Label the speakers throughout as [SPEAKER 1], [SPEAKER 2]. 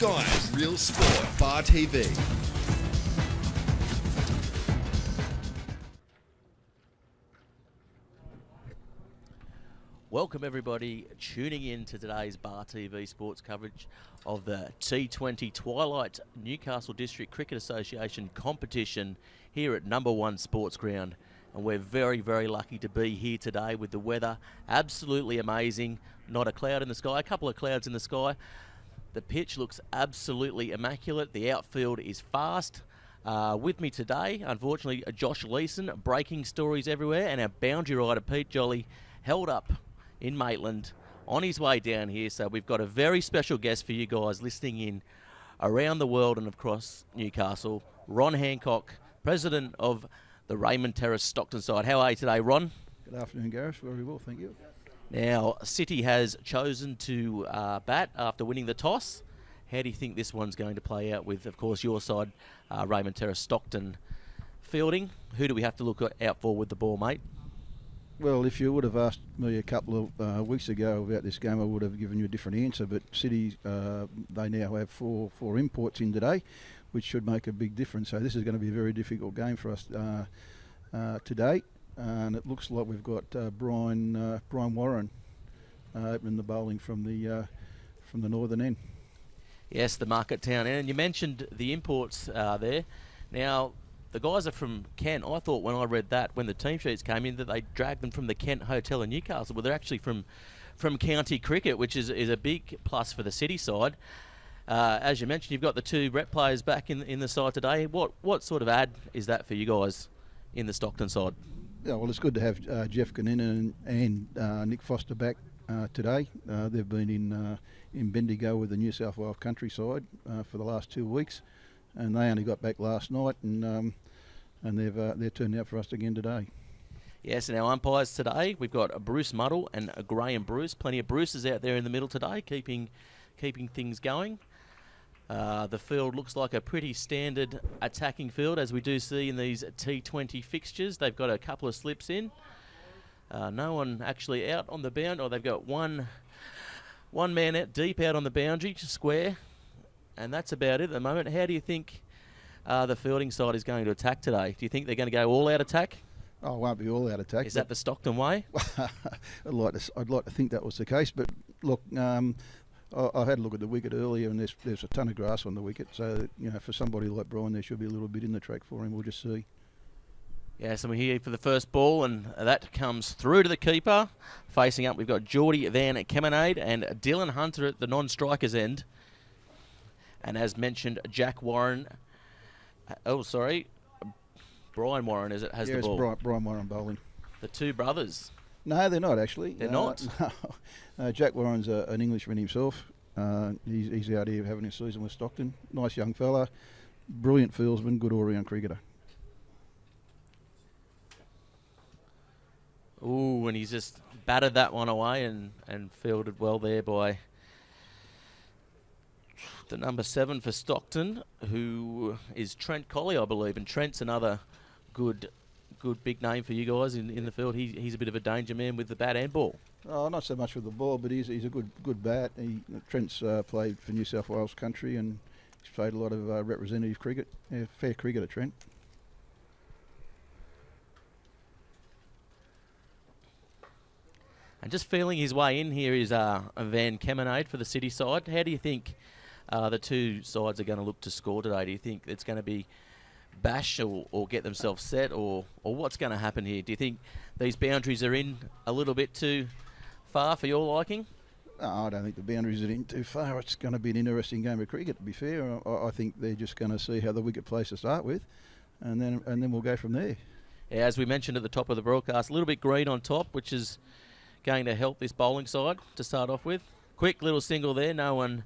[SPEAKER 1] Guys, Real Sport, Bar TV.
[SPEAKER 2] Welcome everybody tuning in to today's Bar TV sports coverage of the T20 Twilight Newcastle District Cricket Association competition here at number 1 Sports Ground. And we're very, very lucky to be here today with the weather absolutely amazing. Not a cloud in the sky, a couple of clouds in the sky. The pitch looks absolutely immaculate. The outfield is fast. With me today, unfortunately, Josh Leeson, breaking stories everywhere, and our boundary rider Pete Jolly held up in Maitland on his way down here. So we've got a very special guest for you guys listening in around the world and across Newcastle. Ron Hancock, president of the Raymond Terrace Stockton side. How are you today, Ron?
[SPEAKER 3] Good afternoon, Gareth. Very well, thank you.
[SPEAKER 2] Now, City has chosen to bat after winning the toss. How do you think this one's going to play out with, of course, your side, Raymond Terrace Stockton fielding? Who do we have to look out for with the ball, mate?
[SPEAKER 3] Well, if you would have asked me a couple of weeks ago about this game, I would have given you a different answer. But City, they now have four imports in today, which should make a big difference. So this is going to be a very difficult game for us today. And it looks like we've got Brian Warren opening the bowling from the northern end.
[SPEAKER 2] Yes, the market town. And you mentioned the imports there. Now, the guys are from Kent. I thought when I read that, when the team sheets came in, that they dragged them from the Kent Hotel in Newcastle. But they're actually from county cricket, which is a big plus for the City side. As you mentioned, you've got the 2 rep players back in the side today. What sort of ad is that for you guys in the Stockton side?
[SPEAKER 3] Yeah, well, it's good to have Jeff Gannon and Nick Foster back today. They've been in Bendigo with the New South Wales countryside for the last 2 weeks, and they only got back last night, and they're turning out for us again today.
[SPEAKER 2] Yes, and our umpires today, we've got Bruce Muddle and Graham Bruce. Plenty of Bruces out there in the middle today, keeping things going. The field looks like a pretty standard attacking field, as we do see in these T20 fixtures. They've got a couple of slips in. No one actually out on the boundary. They've got one man out deep out on the boundary, square, and that's about it at the moment. How do you think the fielding side is going to attack today? Do you think they're going to go all-out attack?
[SPEAKER 3] Oh, it won't be all-out attack.
[SPEAKER 2] Is that the Stockton way?
[SPEAKER 3] I'd like to think that was the case, but look, I had a look at the wicket earlier, and there's a ton of grass on the wicket. So, for somebody like Brian, there should be a little bit in the track for him. We'll just see.
[SPEAKER 2] Yes, and we're here for the first ball, and that comes through to the keeper. Facing up, we've got Geordie Van Kemenade and Dylan Hunter at the non-strikers end. And as mentioned, Brian Warren has the ball.
[SPEAKER 3] Yes, Brian Warren bowling.
[SPEAKER 2] The 2 brothers.
[SPEAKER 3] No, they're not actually.
[SPEAKER 2] They're not?
[SPEAKER 3] No. Jack Warren's an Englishman himself. He's out here having his season with Stockton. Nice young fella, brilliant fieldsman, good all-round cricketer.
[SPEAKER 2] Ooh, and he's just batted that one away and fielded well there by the number 7 for Stockton, who is Trent Colley, I believe. And Trent's another good big name for you guys in the field. He's a bit of a danger man with the bat and ball. Oh,
[SPEAKER 3] not so much with the ball, but he's a good bat. Trent's played for New South Wales country, and he's played a lot of representative cricket. Yeah, fair cricketer, Trent.
[SPEAKER 2] And just feeling his way in here is Van Kemenade for the City side. How do you think the 2 sides are going to look to score today? Do you think it's going to be bash or get themselves set, or what's going to happen here? Do you think these boundaries are in a little bit too far for your liking?
[SPEAKER 3] No, I don't think the boundaries are in too far. It's going to be an interesting game of cricket, to be fair. I think they're just going to see how the wicket plays to start with, and then we'll go from there.
[SPEAKER 2] Yeah, as we mentioned at the top of the broadcast, a little bit green on top, which is going to help this bowling side to start off with. Quick little single there, no one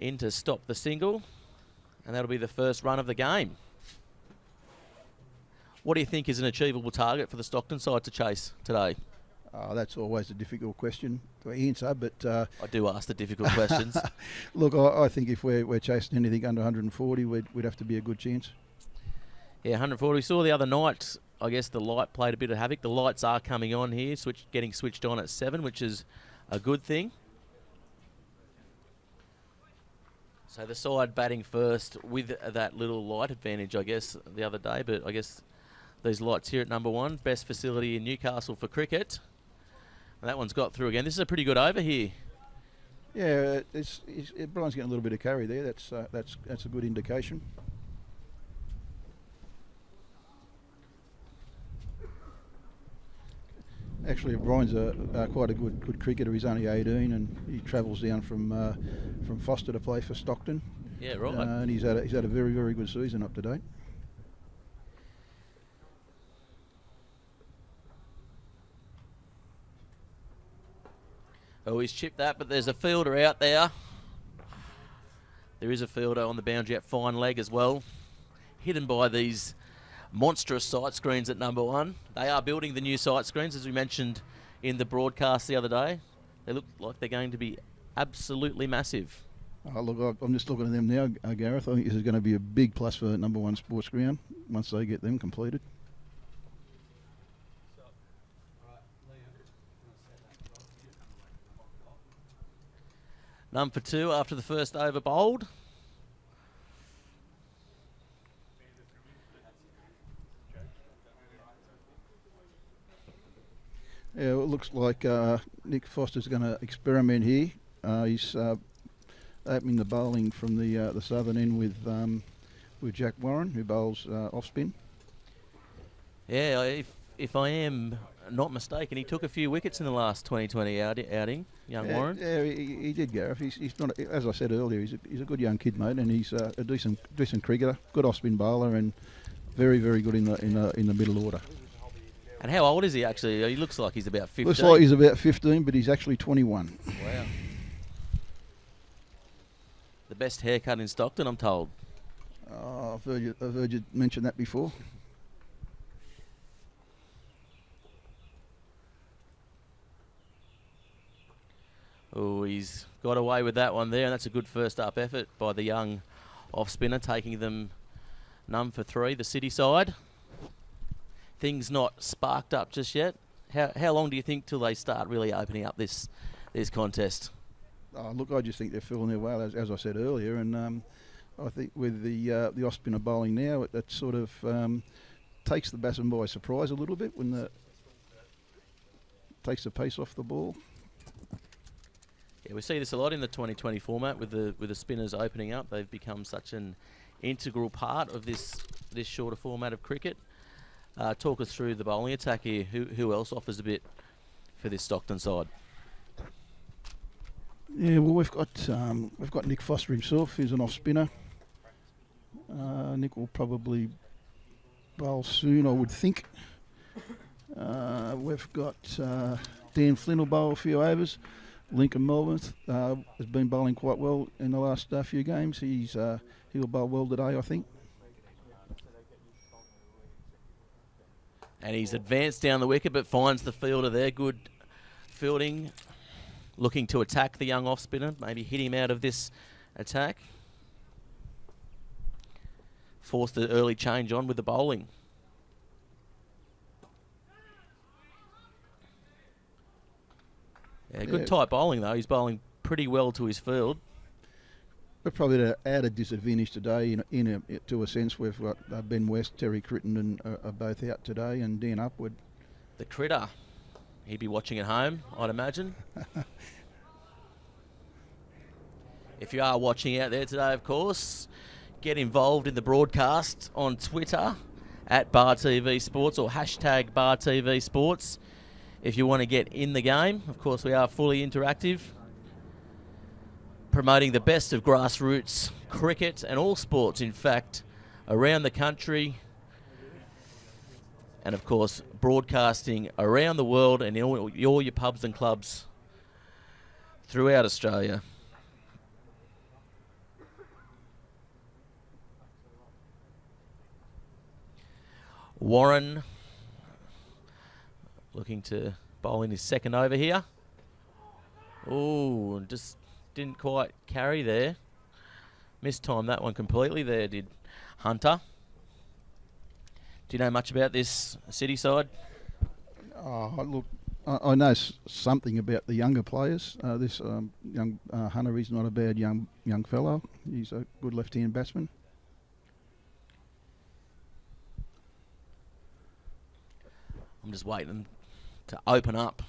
[SPEAKER 2] in to stop the single, and that'll be the first run of the game. What do you think is an achievable target for the Stockton side to chase today?
[SPEAKER 3] That's always a difficult question to answer, but
[SPEAKER 2] I do ask the difficult questions.
[SPEAKER 3] Look, I think if we're chasing anything under 140, we'd have to be a good chance.
[SPEAKER 2] Yeah, 140. We saw the other night, I guess the light played a bit of havoc. The lights are coming on here, getting switched on at 7, which is a good thing. So the side batting first with that little light advantage, I guess, the other day. But I guess these lights here at number 1, best facility in Newcastle for cricket. And that one's got through again. This is a pretty good over here.
[SPEAKER 3] Yeah, Brian's getting a little bit of carry there. That's a good indication. Actually, Brian's quite a good cricketer. He's only 18 and he travels down from Foster to play for Stockton.
[SPEAKER 2] Yeah, right.
[SPEAKER 3] And he's had a very good season up to date.
[SPEAKER 2] Oh, he's chipped that, but there's a fielder out there. There is a fielder on the boundary at fine leg as well. Hidden by these monstrous sight screens at number 1. They are building the new sight screens, as we mentioned in the broadcast the other day. They look like they're going to be absolutely massive.
[SPEAKER 3] Oh, look, I'm just looking at them now, Gareth. I think this is going to be a big plus for number 1 sports ground once they get them completed.
[SPEAKER 2] None for 2 after the first over bowled.
[SPEAKER 3] Yeah, it looks like Nick Foster's going to experiment here. He's opening the bowling from the southern end with Jack Warren, who bowls off spin.
[SPEAKER 2] Yeah, if I am not mistaken, he took a few wickets in the last 2020 outing, young Warren.
[SPEAKER 3] Yeah, he did, Gareth. He's not, as I said earlier, he's a good young kid, mate, and he's a decent cricketer, good off spin bowler, and very good in the middle order.
[SPEAKER 2] And how old is he actually? He looks like he's about 15.
[SPEAKER 3] Looks like he's about 15, but he's actually 21.
[SPEAKER 2] Wow. The best haircut in Stockton, I'm told.
[SPEAKER 3] Oh, I've heard you mention that before.
[SPEAKER 2] Oh, he's got away with that one there, and that's a good first up effort by the young off spinner, taking them none for 3, the city side. Things not sparked up just yet. How long do you think till they start really opening up this contest?
[SPEAKER 3] Oh, look, I just think they're feeling their way, as I said earlier, and I think with the off spinner bowling now, that sort of takes the batsman by surprise a little bit when takes the pace off the ball.
[SPEAKER 2] Yeah, we see this a lot in the 2020 format with the spinners opening up. They've become such an integral part of this shorter format of cricket. Talk us through the bowling attack here. Who else offers a bit for this Stockton side?
[SPEAKER 3] Yeah, well, we've got Nick Foster himself, who's an off spinner. Nick will probably bowl soon, I would think. We've got Dan Flynn will bowl a few overs. Lincoln Melbourne has been bowling quite well in the last few games. He'll bowl well today, I think.
[SPEAKER 2] And he's advanced down the wicket, but finds the fielder there. Good fielding, looking to attack the young off spinner, maybe hit him out of this attack. Forced the early change on with the bowling. Yeah, good tight bowling though. He's bowling pretty well to his field.
[SPEAKER 3] We're probably at an added disadvantage today to a sense. We've got Ben West, Terry Crittenden are both out today, and Dan Upwood.
[SPEAKER 2] The critter. He'd be watching at home, I'd imagine. If you are watching out there today, of course, get involved in the broadcast on Twitter at Bar TV Sports or hashtag Bar TV Sports. If you want to get in the game, of course, we are fully interactive, promoting the best of grassroots cricket and all sports, in fact, around the country. And, of course, broadcasting around the world and in all your pubs and clubs throughout Australia. Warren looking to bowl in his second over here. Oh, just didn't quite carry there. Mistimed that one completely there, did Hunter. Do you know much about this city side?
[SPEAKER 3] Oh, look, I know something about the younger players. This young Hunter is not a bad young fellow. He's a good left-hand batsman.
[SPEAKER 2] I'm just waiting to open up.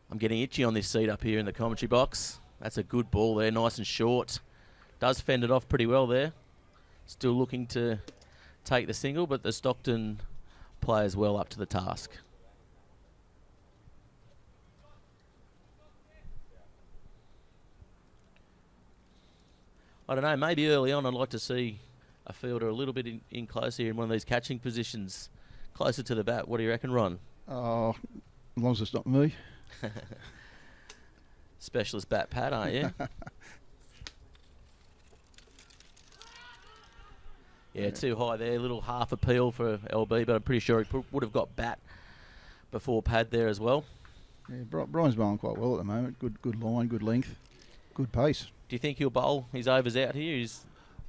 [SPEAKER 2] I'm getting itchy on this seat up here in the commentary box. That's a good ball there, nice and short. Does fend it off pretty well there. Still looking to take the single, but the Stockton players well up to the task. I don't know, maybe early on I'd like to see a fielder a little bit in close here in one of these catching positions, closer to the bat. What do you reckon, Ron?
[SPEAKER 3] Oh, as long as it's not me.
[SPEAKER 2] Specialist bat Pat, aren't you? Yeah, too high there. A little half appeal for LB, but I'm pretty sure he would have got bat before pad there as well.
[SPEAKER 3] Yeah, Brian's bowling quite well at the moment. Good line, good length, good pace.
[SPEAKER 2] Do you think he'll bowl his overs out here? His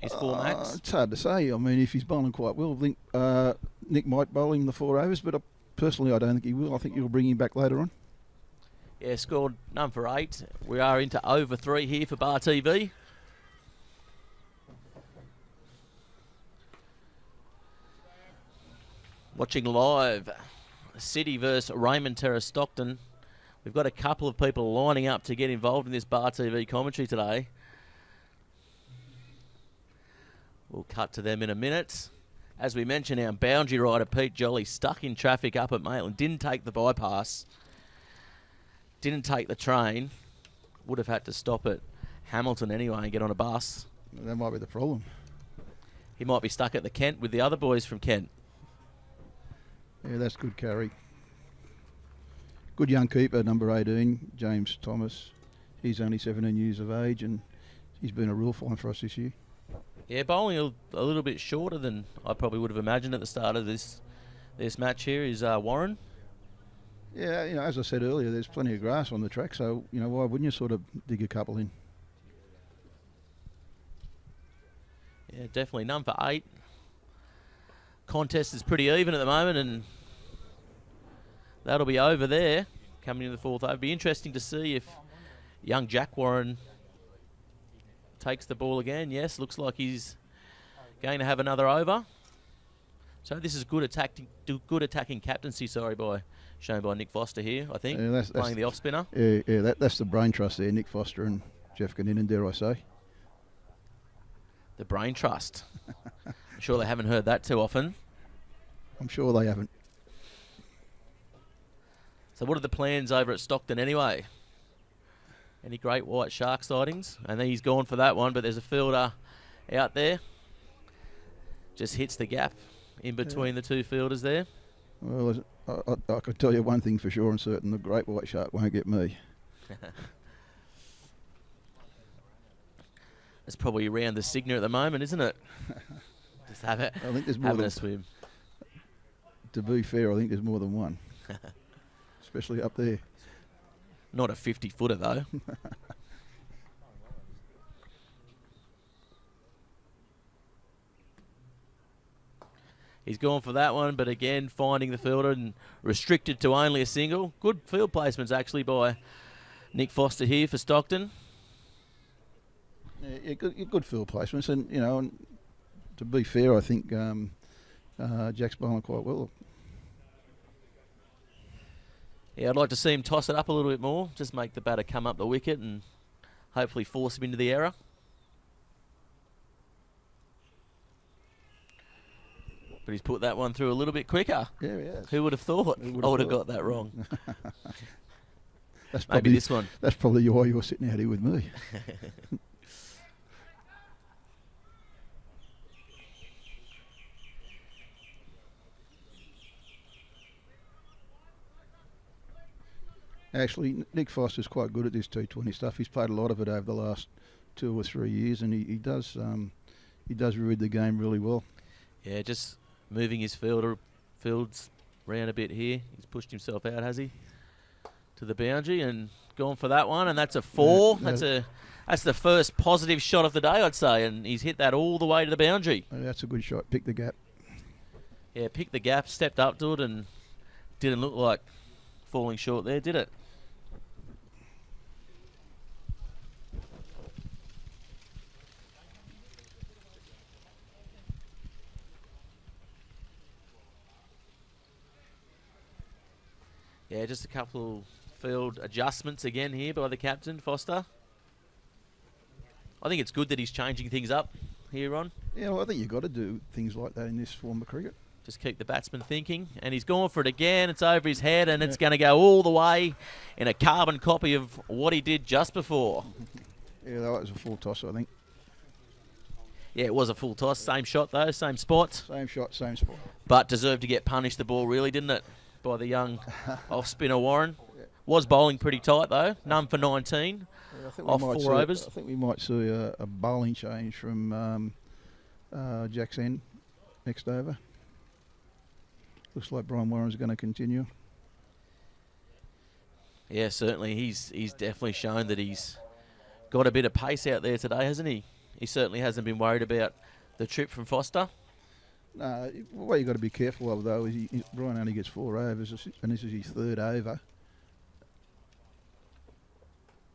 [SPEAKER 2] full max?
[SPEAKER 3] It's hard to say. I mean, if he's bowling quite well, I think Nick might bowl him the 4 overs, but personally I don't think he will. I think he'll bring him back later on.
[SPEAKER 2] Yeah, scored none for 8. We are into over 3 here for Bar TV. Watching live, City versus Raymond, Terrace, Stockton. We've got a couple of people lining up to get involved in this Bar TV commentary today. We'll cut to them in a minute. As we mentioned, our boundary rider, Pete Jolly, stuck in traffic up at Maitland. Didn't take the bypass. Didn't take the train. Would have had to stop at Hamilton anyway and get on a bus.
[SPEAKER 3] That might be the problem.
[SPEAKER 2] He might be stuck at the Kent with the other boys from Kent.
[SPEAKER 3] Yeah, that's good carry. Good young keeper, number 18, James Thomas. He's only 17 years of age and he's been a real find for us this year.
[SPEAKER 2] Yeah, bowling a little bit shorter than I probably would have imagined at the start of this match here is Warren.
[SPEAKER 3] Yeah, as I said earlier, there's plenty of grass on the track, so, why wouldn't you sort of dig a couple in?
[SPEAKER 2] Yeah, definitely none for 8. Contest is pretty even at the moment, and that'll be over there coming into the 4th over. Be interesting to see if young Jack Warren takes the ball again. Yes, looks like he's going to have another over. So this is good attacking captaincy, shown by Nick Foster here, I think,
[SPEAKER 3] yeah,
[SPEAKER 2] playing the off spinner.
[SPEAKER 3] Yeah, that's the brain trust there, Nick Foster and Jeff Gannon, dare I say.
[SPEAKER 2] The brain trust. I'm sure they haven't heard that too often.
[SPEAKER 3] I'm sure they haven't.
[SPEAKER 2] So what are the plans over at Stockton anyway? Any great white shark sightings? And then he's gone for that one, but there's a fielder out there. Just hits the gap in between the two fielders there.
[SPEAKER 3] Well, I can tell you one thing for sure and certain, the great white shark won't get me.
[SPEAKER 2] It's probably around the Signa at the moment, isn't it? Just have it.
[SPEAKER 3] I think there's more
[SPEAKER 2] having
[SPEAKER 3] than
[SPEAKER 2] a swim.
[SPEAKER 3] To be fair, I think there's more than one, especially up there.
[SPEAKER 2] Not a 50-footer though. He's gone for that one, but again finding the fielder and restricted to only a single. Good field placements actually by Nick Foster here for Stockton.
[SPEAKER 3] Yeah, good field placements, and and to be fair, I think Jack's bowling quite well.
[SPEAKER 2] Yeah, I'd like to see him toss it up a little bit more, just make the batter come up the wicket and hopefully force him into the error. But he's put that one through a little bit quicker.
[SPEAKER 3] Yeah, he has.
[SPEAKER 2] Who would have thought? I would have got that wrong.
[SPEAKER 3] That's
[SPEAKER 2] Maybe this one.
[SPEAKER 3] That's probably why you're sitting out here with me. Actually, Nick Foster's quite good at this T20 stuff. He's played a lot of it over the last 2 or 3 years, and he does read the game really well.
[SPEAKER 2] Yeah, just moving his fields round a bit here. He's pushed himself out, has he? To the boundary and gone for that one, and that's a 4.
[SPEAKER 3] Yeah,
[SPEAKER 2] that's the first positive shot of the day, I'd say, and he's hit that all the way to the boundary.
[SPEAKER 3] That's a good shot. Pick the gap.
[SPEAKER 2] Yeah, picked the gap, stepped up to it, and didn't look like falling short there, did it? Yeah, just a couple field adjustments again here by the captain, Foster. I think it's good that he's changing things up here, Ron.
[SPEAKER 3] Yeah, well, I think you've got to do things like that in this form of cricket.
[SPEAKER 2] Just keep the batsman thinking. And he's gone for it again. It's over his head, and it's going to go all the way in a carbon copy of what he did just before.
[SPEAKER 3] Yeah, that was a full toss, I think.
[SPEAKER 2] Yeah, it was a full toss. Same shot, though. Same spot.
[SPEAKER 3] Same shot, same spot.
[SPEAKER 2] But deserved to get punished, the ball, really, didn't it? By the young off-spinner Warren. Was bowling pretty tight, though. None for 19 off 4 overs.
[SPEAKER 3] I think we might see a bowling change from Jack's end next over. Looks like Brian Warren's going to continue.
[SPEAKER 2] Yeah, certainly. He's definitely shown that he's got a bit of pace out there today, hasn't he? He certainly hasn't been worried about the trip from Foster.
[SPEAKER 3] What you've got to be careful of, though, is Brian only gets 4 overs, and this is his 3rd over.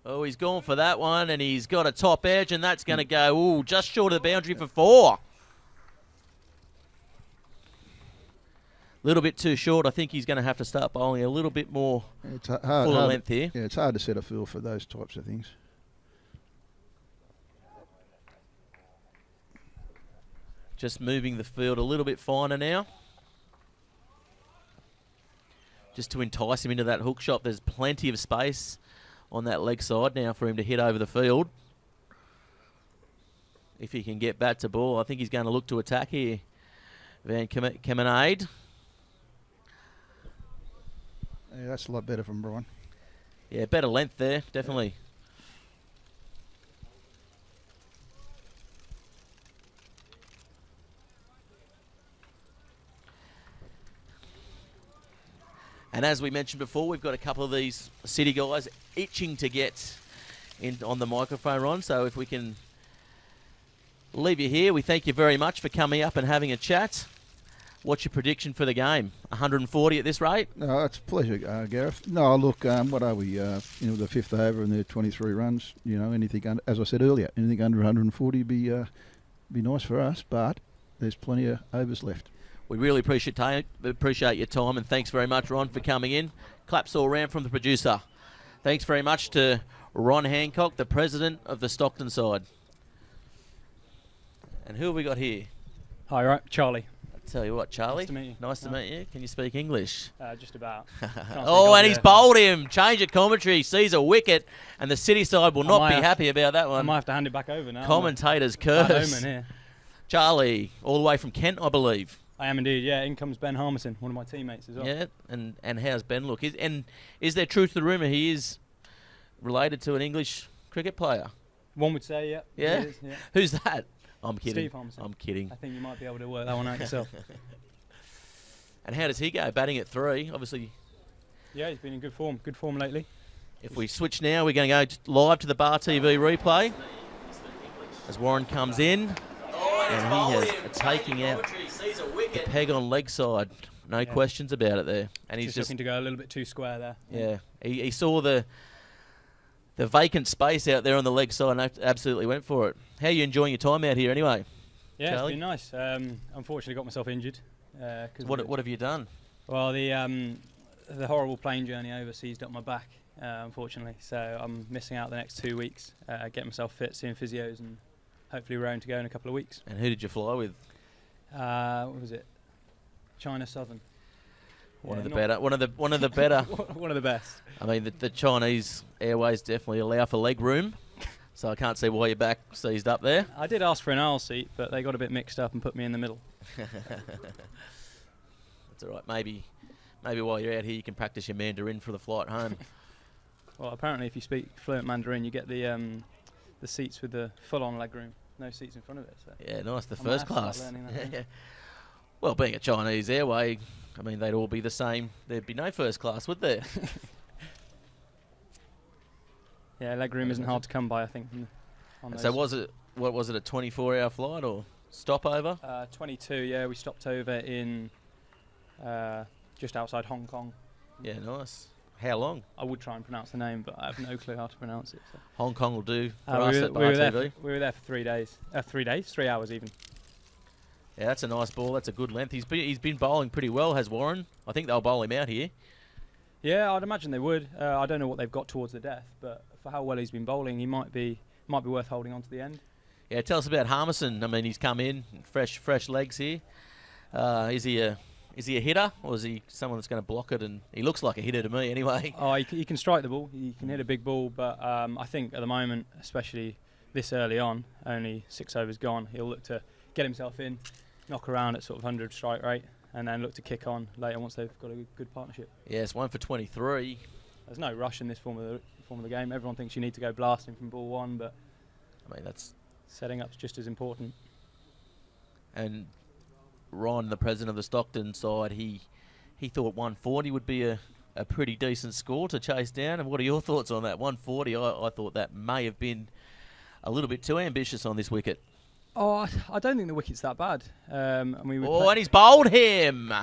[SPEAKER 2] Oh, he's gone for that one, and he's got a top edge, and that's going to go, just short of the boundary for 4. A little bit too short. I think he's going to have to start bowling a little bit more fuller length here.
[SPEAKER 3] Yeah, it's hard to set a feel for those types of things.
[SPEAKER 2] Just moving the field a little bit finer now. Just to entice him into that hook shot. There's plenty of space on that leg side now for him to hit over the field. If he can get bat to ball, I think he's going to look to attack here. Van Kemenade.
[SPEAKER 3] Yeah, that's a lot better from Brian.
[SPEAKER 2] Yeah, better length there, definitely. And as we mentioned before, we've got a couple of these City guys itching to get in on the microphone, Ron. So if we can leave you here, we thank you very much for coming up and having a chat. What's your prediction for the game? 140 at this rate?
[SPEAKER 3] No, it's a pleasure, Gareth. No, look, what are we? The 5th over and the 23 runs. Anything under, as I said earlier, anything under 140 would be nice for us. But there's plenty of overs left.
[SPEAKER 2] We really appreciate your time, and thanks very much, Ron, for coming in. Claps all round from the producer. Thanks very much to Ron Hancock, the president of the Stockton side. And who have we got here?
[SPEAKER 4] Hi, right, Charlie.
[SPEAKER 2] I tell you what, Charlie.
[SPEAKER 4] Nice to meet you.
[SPEAKER 2] Nice to meet you. Can you speak English?
[SPEAKER 4] Just about.
[SPEAKER 2] Oh, and he's bowled him. Change of commentary. Sees a wicket, and the City side will not be happy about that one.
[SPEAKER 4] I might have to hand it back over now.
[SPEAKER 2] Commentators curse.
[SPEAKER 4] Here.
[SPEAKER 2] Charlie, all the way from Kent, I believe.
[SPEAKER 4] I am indeed, yeah. In comes Ben Harmison, one of my teammates as well.
[SPEAKER 2] Yeah, and how's Ben look? Is there truth to the rumour he is related to an English cricket player?
[SPEAKER 4] One would say, yeah.
[SPEAKER 2] Yeah?
[SPEAKER 4] Is, yeah.
[SPEAKER 2] Who's that? I'm kidding.
[SPEAKER 4] Steve Harmison.
[SPEAKER 2] I'm kidding.
[SPEAKER 4] I think you might be able to work that one out yourself.
[SPEAKER 2] And how does he go? Batting at 3, obviously.
[SPEAKER 4] Yeah, he's been in good form lately.
[SPEAKER 2] If we switch now, we're going to go live to the Bar TV replay as Warren comes in. And he is taking out the peg on leg side. No questions about it there. And he's just
[SPEAKER 4] looking to go a little bit too square there.
[SPEAKER 2] Yeah. He saw the vacant space out there on the leg side and absolutely went for it. How are you enjoying your time out here anyway?
[SPEAKER 4] Yeah,
[SPEAKER 2] Charlie?
[SPEAKER 4] It's been nice. Unfortunately got myself injured.
[SPEAKER 2] What have you done?
[SPEAKER 4] Well, the horrible plane journey over seized up my back, unfortunately. So I'm missing out the next 2 weeks, getting myself fit, seeing physios, and hopefully round to go in a couple of weeks.
[SPEAKER 2] And who did you fly with?
[SPEAKER 4] What was it? China Southern.
[SPEAKER 2] One of the better. One of the better.
[SPEAKER 4] One of the best.
[SPEAKER 2] I mean, the Chinese Airways definitely allow for leg room, so I can't see why your back seized up there.
[SPEAKER 4] I did ask for an aisle seat, but they got a bit mixed up and put me in the middle.
[SPEAKER 2] That's all right. Maybe while you're out here, you can practice your Mandarin for the flight home.
[SPEAKER 4] Well, apparently, if you speak fluent Mandarin, you get the seats with the full-on leg room. No seats in front of it. So
[SPEAKER 2] yeah, nice. The
[SPEAKER 4] I
[SPEAKER 2] first class. Yeah. Well, being a Chinese Airway, I mean, they'd all be the same. There'd be no first class, would there?
[SPEAKER 4] Yeah, leg room isn't hard to come by, I think.
[SPEAKER 2] So was it a 24-hour flight or stopover?
[SPEAKER 4] 22, yeah. We stopped over in just outside Hong Kong.
[SPEAKER 2] Yeah, nice. How long?
[SPEAKER 4] I would try and pronounce the name, but I have no clue how to pronounce it. So.
[SPEAKER 2] Hong Kong will do for
[SPEAKER 4] we
[SPEAKER 2] us
[SPEAKER 4] were-
[SPEAKER 2] at
[SPEAKER 4] we
[SPEAKER 2] Bar
[SPEAKER 4] were there
[SPEAKER 2] TV.
[SPEAKER 4] we were there for 3 days. 3 days? 3 hours even.
[SPEAKER 2] Yeah, that's a nice ball. That's a good length. He's been bowling pretty well, has Warren. I think they'll bowl him out here.
[SPEAKER 4] Yeah, I'd imagine they would. I don't know what they've got towards the death, but for how well he's been bowling, he might be worth holding on to the end.
[SPEAKER 2] Yeah, tell us about Harmison. I mean, he's come in, fresh legs here. Is he a hitter, or is he someone that's going to block it? And he looks like a hitter to me, anyway.
[SPEAKER 4] Oh, he can strike the ball. He can hit a big ball, but I think at the moment, especially this early on, only 6 overs gone, he'll look to get himself in, knock around at sort of 100 strike rate, and then look to kick on later once they've got a good partnership.
[SPEAKER 2] Yes, 1 for 23.
[SPEAKER 4] There's no rush in this form of the game. Everyone thinks you need to go blasting from ball one, but
[SPEAKER 2] I mean, that's...
[SPEAKER 4] setting up's just as important.
[SPEAKER 2] And Ron, the president of the Stockton side, he thought 140 would be a pretty decent score to chase down. And what are your thoughts on that? 140, I thought that may have been a little bit too ambitious on this wicket.
[SPEAKER 4] Oh, I don't think the wicket's that bad. And
[SPEAKER 2] he's bowled him.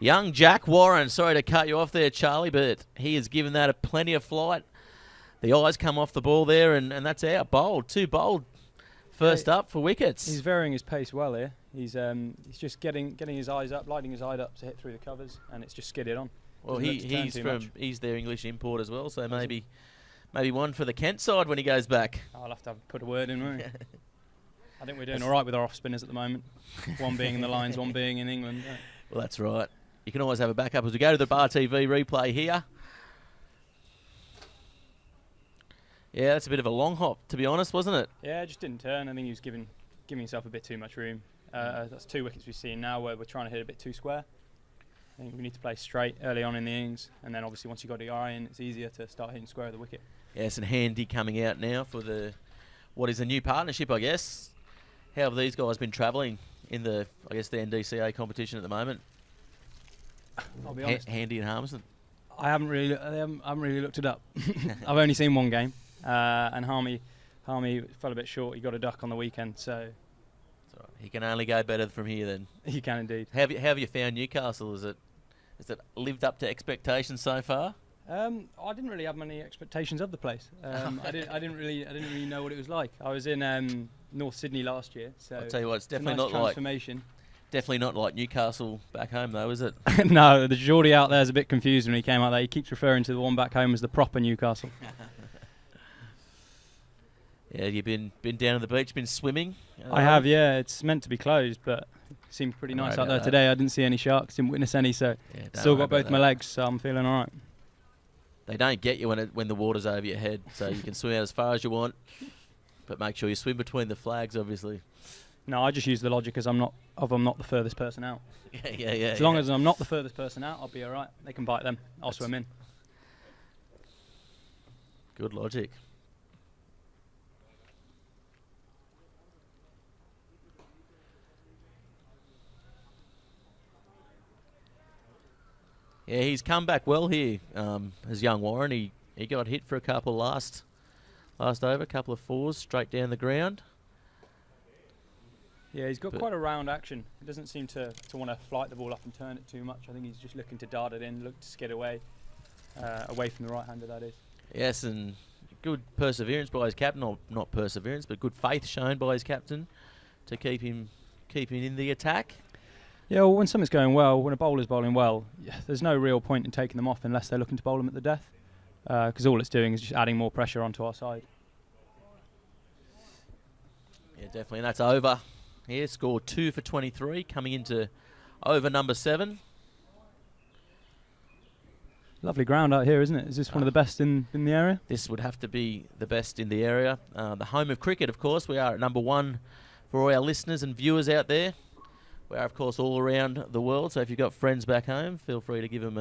[SPEAKER 2] Young Jack Warren. Sorry to cut you off there, Charlie, but he has given that a plenty of flight. The eyes come off the ball there, and that's out. Bowled. Too bold. First up for wickets.
[SPEAKER 4] He's varying his pace well here. He's just getting his eyes up, lighting his eye up to hit through the covers, and it's just skidded on.
[SPEAKER 2] Well,
[SPEAKER 4] Doesn't
[SPEAKER 2] he's their English import as well, so maybe one for the Kent side when he goes back.
[SPEAKER 4] I'll have to put a word in, won't I? I think we're doing all right with our off spinners at the moment. One being in the Lions, one being in England. Yeah.
[SPEAKER 2] Well, that's right. You can always have a backup as we go to the Bar TV replay here. Yeah, that's a bit of a long hop, to be honest, wasn't it?
[SPEAKER 4] Yeah, just didn't turn. I think he was giving himself a bit too much room. That's 2 wickets we've seen now where we're trying to hit a bit too square. I think we need to play straight early on in the innings, and then obviously once you've got the eye in, it's easier to start hitting square of the wicket.
[SPEAKER 2] Yes, and Handy coming out now for what is a new partnership, I guess. How have these guys been travelling in the NDCA competition at the moment?
[SPEAKER 4] I'll be honest.
[SPEAKER 2] Handy and Harmison.
[SPEAKER 4] I haven't really looked it up. I've only seen one game, and Harmy fell a bit short. He got a duck on the weekend, so
[SPEAKER 2] He can only go better from here then.
[SPEAKER 4] he can indeed.
[SPEAKER 2] How have you found Newcastle? Has it lived up to expectations so far?
[SPEAKER 4] I didn't really have many expectations of the place. I didn't really know what it was like. I was in North Sydney last year, so
[SPEAKER 2] I'll tell you what, it's definitely
[SPEAKER 4] a nice
[SPEAKER 2] not
[SPEAKER 4] transformation.
[SPEAKER 2] Definitely not like Newcastle back home, though, is it?
[SPEAKER 4] No, the Geordie out there is a bit confused when he came out there. He keeps referring to the one back home as the proper Newcastle.
[SPEAKER 2] Yeah, you've been down at the beach, been swimming?
[SPEAKER 4] I have, yeah. It's meant to be closed, but it seemed pretty
[SPEAKER 2] Don't
[SPEAKER 4] nice
[SPEAKER 2] worry
[SPEAKER 4] out there
[SPEAKER 2] about
[SPEAKER 4] today. I didn't see any sharks, didn't witness any, so
[SPEAKER 2] Yeah, don't
[SPEAKER 4] still
[SPEAKER 2] worry
[SPEAKER 4] got both
[SPEAKER 2] about
[SPEAKER 4] my
[SPEAKER 2] that.
[SPEAKER 4] legs, so I'm feeling all right.
[SPEAKER 2] They don't get you when the water's over your head, so you can swim out as far as you want, but make sure you swim between the flags, obviously.
[SPEAKER 4] No, I just use the logic as I'm not the furthest person out.
[SPEAKER 2] Yeah.
[SPEAKER 4] As long as I'm not the furthest person out, I'll be all right. They can bite them. I'll swim in.
[SPEAKER 2] Good logic. Yeah, he's come back well here, as young Warren. He got hit for a couple last over, a couple of fours straight down the ground.
[SPEAKER 4] Yeah, he's got
[SPEAKER 2] But-
[SPEAKER 4] quite a round action. He doesn't seem to want to flight the ball up and turn it too much. I think he's just looking to dart it in, look to skid away from the right-hander, that is.
[SPEAKER 2] Yes, and good perseverance by his captain, or not perseverance, but good faith shown by his captain to keep him in the attack.
[SPEAKER 4] Yeah, well, when something's going well, when a bowler's bowling well, there's no real point in taking them off unless they're looking to bowl them at the death, because all it's doing is just adding more pressure onto our side.
[SPEAKER 2] Yeah, definitely, and that's over. Here, scored 2 for 23, coming into over number 7.
[SPEAKER 4] Lovely ground out here, isn't it? Is this one of the best in the area?
[SPEAKER 2] This would have to be the best in the area. The home of cricket, of course. We are at number 1 for all our listeners and viewers out there. We are, of course, all around the world, so if you've got friends back home, feel free to give them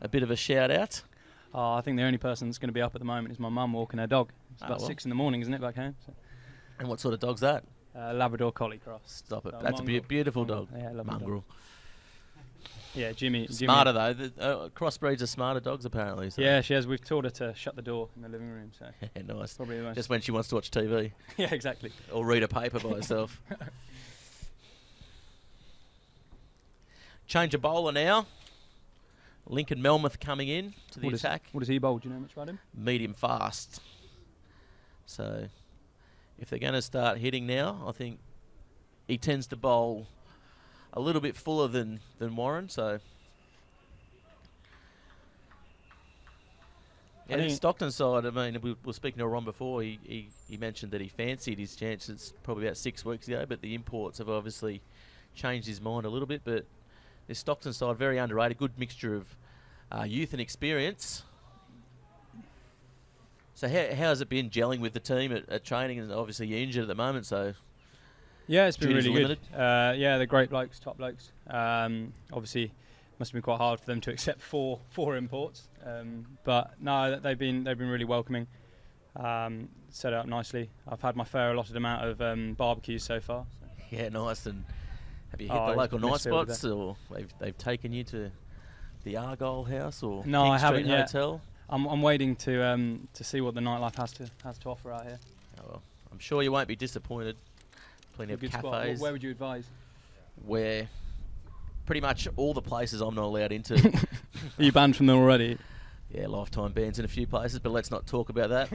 [SPEAKER 2] a bit of a shout-out.
[SPEAKER 4] Oh, I think the only person that's going to be up at the moment is my mum walking her dog. It's
[SPEAKER 2] Oh,
[SPEAKER 4] about
[SPEAKER 2] well.
[SPEAKER 4] 6 in the morning, isn't it, back home? So,
[SPEAKER 2] And what sort of dog's that?
[SPEAKER 4] Labrador Collie Cross.
[SPEAKER 2] Stop it.
[SPEAKER 4] So
[SPEAKER 2] That's a
[SPEAKER 4] mongrel.
[SPEAKER 2] beautiful dog.
[SPEAKER 4] Yeah, lovely dog.
[SPEAKER 2] Mongrel.
[SPEAKER 4] Yeah, Jimmy.
[SPEAKER 2] Smarter, though. Crossbreeds are smarter dogs, apparently. So.
[SPEAKER 4] Yeah, she has. We've told her to shut the door in the living room, so
[SPEAKER 2] Yeah, nice.
[SPEAKER 4] probably the most.
[SPEAKER 2] Just when she wants to watch TV
[SPEAKER 4] Yeah, exactly.
[SPEAKER 2] or read a paper by herself. Change of bowler now. Lincoln Melmoth coming in to the attack.
[SPEAKER 4] What does he bowl? Do you know much about him?
[SPEAKER 2] Medium fast. So if they're going to start hitting now, I think he tends to bowl a little bit fuller than Warren. So yeah, the Stockton side, I mean, we were speaking to Ron before, he mentioned that he fancied his chances probably about 6 weeks ago, but the imports have obviously changed his mind a little bit. But this Stockton side, very underrated, good mixture of youth and experience. So how's it been gelling with the team at training? And obviously you're injured at the moment, so
[SPEAKER 4] yeah, it's been
[SPEAKER 2] duties
[SPEAKER 4] really
[SPEAKER 2] limited.
[SPEAKER 4] good. Yeah, they're great blokes, top blokes. Obviously, must have been quite hard for them to accept four imports, but no, they've been really welcoming. Set out nicely. I've had my fair allotted amount of barbecues so far. So.
[SPEAKER 2] Yeah, nice. And have you hit the local night spots, or they've taken you to the Argyle House or
[SPEAKER 4] no,
[SPEAKER 2] King
[SPEAKER 4] I haven't
[SPEAKER 2] Street
[SPEAKER 4] yet.
[SPEAKER 2] Hotel?
[SPEAKER 4] I'm waiting to see what the nightlife has to offer out here.
[SPEAKER 2] Oh, well, I'm sure you won't be disappointed. Plenty of
[SPEAKER 4] Good
[SPEAKER 2] cafes.
[SPEAKER 4] Spot. Where would you advise?
[SPEAKER 2] Where pretty much all the places I'm not allowed into.
[SPEAKER 4] Are you banned from them already?
[SPEAKER 2] Yeah, lifetime bans in a few places, but let's not talk about that.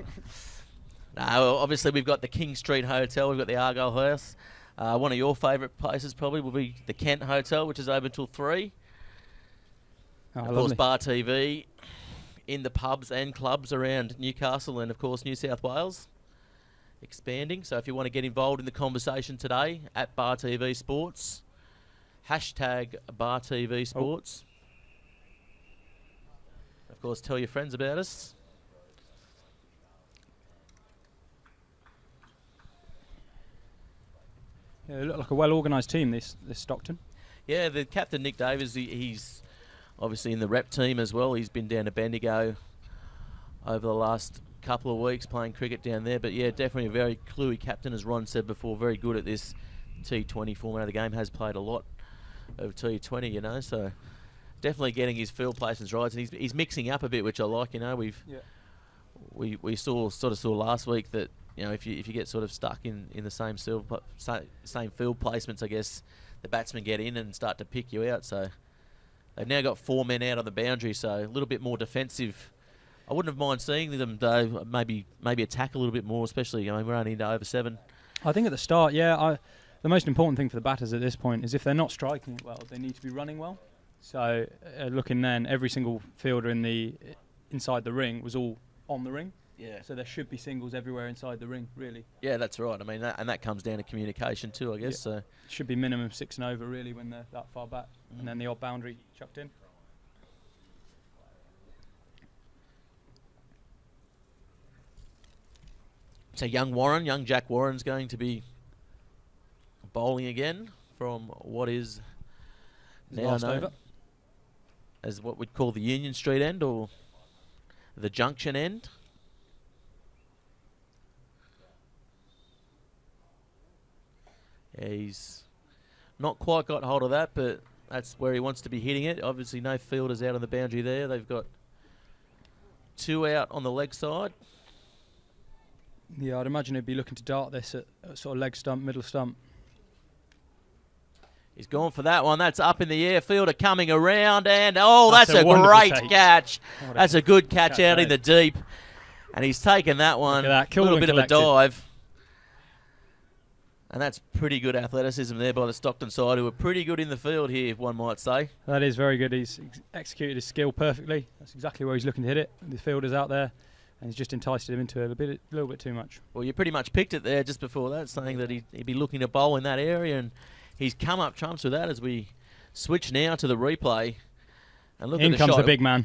[SPEAKER 2] No, obviously we've got the King Street Hotel, we've got the Argyle House. One of your favourite places probably will be the Kent Hotel, which is open till 3.
[SPEAKER 4] Oh,
[SPEAKER 2] of
[SPEAKER 4] lovely.
[SPEAKER 2] course, Bar TV in the pubs and clubs around Newcastle and, of course, New South Wales. Expanding. So if you want to get involved in the conversation today, at Bar TV Sports, hashtag Bar TV Sports. Of course, tell your friends about us.
[SPEAKER 4] Yeah, they look like a well-organised team, this Stockton.
[SPEAKER 2] Yeah, the captain, Nick Davis, he's obviously in the rep team as well. He's been down to Bendigo over the last couple of weeks playing cricket down there. But yeah, definitely a very cluey captain, as Ron said before, very good at this T20 format of the game, has played a lot of T20, you know, so definitely getting his field placements right, and he's mixing up a bit, which I like, you know. We saw last week that, you know, if you get sort of stuck in the same field placements, I guess the batsmen get in and start to pick you out. So they've now got 4 men out on the boundary, so a little bit more defensive. I wouldn't have mind seeing them though, maybe attack a little bit more, especially, you know, we're only into over 7.
[SPEAKER 4] I think at the start, the most important thing for the batters at this point is if they're not striking it well, they need to be running well. So looking then, every single fielder inside the ring was all on the ring.
[SPEAKER 2] Yeah.
[SPEAKER 4] So there should be singles everywhere inside the ring, really.
[SPEAKER 2] Yeah, that's right. I mean, that comes down to communication too, I guess. Yeah. So
[SPEAKER 4] it should be minimum 6 and over, really, when they're that far back, and then the odd boundary chucked in.
[SPEAKER 2] So young Jack Warren's going to be bowling again from what is now known as what we'd call the Union Street end or the Junction end. Yeah, he's not quite got hold of that, but that's where he wants to be hitting it. Obviously no fielders out on the boundary there. They've got 2 out on the leg side.
[SPEAKER 4] Yeah, I'd imagine he'd be looking to dart this at sort of leg stump, middle stump.
[SPEAKER 2] He's gone for that one. That's up in the air. Fielder coming around, and that's a great catch. That's a good catch out in the deep. And he's taken that one. A little bit of a dive. And that's pretty good athleticism there by the Stockton side, who are pretty good in the field here, one might say.
[SPEAKER 4] That is very good. He's executed his skill perfectly. That's exactly where he's looking to hit it. The fielder's out there, and he's just enticed him into it a little bit too much.
[SPEAKER 2] Well, you pretty much picked it there just before that, saying that he'd be looking to bowl in that area, and he's come up trumps with that as we switch now to the replay. And look at the shot. In comes
[SPEAKER 4] the big man.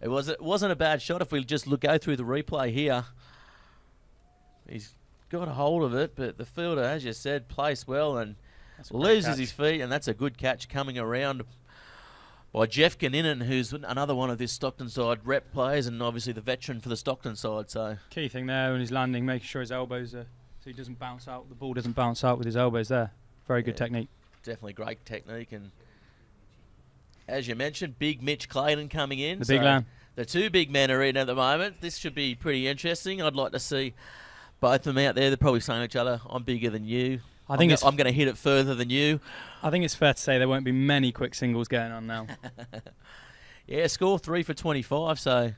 [SPEAKER 2] It wasn't a bad shot if we just go through the replay here. He's got a hold of it, but the fielder, as you said, placed well and loses his feet, and that's a good catch coming around by Jeff Kinninan, who's another one of this Stockton side rep players and obviously the veteran for the Stockton side. So
[SPEAKER 4] key thing there when he's landing, making sure his elbows are, so he doesn't bounce out, the ball doesn't bounce out with his elbows there. Very good technique.
[SPEAKER 2] Definitely great technique. And as you mentioned, big Mitch Clayton coming in.
[SPEAKER 4] The big man.
[SPEAKER 2] The 2 big men are in at the moment. This should be pretty interesting. I'd like to see both of them out there. They're probably saying to each other, I'm bigger than you. I'm going to hit it further than you.
[SPEAKER 4] I think it's fair to say there won't be many quick singles going on now.
[SPEAKER 2] Yeah, score 3 for 25, so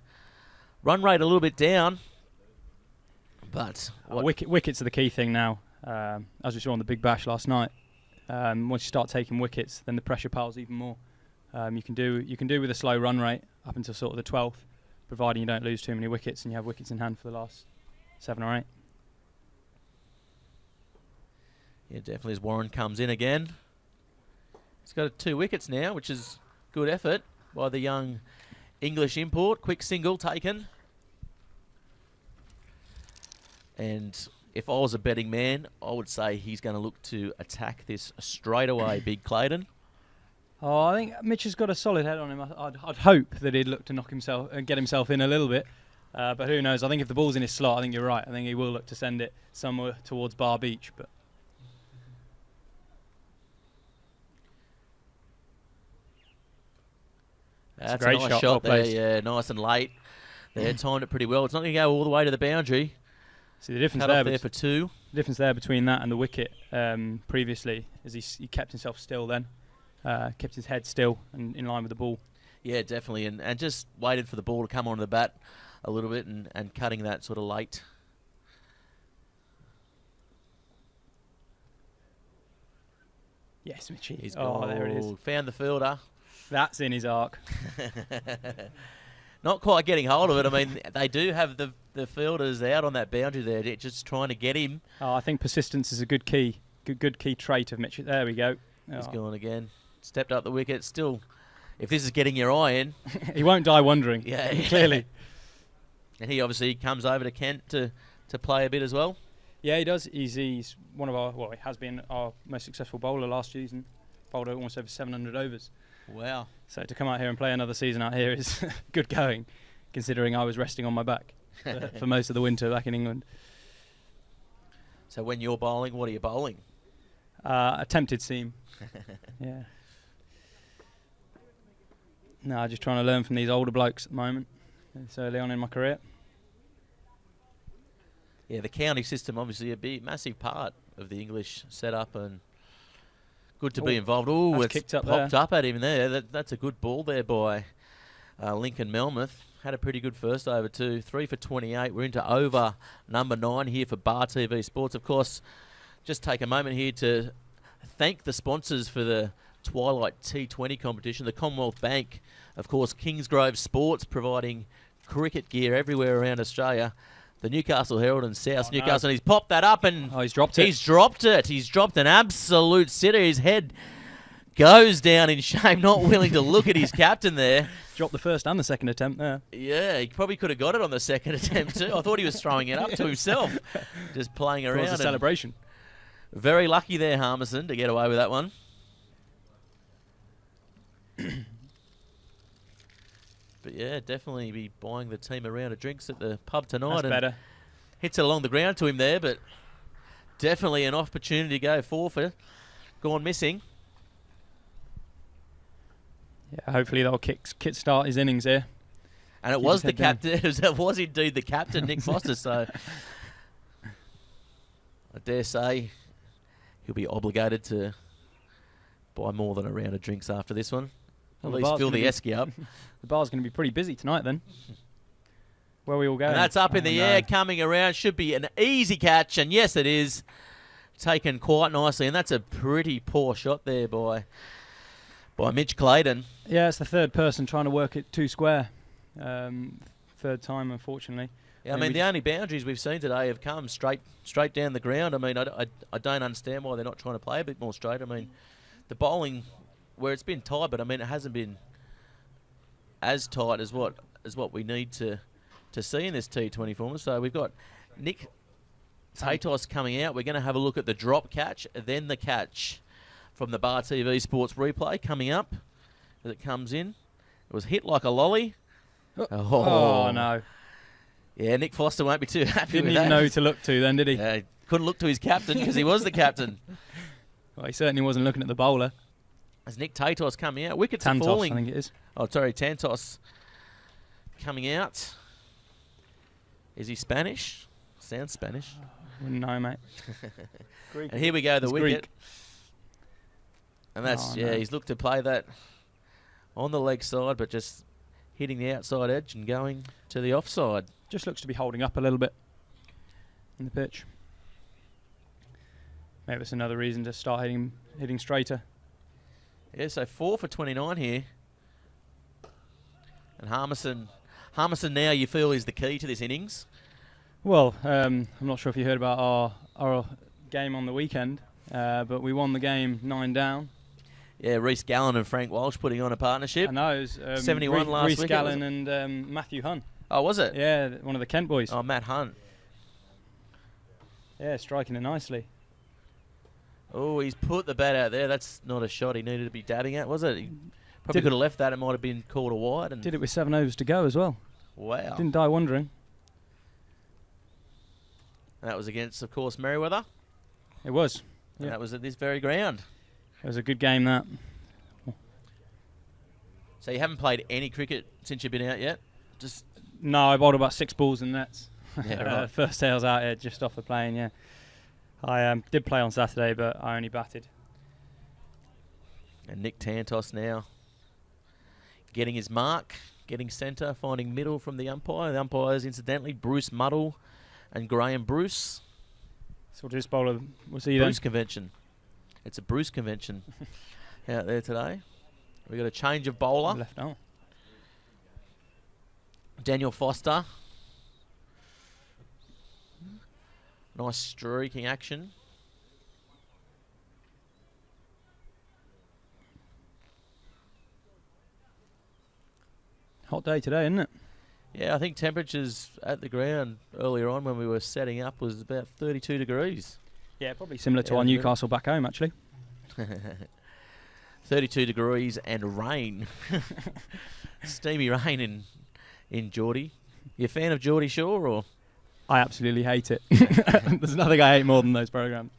[SPEAKER 2] run rate a little bit down. But
[SPEAKER 4] wickets are the key thing now. As we saw on the Big Bash last night, once you start taking wickets, then the pressure piles even more. You can do with a slow run rate up until sort of the 12th, providing you don't lose too many wickets and you have wickets in hand for the last 7 or 8.
[SPEAKER 2] Yeah, definitely as Warren comes in again. He's got 2 wickets now, which is good effort by the young English import. Quick single taken. And if I was a betting man, I would say he's going to look to attack this straight away, Big Clayton.
[SPEAKER 4] Oh, I think Mitch has got a solid head on him. I'd hope that he'd look to knock himself and get himself in a little bit. But who knows? I think if the ball's in his slot, I think you're right. I think he will look to send it somewhere towards Bar Beach. But
[SPEAKER 2] that's
[SPEAKER 4] a great
[SPEAKER 2] nice
[SPEAKER 4] shot
[SPEAKER 2] shot
[SPEAKER 4] well
[SPEAKER 2] there.
[SPEAKER 4] placed.
[SPEAKER 2] Yeah, nice and late. They timed it pretty well. It's not going to go all the way to the boundary.
[SPEAKER 4] See the difference
[SPEAKER 2] Cut
[SPEAKER 4] there,
[SPEAKER 2] off there for 2.
[SPEAKER 4] the difference there between that and the wicket previously is he kept himself still then, kept his head still and in line with the ball.
[SPEAKER 2] Yeah, definitely, and just waited for the ball to come onto the bat a little bit and cutting that sort of late.
[SPEAKER 4] Yes, Mitchie.
[SPEAKER 2] He's
[SPEAKER 4] there it is.
[SPEAKER 2] Found the fielder.
[SPEAKER 4] That's in his arc.
[SPEAKER 2] Not quite getting hold of it. I mean, they do have the fielders out on that boundary there, just trying to get him.
[SPEAKER 4] Oh, I think persistence is a good key trait of Mitch. There we go.
[SPEAKER 2] He's gone again. Stepped up the wicket. Still, if this is getting your eye in.
[SPEAKER 4] He won't die wondering.
[SPEAKER 2] Yeah.
[SPEAKER 4] Clearly.
[SPEAKER 2] And he obviously comes over to Kent to play a bit as well.
[SPEAKER 4] Yeah, he does. He's one of our, he has been our most successful bowler last season. Bowled almost over 700 overs.
[SPEAKER 2] Wow.
[SPEAKER 4] So to come out here and play another season out here is good going, considering I was resting on my back for most of the winter back in England.
[SPEAKER 2] So when you're bowling, what are you bowling?
[SPEAKER 4] Attempted seam. Yeah. No, just trying to learn from these older blokes at the moment. It's early on in my career.
[SPEAKER 2] Yeah, the county system obviously a big, massive part of the English setup, and good to be involved. Oh, it's
[SPEAKER 4] kicked up
[SPEAKER 2] popped
[SPEAKER 4] there.
[SPEAKER 2] up at him there. That's a good ball there by Lincoln Melmoth. Had a pretty good first over too. 3 for 28. We're into over number 9 here for Bar TV Sports. Of course, just take a moment here to thank the sponsors for the Twilight T20 competition. The Commonwealth Bank, of course, Kingsgrove Sports providing cricket gear everywhere around Australia. The Newcastle Herald and South Newcastle. And he's popped that up and
[SPEAKER 4] he's dropped it.
[SPEAKER 2] He's dropped it. He's dropped an absolute sitter. His head goes down in shame, not willing to look at his captain there.
[SPEAKER 4] Dropped the first and the second attempt there.
[SPEAKER 2] Yeah, he probably could have got it on the second attempt too. I thought he was throwing it up to himself, just playing around.
[SPEAKER 4] It was a celebration.
[SPEAKER 2] Very lucky there, Harmison, to get away with that one. But yeah, definitely be buying the team a round of drinks at the pub tonight.
[SPEAKER 4] That's better.
[SPEAKER 2] Hits it along the ground to him there, but definitely an opportunity to go forfeit. Gone missing.
[SPEAKER 4] Yeah, hopefully that'll kick-start his innings here.
[SPEAKER 2] And it was the captain. It was indeed the captain, Nick Foster. So I dare say he'll be obligated to buy more than a round of drinks after this one. At least fill the esky up.
[SPEAKER 4] The bar's going to be pretty busy tonight then. Where we all go.
[SPEAKER 2] And that's up in the air, coming around. Should be an easy catch, and yes, it is. Taken quite nicely, and that's a pretty poor shot there by Mitch Clayton.
[SPEAKER 4] Yeah, it's the third person trying to work it two square. Third time, unfortunately.
[SPEAKER 2] Yeah, I mean the only boundaries we've seen today have come straight down the ground. I mean, I don't understand why they're not trying to play a bit more straight. I mean, the bowling, where it's been tight, but I mean it hasn't been as tight as what we need to see in this T20 format. So we've got Nick Tatos coming out. We're going to have a look at the drop catch, then the catch from the Bar TV Sports replay coming up as it comes in. It was hit like a lolly.
[SPEAKER 4] Oh no.
[SPEAKER 2] Yeah, Nick Foster won't be too happy
[SPEAKER 4] Didn't
[SPEAKER 2] with
[SPEAKER 4] even
[SPEAKER 2] that.
[SPEAKER 4] know who to look to then, did he?
[SPEAKER 2] Couldn't look to his captain because he was the captain.
[SPEAKER 4] Well, he certainly wasn't looking at the bowler.
[SPEAKER 2] As Nick Tatos coming out. Wickets are
[SPEAKER 4] Tantos,
[SPEAKER 2] falling.
[SPEAKER 4] I think it is.
[SPEAKER 2] Oh, sorry, Tantos coming out. Is he Spanish? Sounds Spanish.
[SPEAKER 4] Wouldn't know, mate.
[SPEAKER 2] And here we go, the
[SPEAKER 4] It's
[SPEAKER 2] wicket.
[SPEAKER 4] Greek.
[SPEAKER 2] And that's,
[SPEAKER 4] Oh, no.
[SPEAKER 2] he's looked to play that on the leg side, but just hitting the outside edge and going to the offside.
[SPEAKER 4] Just looks to be holding up a little bit in the pitch. Maybe it's another reason to start hitting straighter.
[SPEAKER 2] Yeah, so 4 for 29 here. And Harmison now you feel is the key to this innings.
[SPEAKER 4] Well, I'm not sure if you heard about our game on the weekend, but we won the game 9 down.
[SPEAKER 2] Yeah, Reece Gallen and Frank Walsh putting on a partnership.
[SPEAKER 4] I know, it was
[SPEAKER 2] 71 last
[SPEAKER 4] Reece
[SPEAKER 2] week.
[SPEAKER 4] Gallen and Matthew Hunt.
[SPEAKER 2] Oh, was it?
[SPEAKER 4] Yeah, one of the Kent boys.
[SPEAKER 2] Oh, Matt Hunt.
[SPEAKER 4] Yeah, striking it nicely.
[SPEAKER 2] Oh, he's put the bat out there. That's not a shot he needed to be dabbing at, was it? He probably could have left that. It might have been called a wide. And
[SPEAKER 4] did it with 7 overs to go as well.
[SPEAKER 2] Wow.
[SPEAKER 4] Didn't die wondering.
[SPEAKER 2] And that was against, of course, Merriweather.
[SPEAKER 4] It was.
[SPEAKER 2] And
[SPEAKER 4] Yeah.
[SPEAKER 2] that was at this very ground.
[SPEAKER 4] It was a good game, that.
[SPEAKER 2] So you haven't played any cricket since you've been out yet? Just
[SPEAKER 4] No, I bowled about 6 balls in nets.
[SPEAKER 2] Yeah, right.
[SPEAKER 4] First day I was out here, just off the plane, yeah. I did play on Saturday, but I only batted.
[SPEAKER 2] And Nick Tantos now getting his mark, getting centre, finding middle from the umpire. The umpires, incidentally, Bruce Muddle and Graham Bruce.
[SPEAKER 4] So this bowler was he
[SPEAKER 2] Bruce
[SPEAKER 4] then?
[SPEAKER 2] convention. It's a Bruce convention out there today. We got a change of bowler.
[SPEAKER 4] Left on.
[SPEAKER 2] Daniel Foster. Nice streaking action.
[SPEAKER 4] Hot day today, isn't it?
[SPEAKER 2] Yeah, I think temperatures at the ground earlier on when we were setting up was about 32 degrees.
[SPEAKER 4] Yeah, probably similar to
[SPEAKER 2] Yeah,
[SPEAKER 4] our
[SPEAKER 2] good.
[SPEAKER 4] Newcastle back home, actually.
[SPEAKER 2] 32 degrees and rain. Steamy rain in Geordie. You a fan of Geordie Shore or?
[SPEAKER 4] I absolutely hate it. There's nothing I hate more than those programs.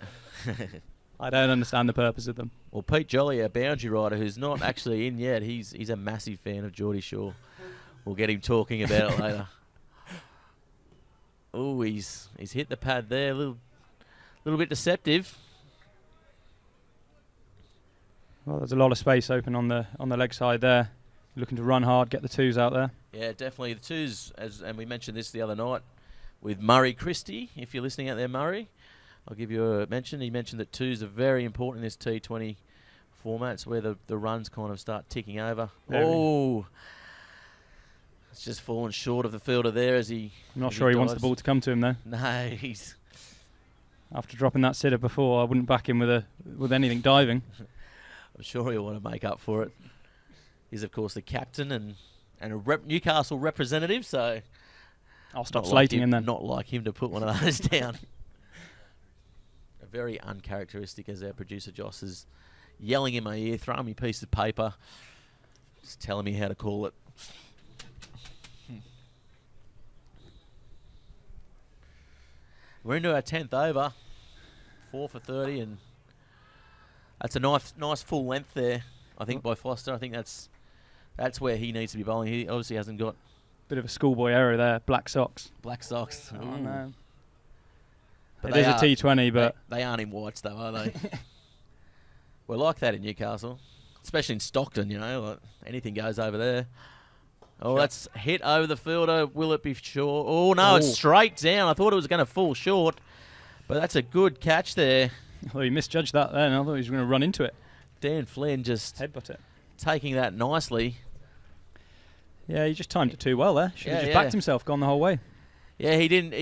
[SPEAKER 4] I don't understand the purpose of them.
[SPEAKER 2] Well, Pete Jolly, our boundary rider, who's not actually in yet, he's a massive fan of Geordie Shore. We'll get him talking about it later. Oh, he's hit the pad there, a little bit deceptive.
[SPEAKER 4] Well, there's a lot of space open on the leg side there. Looking to run hard, get the twos out there.
[SPEAKER 2] Yeah, definitely the twos, and we mentioned this the other night with Murray Christie. If you're listening out there, Murray, I'll give you a mention. He mentioned that twos are very important in this T20 format. It's where the runs kind of start ticking over.
[SPEAKER 4] There
[SPEAKER 2] Oh, it's just fallen short of the fielder there as he.
[SPEAKER 4] I'm not
[SPEAKER 2] as
[SPEAKER 4] sure he wants the
[SPEAKER 2] dives.
[SPEAKER 4] ball to come to him though.
[SPEAKER 2] No, he's.
[SPEAKER 4] After dropping that sitter before, I wouldn't back him with anything diving.
[SPEAKER 2] I'm sure he'll want to make up for it. He's of course the captain and a Newcastle representative, so
[SPEAKER 4] I'll stop
[SPEAKER 2] not
[SPEAKER 4] slating
[SPEAKER 2] like
[SPEAKER 4] him then.
[SPEAKER 2] Not like him to put one of those down. Very uncharacteristic, as our producer Joss is yelling in my ear, throwing me pieces of paper, just telling me how to call it. We're into our 10th over, 4 for 30, and that's a nice full length there, I think, by Foster. I think that's where he needs to be bowling. He obviously hasn't got
[SPEAKER 4] Bit of a schoolboy error there. Black socks.
[SPEAKER 2] black socks.
[SPEAKER 4] Oh
[SPEAKER 2] Ooh.
[SPEAKER 4] no.
[SPEAKER 2] But
[SPEAKER 4] It is a T20, but
[SPEAKER 2] they aren't in whites though, are they? We're like that in Newcastle, especially in Stockton. You know, like anything goes over there. Oh,
[SPEAKER 4] Sure.
[SPEAKER 2] that's hit over the fielder. Will it be short? Oh no, it's
[SPEAKER 4] Oh.
[SPEAKER 2] straight down. I thought it was going to fall short, but that's a good catch there.
[SPEAKER 4] well, he misjudged that then. I thought he was going to run into it.
[SPEAKER 2] Dan Flynn just
[SPEAKER 4] Headbutt it.
[SPEAKER 2] taking that nicely.
[SPEAKER 4] Yeah, he just timed it too well there. Should have
[SPEAKER 2] Yeah,
[SPEAKER 4] just
[SPEAKER 2] yeah.
[SPEAKER 4] backed himself, gone the whole way.
[SPEAKER 2] Yeah, he didn't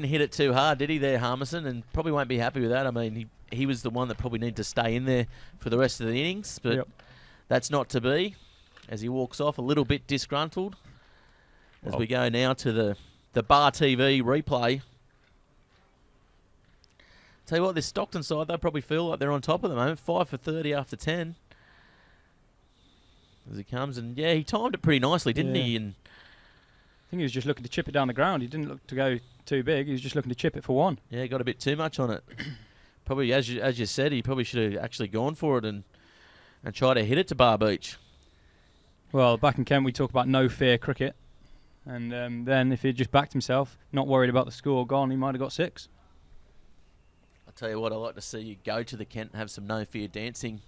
[SPEAKER 2] hit it too hard, did he there, Harmison? And probably won't be happy with that. I mean, he was the one that probably needed to stay in there for the rest of the innings, but
[SPEAKER 4] Yep.
[SPEAKER 2] that's not to be. As he walks off, a little bit disgruntled. As
[SPEAKER 4] Well-
[SPEAKER 2] we go now to the Bar TV replay. Tell you what, this Stockton side, they probably feel like they're on top at the moment. 5 for 30 after 10. As he comes, and yeah, he timed it pretty nicely, didn't he?
[SPEAKER 4] Yeah.
[SPEAKER 2] And
[SPEAKER 4] I think he was just looking to chip it down the ground. He didn't look to go too big. He was just looking to chip it for one.
[SPEAKER 2] yeah, got a bit too much on it. Probably, as you said, he probably should have actually gone for it and tried to hit it to Bar Beach.
[SPEAKER 4] Well, back in Kent, we talk about no fear cricket. And then if he'd just backed himself, not worried about the score gone, he might have got 6.
[SPEAKER 2] I'll tell you what, I'd like to see you go to the Kent and have some no fear dancing.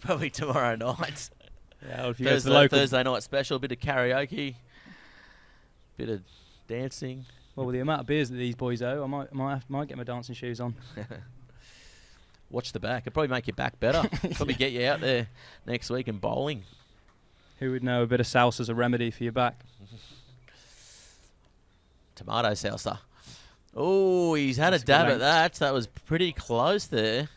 [SPEAKER 2] Probably tomorrow night.
[SPEAKER 4] Yeah, well, if you go to the local,
[SPEAKER 2] Thursday night special, a bit of karaoke, bit of dancing.
[SPEAKER 4] well, with the amount of beers that these boys owe, I might get my dancing shoes on.
[SPEAKER 2] Watch the back. It'll probably make your back better. Probably get you out there next week and bowling.
[SPEAKER 4] Who would know a bit of salsa as a remedy for your back?
[SPEAKER 2] Tomato salsa. Oh, he's had
[SPEAKER 4] That's
[SPEAKER 2] a
[SPEAKER 4] a good
[SPEAKER 2] dab at
[SPEAKER 4] length.
[SPEAKER 2] that. That was pretty close there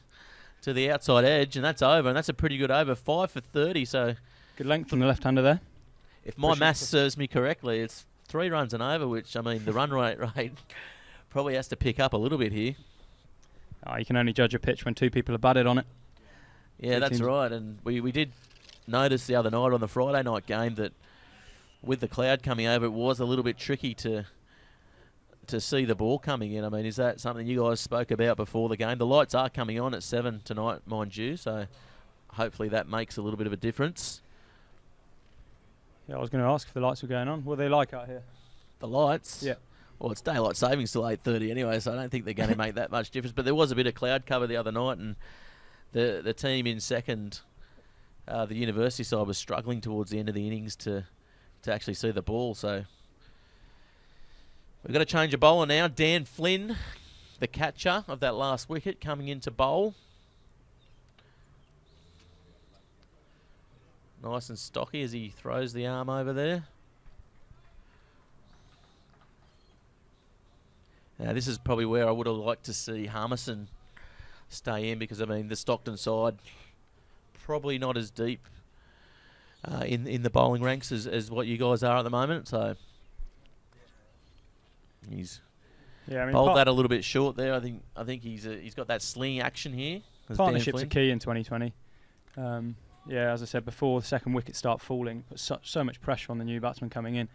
[SPEAKER 2] to the outside edge, and that's over. And that's a pretty good over. 5 for 30. So
[SPEAKER 4] Good length from the left-hander there.
[SPEAKER 2] if my
[SPEAKER 4] Pushing
[SPEAKER 2] maths
[SPEAKER 4] for-
[SPEAKER 2] serves me correctly, it's 3 runs and over, which, I mean, the run rate probably has to pick up a little bit here.
[SPEAKER 4] Oh, you can only judge a pitch when 2 people are batted on it.
[SPEAKER 2] Yeah,
[SPEAKER 4] Two
[SPEAKER 2] that's
[SPEAKER 4] teams.
[SPEAKER 2] right. And we did notice the other night on the Friday night game that with the cloud coming over, it was a little bit tricky to see the ball coming in. I mean, is that something you guys spoke about before the game? The lights are coming on at 7 tonight, mind you, so hopefully that makes a little bit of a difference.
[SPEAKER 4] Yeah, I was going to ask if the lights were going on. What are they like out here?
[SPEAKER 2] The lights?
[SPEAKER 4] Yeah.
[SPEAKER 2] Well, it's daylight savings till 8:30 anyway, so I don't think they're going to make that much difference. But there was a bit of cloud cover the other night, and the team in second, the university side, was struggling towards the end of the innings to actually see the ball. So we've got to change a bowler now. Dan Flynn, the catcher of that last wicket, coming into bowl. Nice and stocky as he throws the arm over there. Now, this is probably where I would have liked to see Harmison stay in, because, I mean, the Stockton side probably not as deep in the bowling ranks as what you guys are at the moment. So he's
[SPEAKER 4] Yeah, I mean,
[SPEAKER 2] bowled that a little bit short there. I think he's got that sling action here. as Dan
[SPEAKER 4] partnerships are
[SPEAKER 2] Flynn.
[SPEAKER 4] key in 2020. Yeah, as I said before, the second wicket start falling, put so much pressure on the new batsman coming in.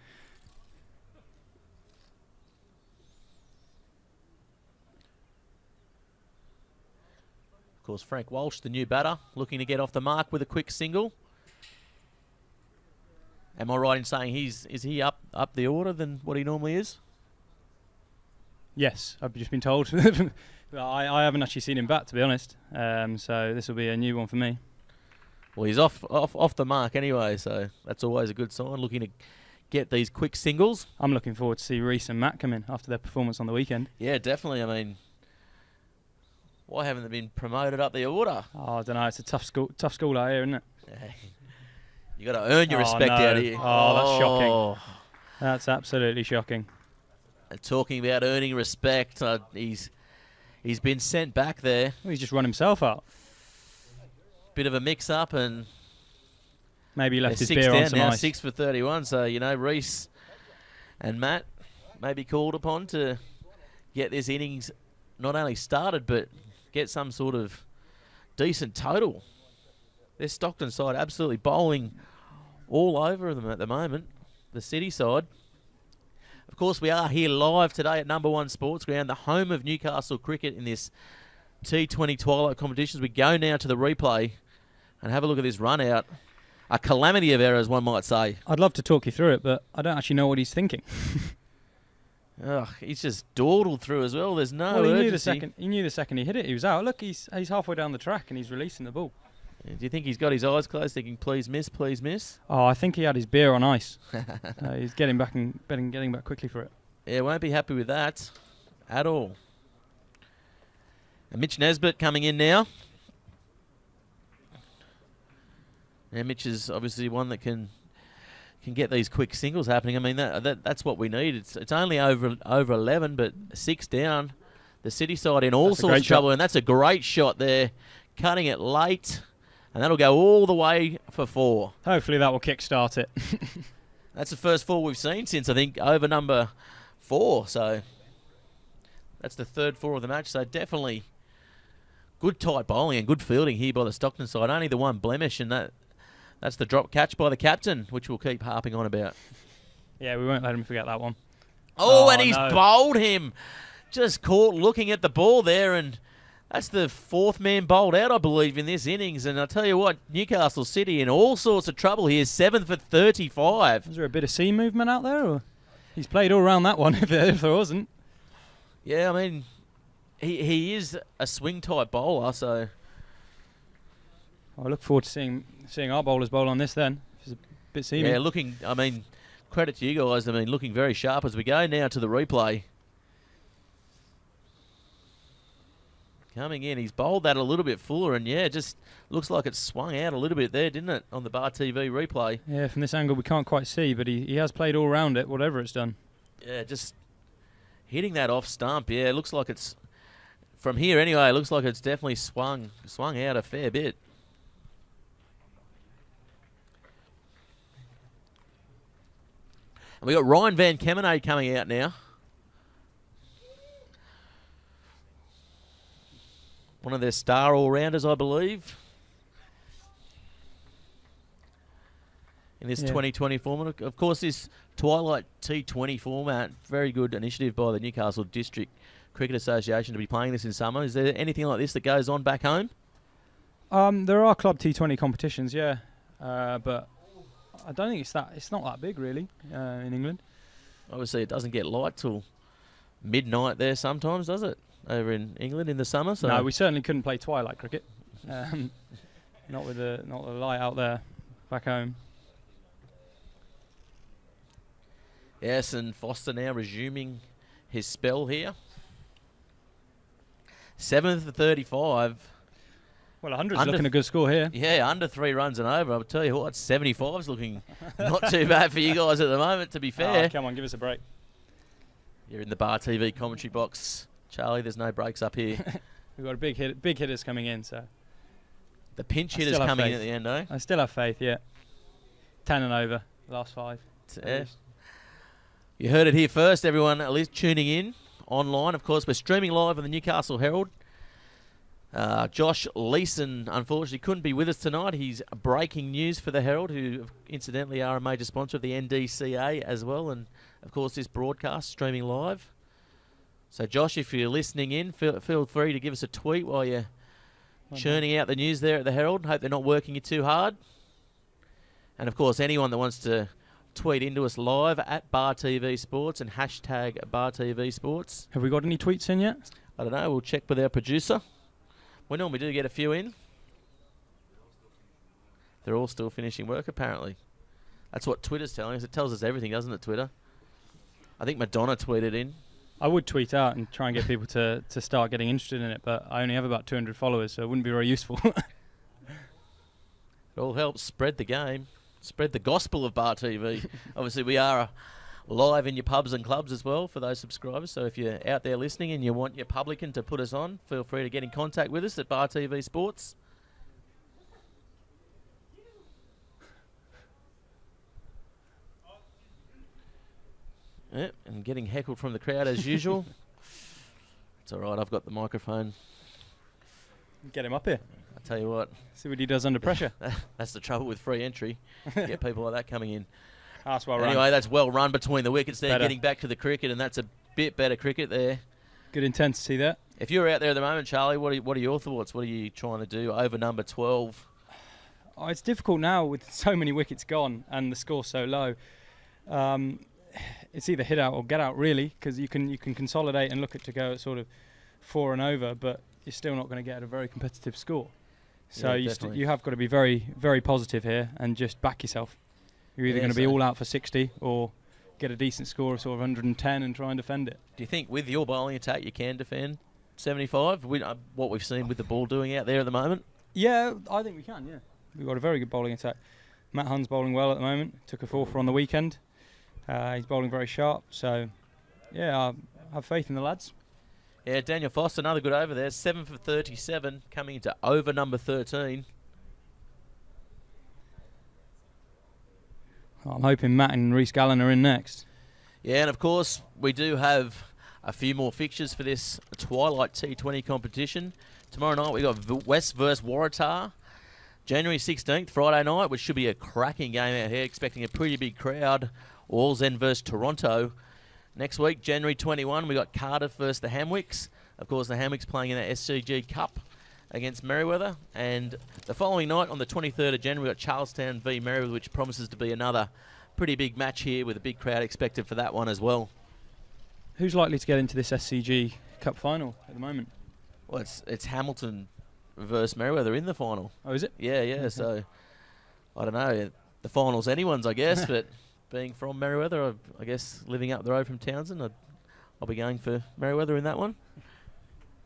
[SPEAKER 2] Of course, Frank Walsh, the new batter, looking to get off the mark with a quick single. Am I right in saying is he up the order than what he normally is?
[SPEAKER 4] Yes, I've just been told. I haven't actually seen him bat, to be honest. So this will be a new one for me.
[SPEAKER 2] Well, he's off the mark anyway, so that's always a good sign. Looking to get these quick singles.
[SPEAKER 4] I'm looking forward to see Reece and Matt come in after their performance on the weekend.
[SPEAKER 2] Yeah, definitely. I mean, why haven't they been promoted up the order?
[SPEAKER 4] Oh, I don't know. It's a tough school out here, isn't it?
[SPEAKER 2] You got to earn your
[SPEAKER 4] Oh,
[SPEAKER 2] respect
[SPEAKER 4] no.
[SPEAKER 2] out here.
[SPEAKER 4] Oh, that's shocking. That's absolutely shocking.
[SPEAKER 2] And talking about earning respect, he's been sent back there.
[SPEAKER 4] Well, he's just run himself out.
[SPEAKER 2] Bit of a mix-up, and
[SPEAKER 4] Maybe he left
[SPEAKER 2] they're
[SPEAKER 4] his
[SPEAKER 2] 6
[SPEAKER 4] beer
[SPEAKER 2] down
[SPEAKER 4] on some
[SPEAKER 2] now,
[SPEAKER 4] ice.
[SPEAKER 2] 6 for 31. So, Reece and Matt may be called upon to get this innings not only started, but get some sort of decent total. This Stockton side absolutely bowling all over them at the moment, the City side. Of course, we are here live today at Number 1 Sports Ground, the home of Newcastle cricket in this T20 Twilight competitions. We go now to the replay and have a look at this run out. A calamity of errors, one might say.
[SPEAKER 4] I'd love to talk you through it, but I don't actually know what he's thinking.
[SPEAKER 2] Ugh, he's just dawdled through as well. There's no
[SPEAKER 4] Well, he
[SPEAKER 2] urgency.
[SPEAKER 4] knew the second he hit it, he was out. Look, he's halfway down the track and he's releasing the ball.
[SPEAKER 2] Do you think he's got his eyes closed thinking, please miss, please miss?
[SPEAKER 4] Oh, I think he had his beer on ice. He's getting back quickly for it.
[SPEAKER 2] Yeah, won't be happy with that at all. And Mitch Nesbitt coming in now. Now, Mitch is obviously one that can get these quick singles happening. I mean, that's what we need. It's only over 11, but 6 down. The City side in all
[SPEAKER 4] That's a
[SPEAKER 2] sorts
[SPEAKER 4] great
[SPEAKER 2] of trouble,
[SPEAKER 4] shot.
[SPEAKER 2] and that's a great shot there. Cutting it late, and that'll go all the way for 4.
[SPEAKER 4] Hopefully that will kickstart it.
[SPEAKER 2] That's the first 4 we've seen since, I think, over number 4. So that's the third 4 of the match. So definitely good tight bowling and good fielding here by the Stockton side. Only the one blemish, and that's the drop catch by the captain, which we'll keep harping on about.
[SPEAKER 4] Yeah, we won't let him forget that one.
[SPEAKER 2] Oh, and he's
[SPEAKER 4] no.
[SPEAKER 2] bowled him. Just caught looking at the ball there, and that's the 4th man bowled out, I believe, in this innings. And I'll tell you what, Newcastle City in all sorts of trouble here, 7 for 35.
[SPEAKER 4] Was there a bit of sea movement out there? Or? He's played all around that one if there wasn't.
[SPEAKER 2] Yeah, I mean, he is a swing-type bowler, so...
[SPEAKER 4] I look forward to seeing our bowlers bowl on this then. It's a bit seamy.
[SPEAKER 2] Yeah, looking, I mean, credit to you guys. I mean, looking very sharp as we go now to the replay. Coming in, he's bowled that a little bit fuller, and yeah, just looks like it swung out a little bit there, didn't it, on the Bar TV replay?
[SPEAKER 4] Yeah, from this angle we can't quite see, but he has played all round it, whatever it's done.
[SPEAKER 2] Yeah, just hitting that off stump. Yeah, it looks like it's, from here anyway, it looks like it's definitely swung out a fair bit. And we got Ryan Van Kemenade coming out now. One of their star all-rounders, I believe, in this 2020 format. Of course, this Twilight T20 format, very good initiative by the Newcastle District Cricket Association to be playing this in summer. Is there anything like this that goes on back home?
[SPEAKER 4] There are club T20 competitions, yeah, but I don't think it's not that big really in England.
[SPEAKER 2] Obviously, it doesn't get light till midnight there sometimes, does it? Over in England in the summer. So
[SPEAKER 4] no, we certainly couldn't play twilight cricket. Not with the light out there back home.
[SPEAKER 2] Yes, and Foster now resuming his spell here. 7 for 35.
[SPEAKER 4] Well, 100's looking a good score here.
[SPEAKER 2] Yeah, under 3 runs and over. I'll tell you what, 75's looking not too bad for you guys at the moment, to be fair.
[SPEAKER 4] Oh, come on, give us a break.
[SPEAKER 2] You're in the Bar TV commentary box, Charlie. There's no breaks up here.
[SPEAKER 4] We've got big hitters coming in, so
[SPEAKER 2] the pinch hitters coming in at the end, eh?
[SPEAKER 4] I still have faith, yeah. 10 and over, last 5.
[SPEAKER 2] Yeah. You heard it here first, everyone at least tuning in online. Of course, we're streaming live on the Newcastle Herald. Josh Leeson, unfortunately, couldn't be with us tonight. He's breaking news for the Herald, who incidentally are a major sponsor of the NDCA as well. And, of course, this broadcast streaming live. So, Josh, if you're listening in, feel free to give us a tweet while you're churning out the news there at the Herald. Hope they're not working you too hard. And, of course, anyone that wants to tweet into us live at Bar TV Sports and hashtag Bar TV Sports.
[SPEAKER 4] Have we got any tweets in yet?
[SPEAKER 2] I don't know. We'll check with our producer. We normally do get a few in. They're all still finishing work, apparently. That's what Twitter's telling us. It tells us everything, doesn't it, Twitter? I think Madonna tweeted in.
[SPEAKER 4] I would tweet out and try and get people to start getting interested in it, but I only have about 200 followers, so it wouldn't be very useful.
[SPEAKER 2] It all helps spread the game, spread the gospel of Bar TV. Obviously, we are live in your pubs and clubs as well for those subscribers. So if you're out there listening and you want your publican to put us on, feel free to get in contact with us at Bar TV Sports. Yep, and getting heckled from the crowd as usual. It's all right, I've got the microphone.
[SPEAKER 4] Get him up here.
[SPEAKER 2] I tell you what.
[SPEAKER 4] See what he does under pressure.
[SPEAKER 2] That's the trouble with free entry. Get people like that coming in.
[SPEAKER 4] That's well run.
[SPEAKER 2] Anyway, that's well run between the wickets there,
[SPEAKER 4] Better.
[SPEAKER 2] getting back to the cricket, and that's a bit better cricket there.
[SPEAKER 4] Good intensity there.
[SPEAKER 2] If you're out there at the moment, Charlie, what are your thoughts? What are you trying to do over number 12?
[SPEAKER 4] Oh, it's difficult now with so many wickets gone and the score so low. It's either hit out or get out, really, because you can consolidate and look at to go at sort of 4 and over, but you're still not going to get a very competitive score. So
[SPEAKER 2] Yeah,
[SPEAKER 4] you have got to be very, very positive here and just back yourself. You're either going to be all out for 60 or get a decent score of sort of 110 and try and defend it.
[SPEAKER 2] Do you think with your bowling attack you can defend 75? What we've seen with the ball doing out there at the moment?
[SPEAKER 4] Yeah, I think we can, yeah. We've got a very good bowling attack. Matt Hunn's bowling well at the moment. Took a 4-for on the weekend. He's bowling very sharp. So, yeah, I have faith in the lads.
[SPEAKER 2] Yeah, Daniel Foster, another good over there. 7 for 37, coming into over number 13.
[SPEAKER 4] I'm hoping Matt and Reece Gallen are in next.
[SPEAKER 2] Yeah, and of course, we do have a few more fixtures for this Twilight T20 competition. Tomorrow night, we got West vs Waratah. January 16th, Friday night, which should be a cracking game out here, expecting a pretty big crowd. Wallsend versus Toronto. Next week, January 21, we got Cardiff versus the Hamwicks. Of course, the Hamwicks playing in the SCG Cup against Merewether. And the following night, on the 23rd of January, we got Charlestown v Merewether, which promises to be another pretty big match here with a big crowd expected for that one as well.
[SPEAKER 4] Who's likely to get into this SCG Cup final at the moment?
[SPEAKER 2] Well, it's Hamilton versus Merewether in the final.
[SPEAKER 4] Oh, is it?
[SPEAKER 2] Yeah. So I don't know. The final's anyone's, I guess. But being from Merewether, I guess living up the road from Townsend, I'll be going for Merewether in that one.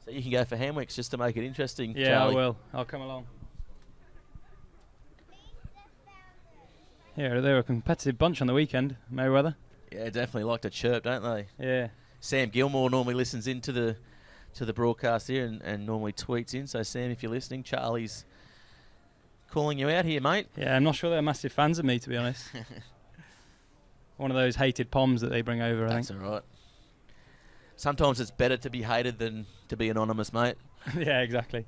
[SPEAKER 2] So you can go for Hamwicks just to make it interesting.
[SPEAKER 4] Yeah,
[SPEAKER 2] Charlie.
[SPEAKER 4] I will. I'll come along. Yeah, they're a competitive bunch on the weekend, Merewether.
[SPEAKER 2] Yeah, definitely like to chirp, don't they?
[SPEAKER 4] Yeah.
[SPEAKER 2] Sam Gilmore normally listens into the broadcast here and normally tweets in. So Sam, if you're listening, Charlie's calling you out here, mate.
[SPEAKER 4] Yeah, I'm not sure they're massive fans of me, to be honest. One of those hated poms that they bring over, I
[SPEAKER 2] That's
[SPEAKER 4] think.
[SPEAKER 2] all right. Sometimes it's better to be hated than to be anonymous, mate.
[SPEAKER 4] Yeah, exactly.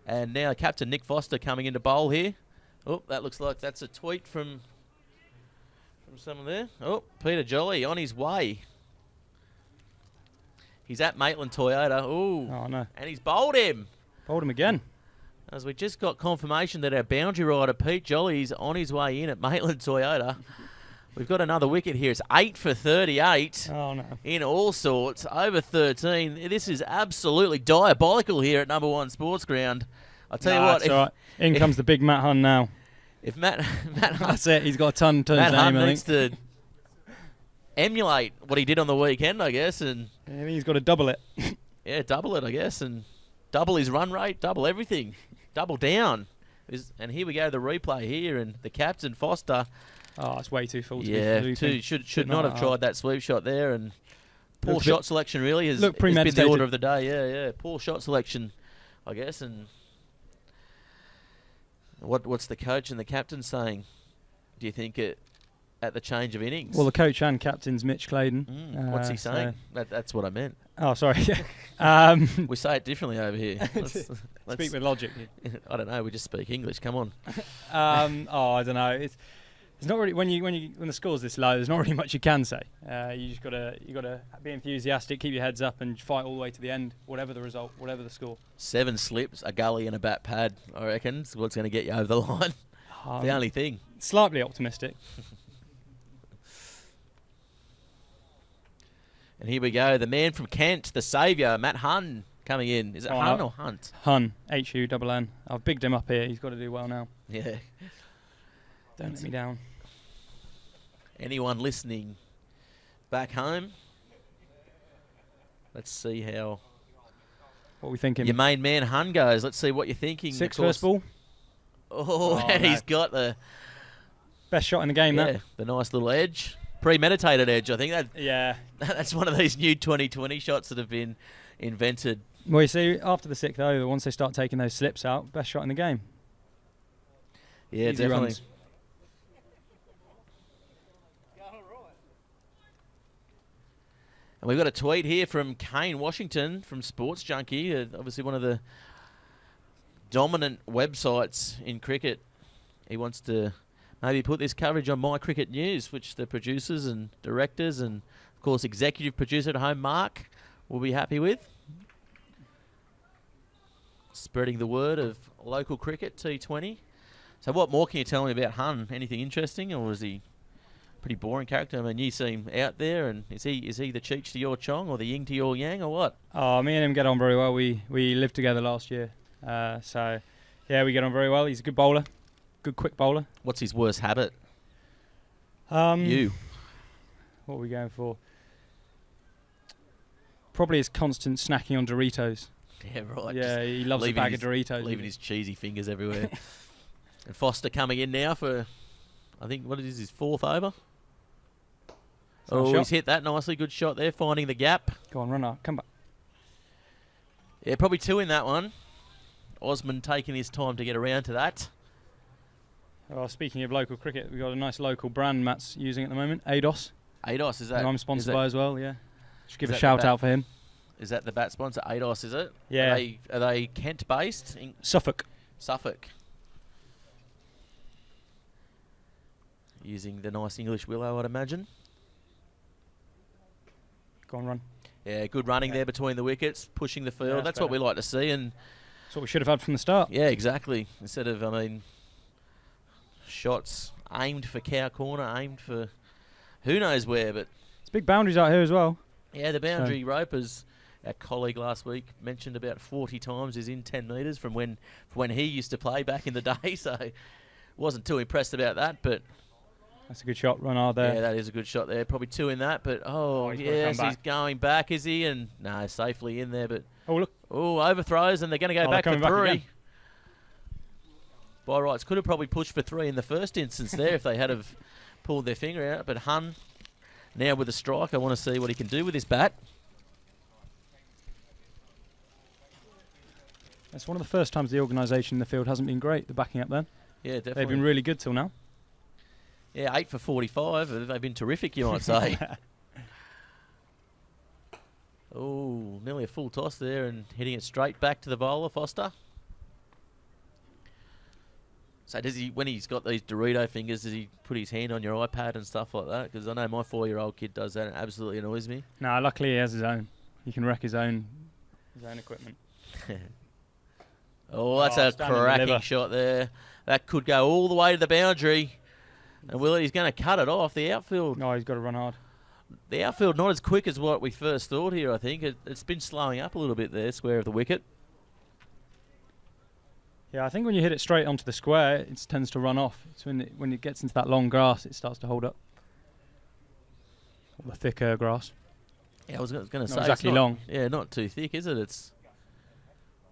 [SPEAKER 2] And now Captain Nick Foster coming into bowl here. Oh, that looks like that's a tweet from someone there. Oh, Peter Jolly on his way. He's at Maitland Toyota. Ooh.
[SPEAKER 4] Oh, no.
[SPEAKER 2] And he's bowled him.
[SPEAKER 4] Bowled him again.
[SPEAKER 2] As we just got confirmation that our boundary rider, Pete Jolly's on his way in at Maitland Toyota. We've got another wicket here. It's 8 for 38.
[SPEAKER 4] Oh, no.
[SPEAKER 2] In all sorts, over 13. This is absolutely diabolical here at number 1 Sports Ground. I'll tell you what.
[SPEAKER 4] That's all right. In comes the big Matt Hunn now.
[SPEAKER 2] If Matt Hunt,
[SPEAKER 4] That's it. He's got a ton to his
[SPEAKER 2] Matt Hunt
[SPEAKER 4] name, I
[SPEAKER 2] needs
[SPEAKER 4] think.
[SPEAKER 2] to emulate what he did on the weekend, I guess, and
[SPEAKER 4] I think he's got to double it.
[SPEAKER 2] yeah, double it, I guess, and double his run rate, double everything, double down. And here we go, the replay here, and the captain Foster.
[SPEAKER 4] Oh, it's way too full to
[SPEAKER 2] Yeah,
[SPEAKER 4] be
[SPEAKER 2] should not have tried that sweep shot there, and poor
[SPEAKER 4] Looked a
[SPEAKER 2] shot
[SPEAKER 4] bit-
[SPEAKER 2] selection really has
[SPEAKER 4] looked
[SPEAKER 2] been the
[SPEAKER 4] premeditated.
[SPEAKER 2] order of the day. Yeah, poor shot selection, I guess. And what's the coach and the captain saying? Do you think at the change of innings?
[SPEAKER 4] Well, the coach and captain's Mitch Claydon.
[SPEAKER 2] What's he
[SPEAKER 4] so-
[SPEAKER 2] saying? That's what I meant.
[SPEAKER 4] Oh, sorry.
[SPEAKER 2] We say it differently over here. Let's
[SPEAKER 4] Speak with logic.
[SPEAKER 2] I don't know. We just speak English. Come on.
[SPEAKER 4] I don't know. It's not really when the score's this low. There's not really much you can say. You just gotta be enthusiastic, keep your heads up, and fight all the way to the end, whatever the result, whatever the score.
[SPEAKER 2] 7 slips, a gully, and a bat pad. I reckon is what's going to get you over the line. The only thing.
[SPEAKER 4] Slightly optimistic.
[SPEAKER 2] And here we go. The man from Kent, the saviour, Matt Hunn, coming in. Is it Hunn or Hunt?
[SPEAKER 4] Hunn, Hunn. I've bigged him up here. He's got to do well now.
[SPEAKER 2] Yeah.
[SPEAKER 4] Don't let me down.
[SPEAKER 2] Anyone listening back home? Let's see how
[SPEAKER 4] What are we thinking?
[SPEAKER 2] your main man Hunn goes. Let's see what you're thinking.
[SPEAKER 4] 6
[SPEAKER 2] Of course-
[SPEAKER 4] first ball.
[SPEAKER 2] Oh, and
[SPEAKER 4] no.
[SPEAKER 2] he's got the
[SPEAKER 4] Best shot in the game, that.
[SPEAKER 2] the nice little edge. Premeditated edge, I think.
[SPEAKER 4] Yeah.
[SPEAKER 2] That's one of these new 2020 shots that have been invented.
[SPEAKER 4] Well, you see, after the 6th over, once they start taking those slips out, best shot in the game.
[SPEAKER 2] Yeah,
[SPEAKER 4] Easy
[SPEAKER 2] definitely.
[SPEAKER 4] runs.
[SPEAKER 2] And we've got a tweet here from Kane Washington from Sports Junkie, obviously one of the dominant websites in cricket. He wants to maybe put this coverage on My Cricket News, which the producers and directors and, of course, executive producer at home, Mark, will be happy with. Spreading the word of local cricket, T20. So what more can you tell me about Hunn? Anything interesting, or is he pretty boring character? I mean, you seem out there, and is he the Cheech to your Chong, or the Ying to your Yang, or what?
[SPEAKER 4] Oh, me and him get on very well. We lived together last year. So, yeah, we get on very well. He's a good bowler. Good quick bowler.
[SPEAKER 2] What's his worst habit?
[SPEAKER 4] You. What are we going for? Probably his constant snacking on Doritos.
[SPEAKER 2] Yeah, right.
[SPEAKER 4] Yeah, he loves a
[SPEAKER 2] leaving
[SPEAKER 4] bag of Doritos.
[SPEAKER 2] Leaving his cheesy fingers everywhere. And Foster coming in now for, I think, what is his 4th over?
[SPEAKER 4] Nice shot.
[SPEAKER 2] He's hit that nicely. Good shot there, finding the gap.
[SPEAKER 4] Go on, run up. Come back.
[SPEAKER 2] Yeah, probably 2 in that one. Osmond taking his time to get around to that.
[SPEAKER 4] Well, speaking of local cricket, we've got a nice local brand Matt's using at the moment, ADOS.
[SPEAKER 2] ADOS, is that?
[SPEAKER 4] And I'm sponsored by as well, yeah. Should give
[SPEAKER 2] is
[SPEAKER 4] a
[SPEAKER 2] that
[SPEAKER 4] shout
[SPEAKER 2] the
[SPEAKER 4] out for him.
[SPEAKER 2] Is that the bat sponsor? ADOS, is it?
[SPEAKER 4] Yeah.
[SPEAKER 2] Are they Kent-based?
[SPEAKER 4] Suffolk.
[SPEAKER 2] Suffolk. Using the nice English willow, I'd imagine.
[SPEAKER 4] Go on, run.
[SPEAKER 2] Yeah, good running there between the wickets, pushing the field.
[SPEAKER 4] Yeah,
[SPEAKER 2] that's
[SPEAKER 4] that's
[SPEAKER 2] what we
[SPEAKER 4] better.
[SPEAKER 2] like to see. And
[SPEAKER 4] That's what we should have had from the start.
[SPEAKER 2] yeah, exactly. Instead of, shots aimed for cow corner, aimed for who knows where. But
[SPEAKER 4] It's big boundaries out here as well.
[SPEAKER 2] yeah, the boundary rope has our colleague last week mentioned about 40 times is in 10 metres from when he used to play back in the day. So wasn't too impressed about that, but
[SPEAKER 4] That's a good shot, Renard there.
[SPEAKER 2] yeah, that is a good shot there. Probably 2 in that, but
[SPEAKER 4] He's gotta
[SPEAKER 2] yes,
[SPEAKER 4] come
[SPEAKER 2] he's
[SPEAKER 4] back.
[SPEAKER 2] going back, is he? And no, safely in there, but
[SPEAKER 4] Oh, look.
[SPEAKER 2] overthrows, and they're going to go
[SPEAKER 4] Oh,
[SPEAKER 2] back
[SPEAKER 4] they're
[SPEAKER 2] for
[SPEAKER 4] coming back
[SPEAKER 2] 3.
[SPEAKER 4] again.
[SPEAKER 2] By rights, could have probably pushed for 3 in the first instance there if they had have pulled their finger out. But Hun, now with a strike, I want to see what he can do with his bat.
[SPEAKER 4] That's one of the first times the organisation in the field hasn't been great, the backing up then.
[SPEAKER 2] Yeah, definitely.
[SPEAKER 4] They've been really good till now.
[SPEAKER 2] Yeah, 8 for 45. They've been terrific, you might say. Oh, nearly a full toss there and hitting it straight back to the bowler, Foster. So does he, when he's got these Dorito fingers, does he put his hand on your iPad and stuff like that? Because I know my 4-year-old kid does that and it absolutely annoys me.
[SPEAKER 4] No, luckily he has his own. He can wreck his own equipment.
[SPEAKER 2] Oh, that's
[SPEAKER 4] Oh,
[SPEAKER 2] a
[SPEAKER 4] standing
[SPEAKER 2] cracking
[SPEAKER 4] deliver.
[SPEAKER 2] shot there. That could go all the way to the boundary. And he's going to cut it off. The outfield,
[SPEAKER 4] No, he's got to run hard.
[SPEAKER 2] not as quick as what we first thought here, I think. It's been slowing up a little bit there, square of the wicket.
[SPEAKER 4] Yeah, I think when you hit it straight onto the square, it tends to run off. It's when it gets into that long grass, it starts to hold up. Or the thicker grass.
[SPEAKER 2] Yeah, I was going to
[SPEAKER 4] Not
[SPEAKER 2] say. it's
[SPEAKER 4] exactly
[SPEAKER 2] not-
[SPEAKER 4] long.
[SPEAKER 2] Yeah, not too thick, is it? It's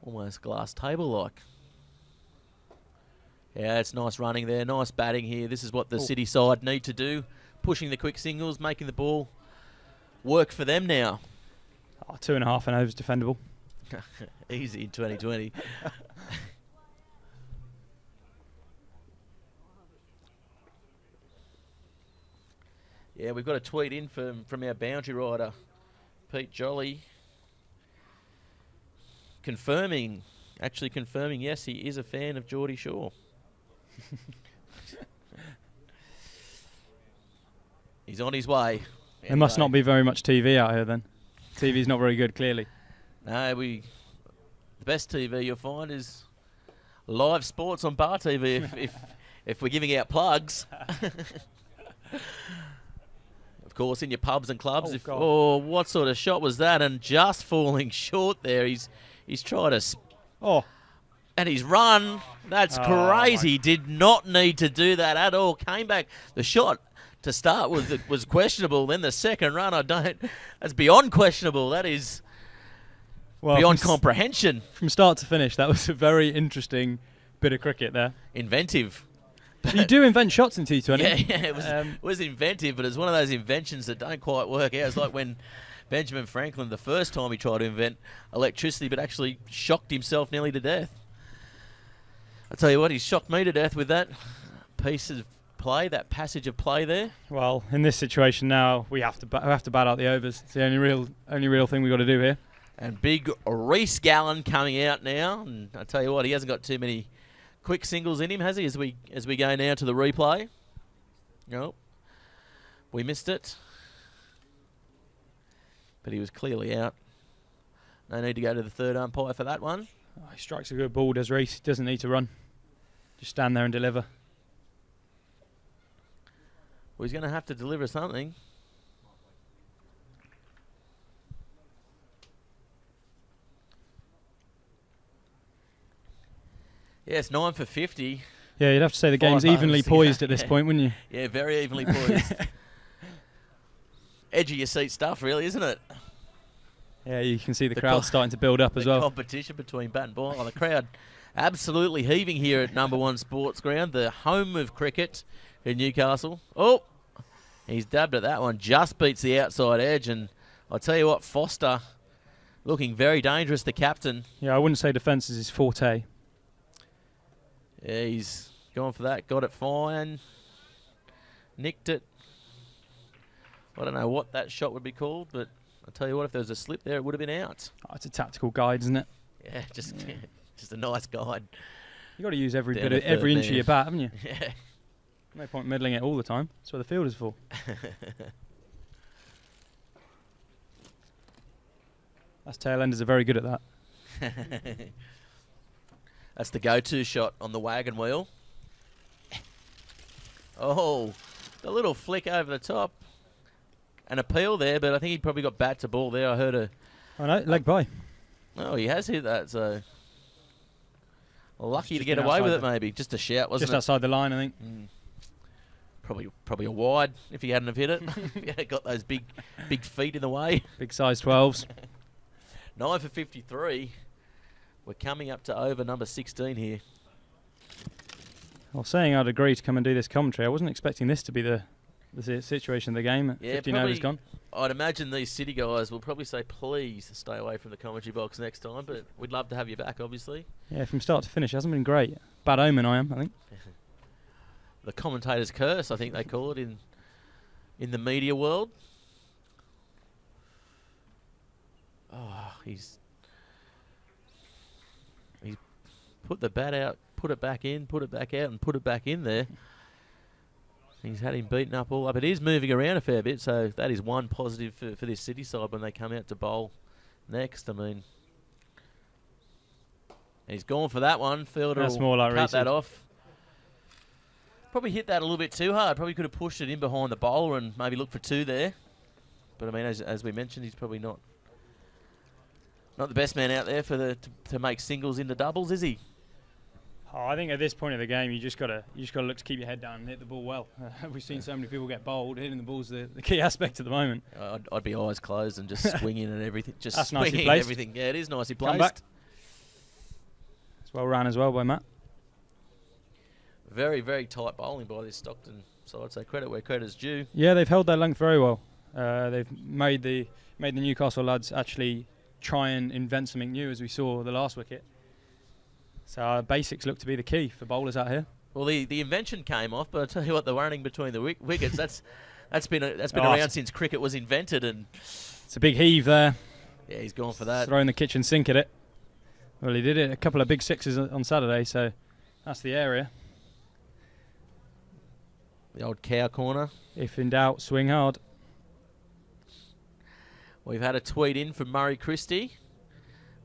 [SPEAKER 2] almost glass table-like. Yeah, it's nice running there. Nice batting here. This is what the City side need to do. Pushing the quick singles, making the ball work for them now.
[SPEAKER 4] Oh, 2.5 and over is defendable.
[SPEAKER 2] Easy in 2020. Yeah, we've got a tweet in from our boundary rider, Pete Jolly, confirming, yes, he is a fan of Geordie Shaw. He's on his way.
[SPEAKER 4] There must not be very much TV out here then. TV's not very good, clearly.
[SPEAKER 2] No, the best TV you'll find is live sports on Bar TV if we're giving out plugs. Of course, in your pubs and clubs.
[SPEAKER 4] Oh, God.
[SPEAKER 2] What sort of shot was that? And just falling short there. He's tried to...
[SPEAKER 4] Oh,
[SPEAKER 2] And he's run. That's crazy. Did not need to do that at all. Came back. The shot to start with was questionable. Then the second run, that's beyond questionable. That is
[SPEAKER 4] well,
[SPEAKER 2] beyond comprehension.
[SPEAKER 4] From start to finish, that was a very interesting bit of cricket there.
[SPEAKER 2] Inventive.
[SPEAKER 4] You do invent shots in T20.
[SPEAKER 2] Yeah, it was inventive, but it's one of those inventions that don't quite work out. It's like when Benjamin Franklin, the first time he tried to invent electricity, but actually shocked himself nearly to death. I tell you what, he shocked me to death with that piece of play, that passage of play there.
[SPEAKER 4] Well, in this situation now, we have to bat out the overs. It's the only real thing we've got to do here.
[SPEAKER 2] And big Reece Gallen coming out now. And I tell you what, he hasn't got too many quick singles in him, has he, as we go now to the replay? Nope. We missed it. But he was clearly out. No need to go to the third umpire for that one.
[SPEAKER 4] Oh, he strikes a good ball, does Reece. Doesn't need to run. Just stand there and deliver.
[SPEAKER 2] Well, he's going to have to deliver something. Yeah, it's 9 for 50.
[SPEAKER 4] Yeah, you'd have to say the game's
[SPEAKER 2] Five
[SPEAKER 4] evenly
[SPEAKER 2] overs to
[SPEAKER 4] poised
[SPEAKER 2] go.
[SPEAKER 4] at this
[SPEAKER 2] Yeah.
[SPEAKER 4] point, wouldn't you?
[SPEAKER 2] Yeah, very evenly poised. Edge of your seat stuff, really, isn't it?
[SPEAKER 4] Yeah, you can see the
[SPEAKER 2] The
[SPEAKER 4] crowd starting to build up as well.
[SPEAKER 2] Competition between bat and ball. Oh, the crowd absolutely heaving here at Number One Sports Ground, the home of cricket in Newcastle. Oh, he's dabbed at that one. Just beats the outside edge. And I'll tell you what, Foster looking very dangerous, the captain.
[SPEAKER 4] Yeah, I wouldn't say defence is his forte.
[SPEAKER 2] Yeah, he's gone for that. Got it fine. Nicked it. I don't know what that shot would be called, but I'll tell you what, if there was a slip there, it would have been out.
[SPEAKER 4] Oh, it's a tactical guide, isn't it?
[SPEAKER 2] Yeah, just a nice guide.
[SPEAKER 4] You've got to use every
[SPEAKER 2] Down
[SPEAKER 4] bit,
[SPEAKER 2] to
[SPEAKER 4] every
[SPEAKER 2] third
[SPEAKER 4] inch of
[SPEAKER 2] man.
[SPEAKER 4] your bat, haven't you?
[SPEAKER 2] Yeah.
[SPEAKER 4] No point middling it all the time. That's what the field is for. Us tail-enders are very good at that.
[SPEAKER 2] That's the go-to shot on the wagon wheel. Oh, a little flick over the top. An appeal there, but I think he probably got bat to ball there. I heard
[SPEAKER 4] I know, leg by.
[SPEAKER 2] Oh, he has hit that, so lucky to
[SPEAKER 4] Just
[SPEAKER 2] get
[SPEAKER 4] been
[SPEAKER 2] away with it.
[SPEAKER 4] outside
[SPEAKER 2] Maybe just a shout, wasn't
[SPEAKER 4] Just
[SPEAKER 2] it?
[SPEAKER 4] outside the line, I think.
[SPEAKER 2] Probably a wide if he hadn't have hit it. If he had got those big feet in the way.
[SPEAKER 4] Big size 12s.
[SPEAKER 2] 9 for 53. We're coming up to over number 16 here.
[SPEAKER 4] Well, saying I'd agree to come and do this commentary, I wasn't expecting this to be the situation of the game.
[SPEAKER 2] Yeah,
[SPEAKER 4] 15 overs gone.
[SPEAKER 2] I'd imagine these City guys will probably say, please stay away from the commentary box next time, but we'd love to have you back, obviously.
[SPEAKER 4] Yeah, from start to finish, it hasn't been great. Bad omen, I think.
[SPEAKER 2] The commentator's curse, I think they call it in the media world. Oh, he's put the bat out, put it back in, put it back out, and put it back in there. He's had him beaten up all up. It is moving around a fair bit, so that is one positive for this City side when they come out to bowl next. I mean, he's gone for that one. Fielder
[SPEAKER 4] That's
[SPEAKER 2] will
[SPEAKER 4] more like
[SPEAKER 2] cut
[SPEAKER 4] Reece.
[SPEAKER 2] that off. Probably hit that a little bit too hard. Probably could have pushed it in behind the bowler and maybe looked for 2 there. But I mean, as we mentioned, he's probably not the best man out there for to make singles into doubles, is he?
[SPEAKER 4] Oh, I think at this point of the game, you just gotta look to keep your head down and hit the ball well. We've seen so many people get bowled. Hitting the ball's the key aspect at the moment.
[SPEAKER 2] I'd be eyes closed and just swinging and everything. Just
[SPEAKER 4] That's nicely
[SPEAKER 2] swinging
[SPEAKER 4] placed.
[SPEAKER 2] everything. Yeah, it is nicely
[SPEAKER 4] Come
[SPEAKER 2] placed.
[SPEAKER 4] back. It's well ran as well by Matt.
[SPEAKER 2] Very, very tight bowling by this Stockton side. So credit where credit's due.
[SPEAKER 4] Yeah, they've held their length very well. They've made the Newcastle lads actually try and invent something new, as we saw the last wicket. So basics look to be the key for bowlers out here.
[SPEAKER 2] Well, the invention came off, but I tell you what, the running between the wickets that's been around since cricket was invented, and
[SPEAKER 4] it's a big heave there.
[SPEAKER 2] Yeah, he's gone for that.
[SPEAKER 4] Throwing the kitchen sink at it. Well, he did it a couple of big sixes on Saturday, so that's the area.
[SPEAKER 2] The old cow corner.
[SPEAKER 4] If in doubt, swing hard.
[SPEAKER 2] We've had a tweet in from Murray Christie,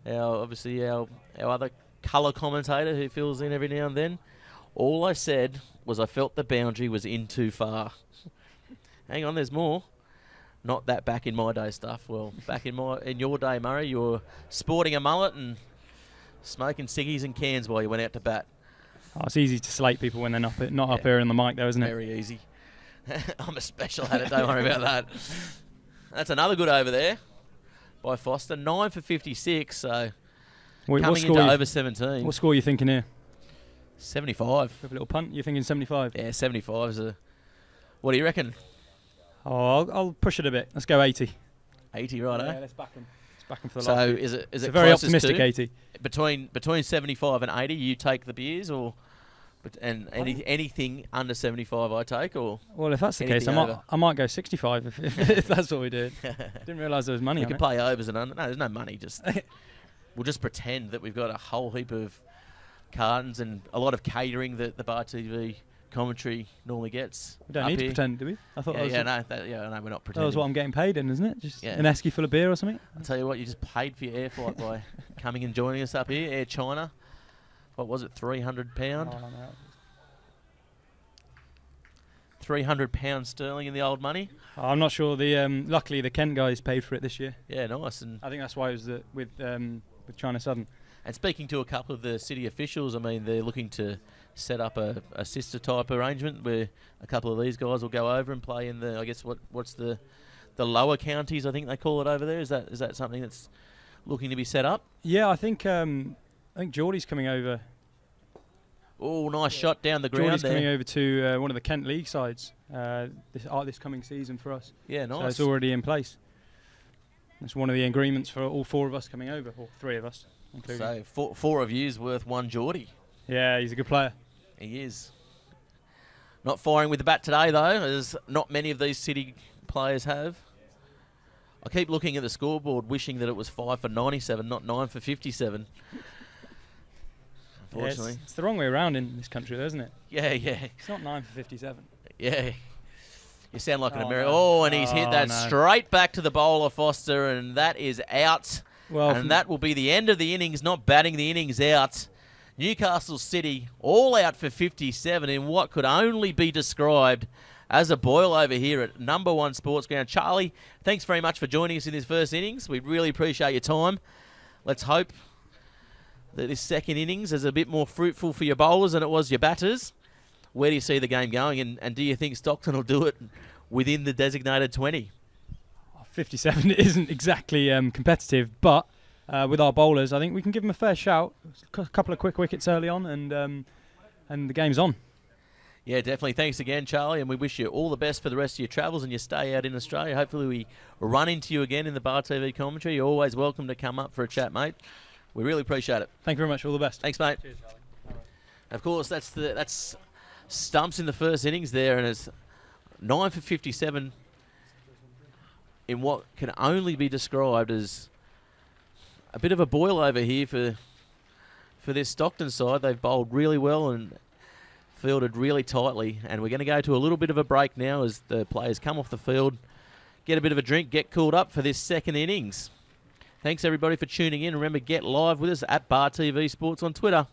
[SPEAKER 2] obviously our other colour commentator who fills in every now and then. All I said was I felt the boundary was in too far. Hang on, there's more. Not that back in my day stuff. Well, back in your day, Murray, you were sporting a mullet and smoking ciggies and cans while you went out to bat.
[SPEAKER 4] Oh, it's easy to slate people when they're not up here in the mic, though, isn't it?
[SPEAKER 2] Very easy. I'm a special at it, don't worry about that. That's another good over there by Foster. 9 for 56, so coming into over 17.
[SPEAKER 4] What score are you thinking here?
[SPEAKER 2] 75.
[SPEAKER 4] Have a little punt. You're thinking 75?
[SPEAKER 2] Yeah, 75 is a... What do you reckon?
[SPEAKER 4] Oh, I'll push it a bit. Let's go 80.
[SPEAKER 2] 80, right,
[SPEAKER 4] Yeah,
[SPEAKER 2] eh?
[SPEAKER 4] let's back him. Let's back him for the
[SPEAKER 2] So
[SPEAKER 4] last
[SPEAKER 2] is it
[SPEAKER 4] it's
[SPEAKER 2] closest
[SPEAKER 4] a very optimistic
[SPEAKER 2] to
[SPEAKER 4] 80.
[SPEAKER 2] between 75 and 80? You take the beers, or anything under 75 I take, or
[SPEAKER 4] Well, if that's the case,
[SPEAKER 2] anything
[SPEAKER 4] I might go 65 if that's what we did. Didn't realise there was money
[SPEAKER 2] we
[SPEAKER 4] on
[SPEAKER 2] could
[SPEAKER 4] it.
[SPEAKER 2] play overs and under. No, there's no money. Just we'll just pretend that we've got a whole heap of cartons and a lot of catering that the Bar TV commentary normally gets.
[SPEAKER 4] We don't
[SPEAKER 2] up
[SPEAKER 4] need to
[SPEAKER 2] here.
[SPEAKER 4] pretend, do we? I thought
[SPEAKER 2] No, we're not
[SPEAKER 4] that
[SPEAKER 2] pretending.
[SPEAKER 4] was what I'm getting paid in, isn't it? Just
[SPEAKER 2] Yeah.
[SPEAKER 4] an esky full of beer or something?
[SPEAKER 2] I'll tell you what, you just paid for your air flight by coming and joining us up here, Air China. What was it, £300?
[SPEAKER 4] Oh, no.
[SPEAKER 2] £300 sterling in the old money.
[SPEAKER 4] I'm not sure. Luckily, the Kent guys paid for it this year.
[SPEAKER 2] Yeah, nice. And
[SPEAKER 4] I think that's why it was with China Southern.
[SPEAKER 2] speaking to a couple of the city officials, I mean, they're looking to set up a sister type arrangement where a couple of these guys will go over and play in the, I guess, what's the lower counties, I think they call it over there. Is that something that's looking to be set up?
[SPEAKER 4] Yeah, I think Geordie's coming over.
[SPEAKER 2] Oh, nice shot down the ground
[SPEAKER 4] Geordie's
[SPEAKER 2] there.
[SPEAKER 4] coming over to one of the Kent League sides this coming season for us.
[SPEAKER 2] Yeah, nice.
[SPEAKER 4] So it's already in place. That's one of the agreements for all 4 of us coming over, or 3 of us, including.
[SPEAKER 2] So four of you's worth one Geordie.
[SPEAKER 4] Yeah, he's a good player.
[SPEAKER 2] He is. Not firing with the bat today, though, as not many of these City players have. I keep looking at the scoreboard, wishing that it was 5 for 97, not 9 for 57. Unfortunately.
[SPEAKER 4] Yeah, it's the wrong way around in this country, though, isn't it?
[SPEAKER 2] Yeah.
[SPEAKER 4] It's not 9 for 57.
[SPEAKER 2] Yeah. You sound like an
[SPEAKER 4] Oh,
[SPEAKER 2] American.
[SPEAKER 4] no.
[SPEAKER 2] Oh, and he's hit that
[SPEAKER 4] No.
[SPEAKER 2] straight back to the bowler, Foster, and that is out.
[SPEAKER 4] Well,
[SPEAKER 2] And that will be the end of the innings, not batting the innings out. Newcastle City all out for 57 in what could only be described as a boil over here at number 1 Sports Ground. Charlie, thanks very much for joining us in this first innings. We really appreciate your time. Let's hope that this second innings is a bit more fruitful for your bowlers than it was your batters. Where do you see the game going, and do you think Stockton will do it within the designated 20?
[SPEAKER 4] 57 isn't exactly competitive, but with our bowlers, I think we can give them a fair shout. A couple of quick wickets early on, and the game's on.
[SPEAKER 2] Yeah, definitely. Thanks again, Charlie, and we wish you all the best for the rest of your travels and your stay out in Australia. Hopefully we run into you again in the Bar TV commentary. You're always welcome to come up for a chat, mate. We really appreciate it.
[SPEAKER 4] Thank you very much. All the best.
[SPEAKER 2] Thanks, mate.
[SPEAKER 4] Cheers, Charlie. All right.
[SPEAKER 2] Of course, that's stumps in the first innings there, and it's 9 for 57 in what can only be described as a bit of a boil over here for this Stockton side. They've bowled really well and fielded really tightly, and we're going to go to a little bit of a break now as the players come off the field, get a bit of a drink, get cooled up for this second innings. Thanks everybody for tuning in. Remember, get live with us at Bar TV Sports on Twitter.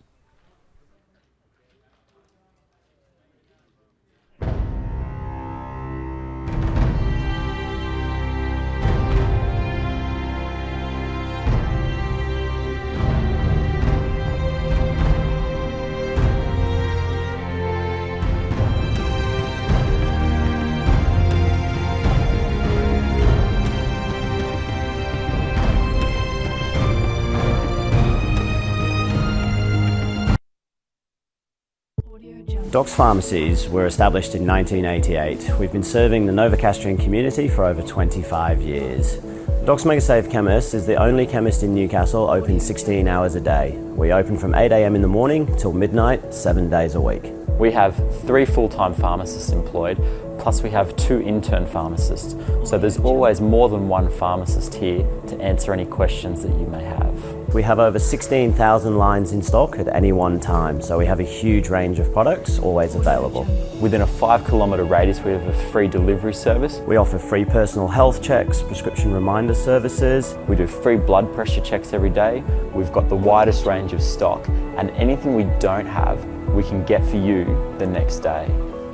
[SPEAKER 5] Doc's pharmacies were established in 1988. We've been serving the Novocastrian community for over 25 years. Doc's MegaSave Chemist is the only chemist in Newcastle open 16 hours a day. We open from 8 a.m. in the morning till midnight, 7 days a week.
[SPEAKER 6] We have 3 full-time pharmacists employed, plus we have 2 intern pharmacists. So there's always more than one pharmacist here to answer any questions that you may have.
[SPEAKER 5] We have over 16,000 lines in stock at any one time, so we have a huge range of products always available.
[SPEAKER 6] Within a 5-kilometre radius, we have a free delivery service.
[SPEAKER 5] We offer free personal health checks, prescription reminder services.
[SPEAKER 6] We do free blood pressure checks every day. We've got the widest range of stock, and anything we don't have, we can get for you the next day.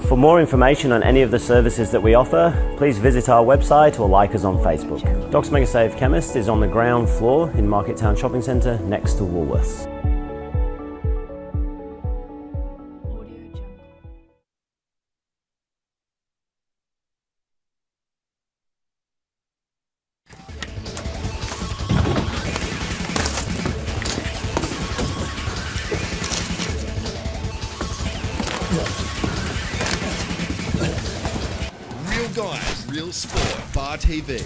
[SPEAKER 5] For more information on any of the services that we offer, please visit our website or like us on Facebook. Doc's MegaSave Chemist is on the ground floor in Market Town Shopping Centre next to Woolworths.
[SPEAKER 1] Real guys, real sport. Bar TV.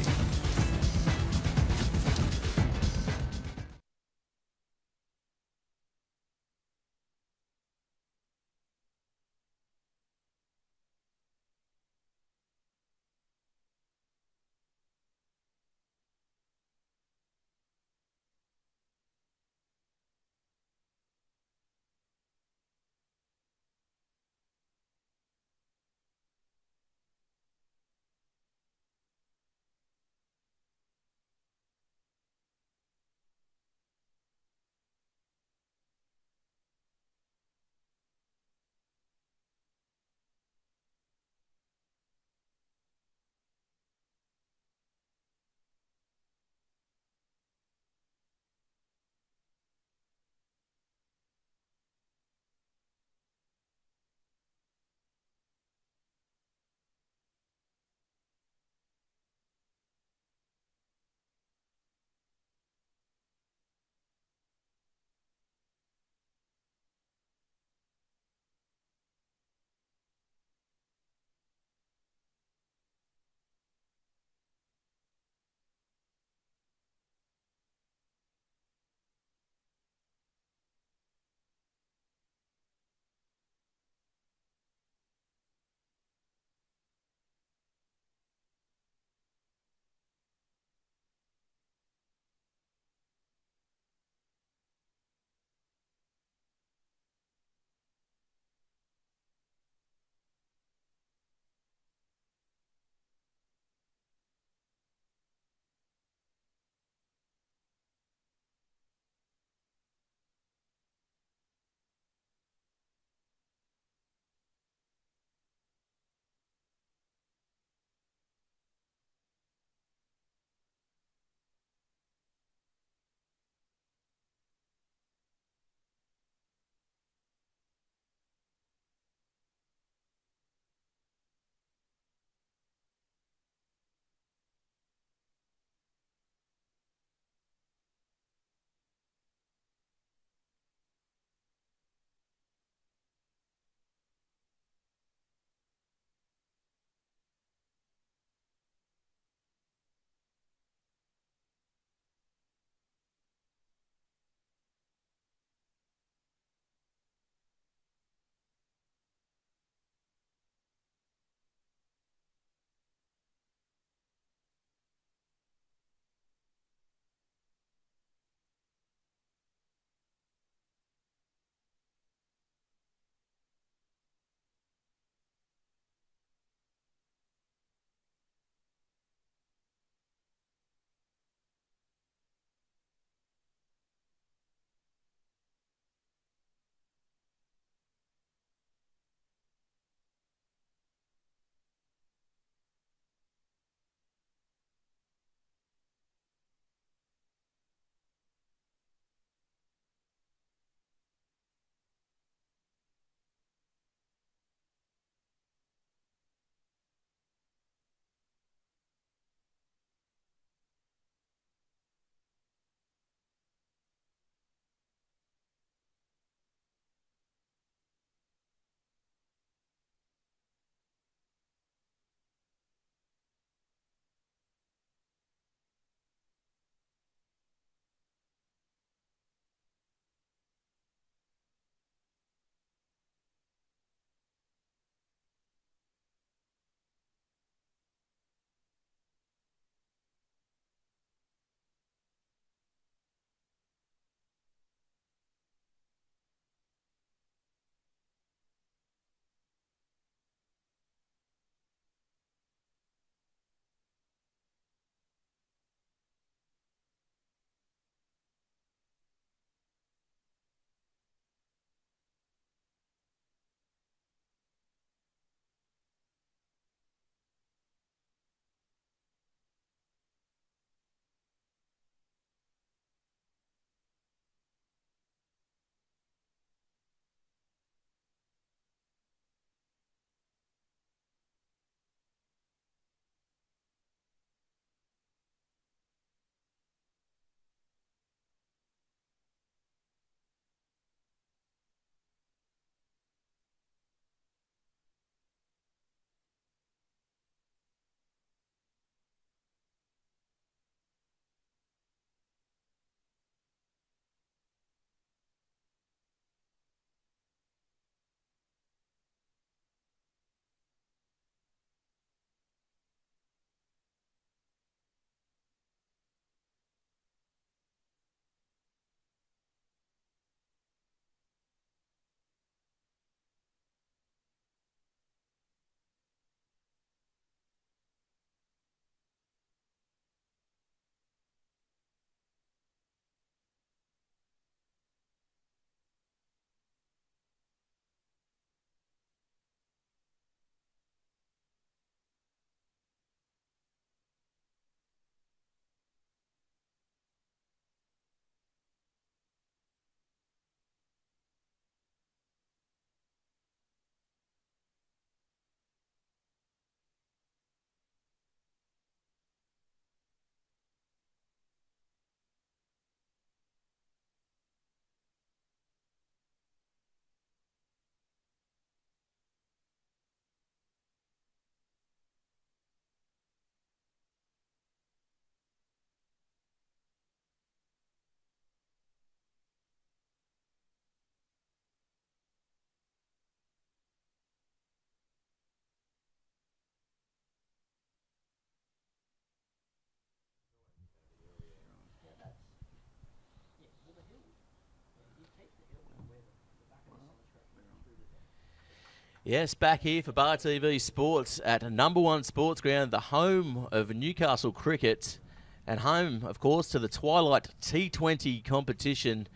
[SPEAKER 2] Yes, back here for Bar TV Sports at number 1 sports ground, the home of Newcastle cricket, and home, of course, to the Twilight T20 competition.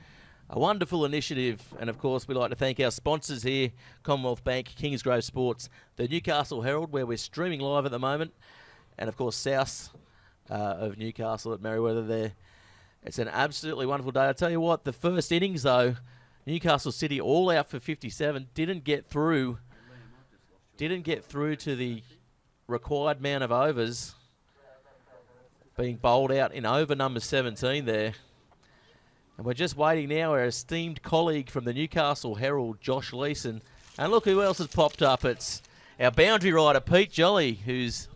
[SPEAKER 2] A wonderful initiative, and of course, we'd like to thank our sponsors here, Commonwealth Bank, Kingsgrove Sports, the Newcastle Herald, where we're streaming live at the moment, and of course, South of Newcastle at Merriweather there. It's an absolutely wonderful day. I tell you what, the first innings, though, Newcastle City all out for 57, didn't get through to the required amount of overs, being bowled out in over number 17 there. And we're just waiting now, our esteemed colleague from the Newcastle Herald, Josh Leeson. And look who else has popped up. It's our boundary rider, Pete Jolly, who's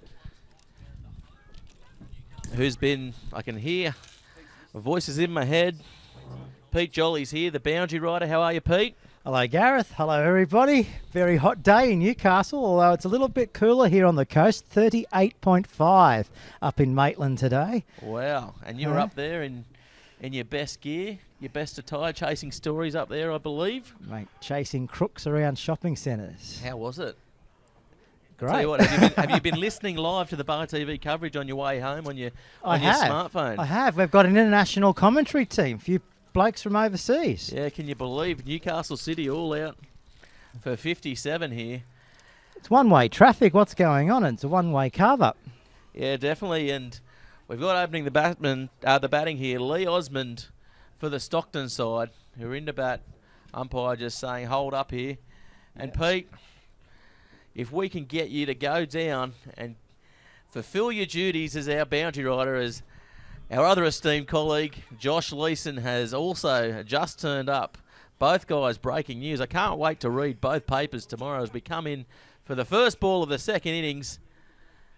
[SPEAKER 2] been, I can hear voices in my head. Pete Jolly's here, the boundary rider. How are you, Pete?
[SPEAKER 7] Hello, Gareth. Hello, everybody. Very hot day in Newcastle, although it's a little bit cooler here on the coast. 38.5 up in Maitland today.
[SPEAKER 2] Wow. And you were up there in your best gear, your best attire, chasing stories up there, I believe.
[SPEAKER 7] Mate, chasing crooks around shopping centres.
[SPEAKER 2] How was it?
[SPEAKER 7] Great.
[SPEAKER 2] Tell you what, have you been listening live to the Bar TV coverage on your way home on your smartphone?
[SPEAKER 7] I have. We've got an international commentary team. A few blokes from overseas.
[SPEAKER 2] Yeah, can you believe Newcastle City all out for 57 here?
[SPEAKER 7] It's one-way traffic. What's going on? It's a one-way carve-up.
[SPEAKER 2] Yeah, definitely. And we've got opening the batting here, Lee Osmond for the Stockton side, who are in to bat. Umpire just saying, hold up here. And Pete, if we can get you to go down and fulfill your duties as our boundary rider, as our other esteemed colleague, Josh Leeson, has also just turned up. Both guys breaking news. I can't wait to read both papers tomorrow as we come in for the first ball of the second innings.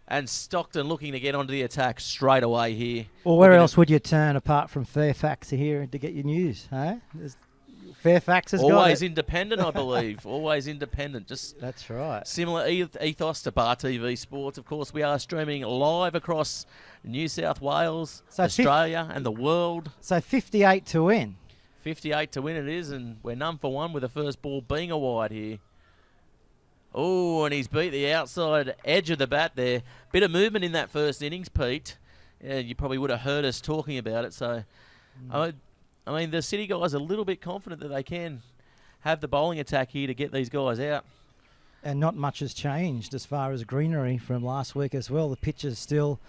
[SPEAKER 2] And Stockton looking to get onto the attack straight away here.
[SPEAKER 7] Well, where else would you turn apart from Fairfax here to get your news? Huh? Fairfax has
[SPEAKER 2] always
[SPEAKER 7] got it.
[SPEAKER 2] Independent, I believe. Always independent. Just
[SPEAKER 7] that's right.
[SPEAKER 2] Similar ethos to Bar TV Sports. Of course, we are streaming live across New South Wales, Australia, and the world.
[SPEAKER 7] So 58 to win.
[SPEAKER 2] 58 to win it is, and we're none for one with the first ball being a wide here. Oh, and he's beat the outside edge of the bat there. Bit of movement in that first innings, Pete. Yeah, you probably would have heard us talking about it. So, I mean, the City guys are a little bit confident that they can have the bowling attack here to get these guys out.
[SPEAKER 7] And not much has changed as far as greenery from last week as well. The pitch is still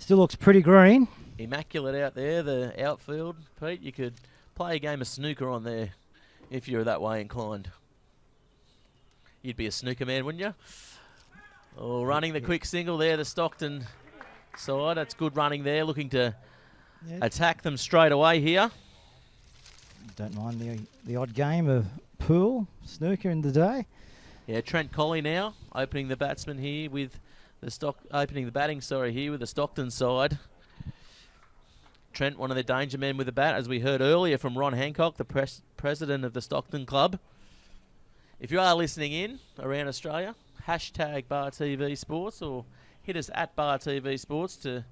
[SPEAKER 7] looks pretty green.
[SPEAKER 2] Immaculate out there, the outfield. Pete, you could play a game of snooker on there if you're that way inclined. You'd be a snooker man, wouldn't you? Oh, running the quick single there, the Stockton side. That's good running there, looking to attack them straight away here.
[SPEAKER 7] Don't mind the odd game of pool, snooker in the day.
[SPEAKER 2] Yeah, Trent Colley now opening the batsman here with opening the batting, here with the Stockton side. Trent, one of the danger men with the bat, as we heard earlier from Ron Hancock, the president of the Stockton club. If you are listening in around Australia, hashtag Bar TV Sports or hit us at Bar TV Sports to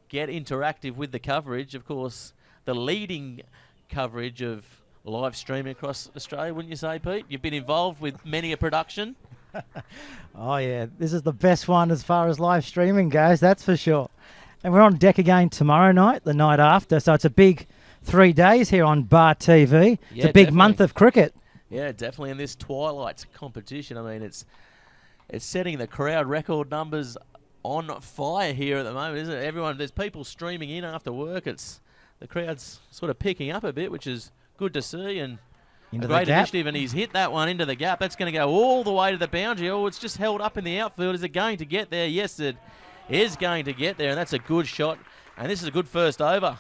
[SPEAKER 2] get interactive with the coverage. Of course, the leading coverage of live streaming across Australia, wouldn't you say, Pete? You've been involved with many a production.
[SPEAKER 7] Oh, yeah. This is the best one as far as live streaming goes, that's for sure. And we're on deck again tomorrow night, the night after. So it's a big 3 days here on Bar TV. It's a big month of cricket.
[SPEAKER 2] Yeah, definitely in this Twilight competition. I mean, it's setting the crowd record numbers on fire here at the moment, isn't it? There's people streaming in after work. The crowd's sort of picking up a bit, which is good to see, and a great initiative, and he's hit that one into the gap. That's going to go all the way to the boundary. Oh, it's just held up in the outfield. Is it going to get there? Yes, it is going to get there, and that's a good shot, and this is a good first over,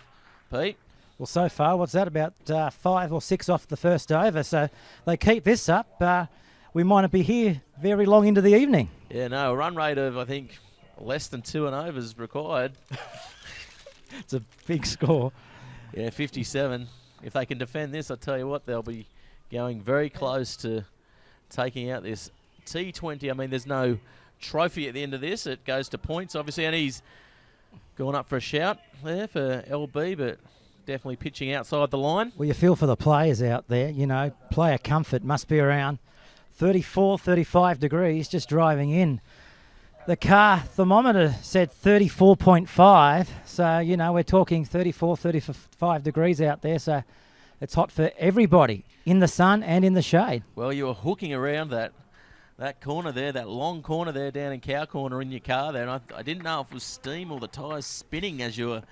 [SPEAKER 2] Pete.
[SPEAKER 7] Well, so far, what's that, about 5 or 6 off the first over, so they keep this up. We might not be here very long into the evening.
[SPEAKER 2] Yeah, no, a run rate of, I think, less than 2 and overs required.
[SPEAKER 7] It's a big score.
[SPEAKER 2] Yeah, 57. If they can defend this, I tell you what, they'll be going very close to taking out this T20. I mean, there's no trophy at the end of this. It goes to points, obviously, and he's gone up for a shout there for LB, but definitely pitching outside the line.
[SPEAKER 7] Well, you feel for the players out there. You know, player comfort must be around 34, 35 degrees just driving in. The car thermometer said 34.5, so, you know, we're talking 34, 35 degrees out there, so it's hot for everybody, in the sun and in the shade.
[SPEAKER 2] Well, you were hooking around that corner there, that long corner there down in Cow Corner in your car there, and I didn't know if it was steam or the tyres spinning as you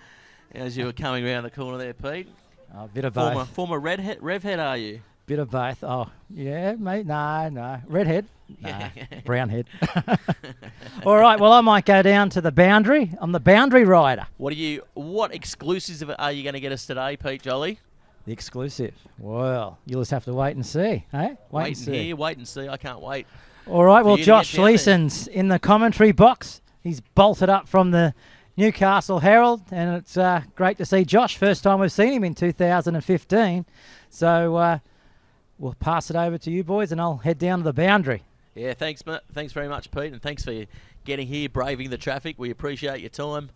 [SPEAKER 2] were coming around the corner there, Pete.
[SPEAKER 7] Oh, a bit of both.
[SPEAKER 2] Former rev head, are you?
[SPEAKER 7] Bit of both. Oh, yeah, mate. No. Redhead? No. Brown head. All right, well, I might go down to the boundary. I'm the boundary rider.
[SPEAKER 2] What exclusives are you going to get us today, Pete Jolly?
[SPEAKER 7] The exclusive. Well, you'll just have to wait and see, eh? Wait and see. I can't wait. All right, well, Josh Leeson's in the commentary box. He's bolted up from the Newcastle Herald, and it's great to see Josh. First time we've seen him in 2015. So we'll pass it over to you boys, and I'll head down to the boundary.
[SPEAKER 2] Yeah, thanks very much, Pete, and thanks for getting here, braving the traffic. We appreciate your time.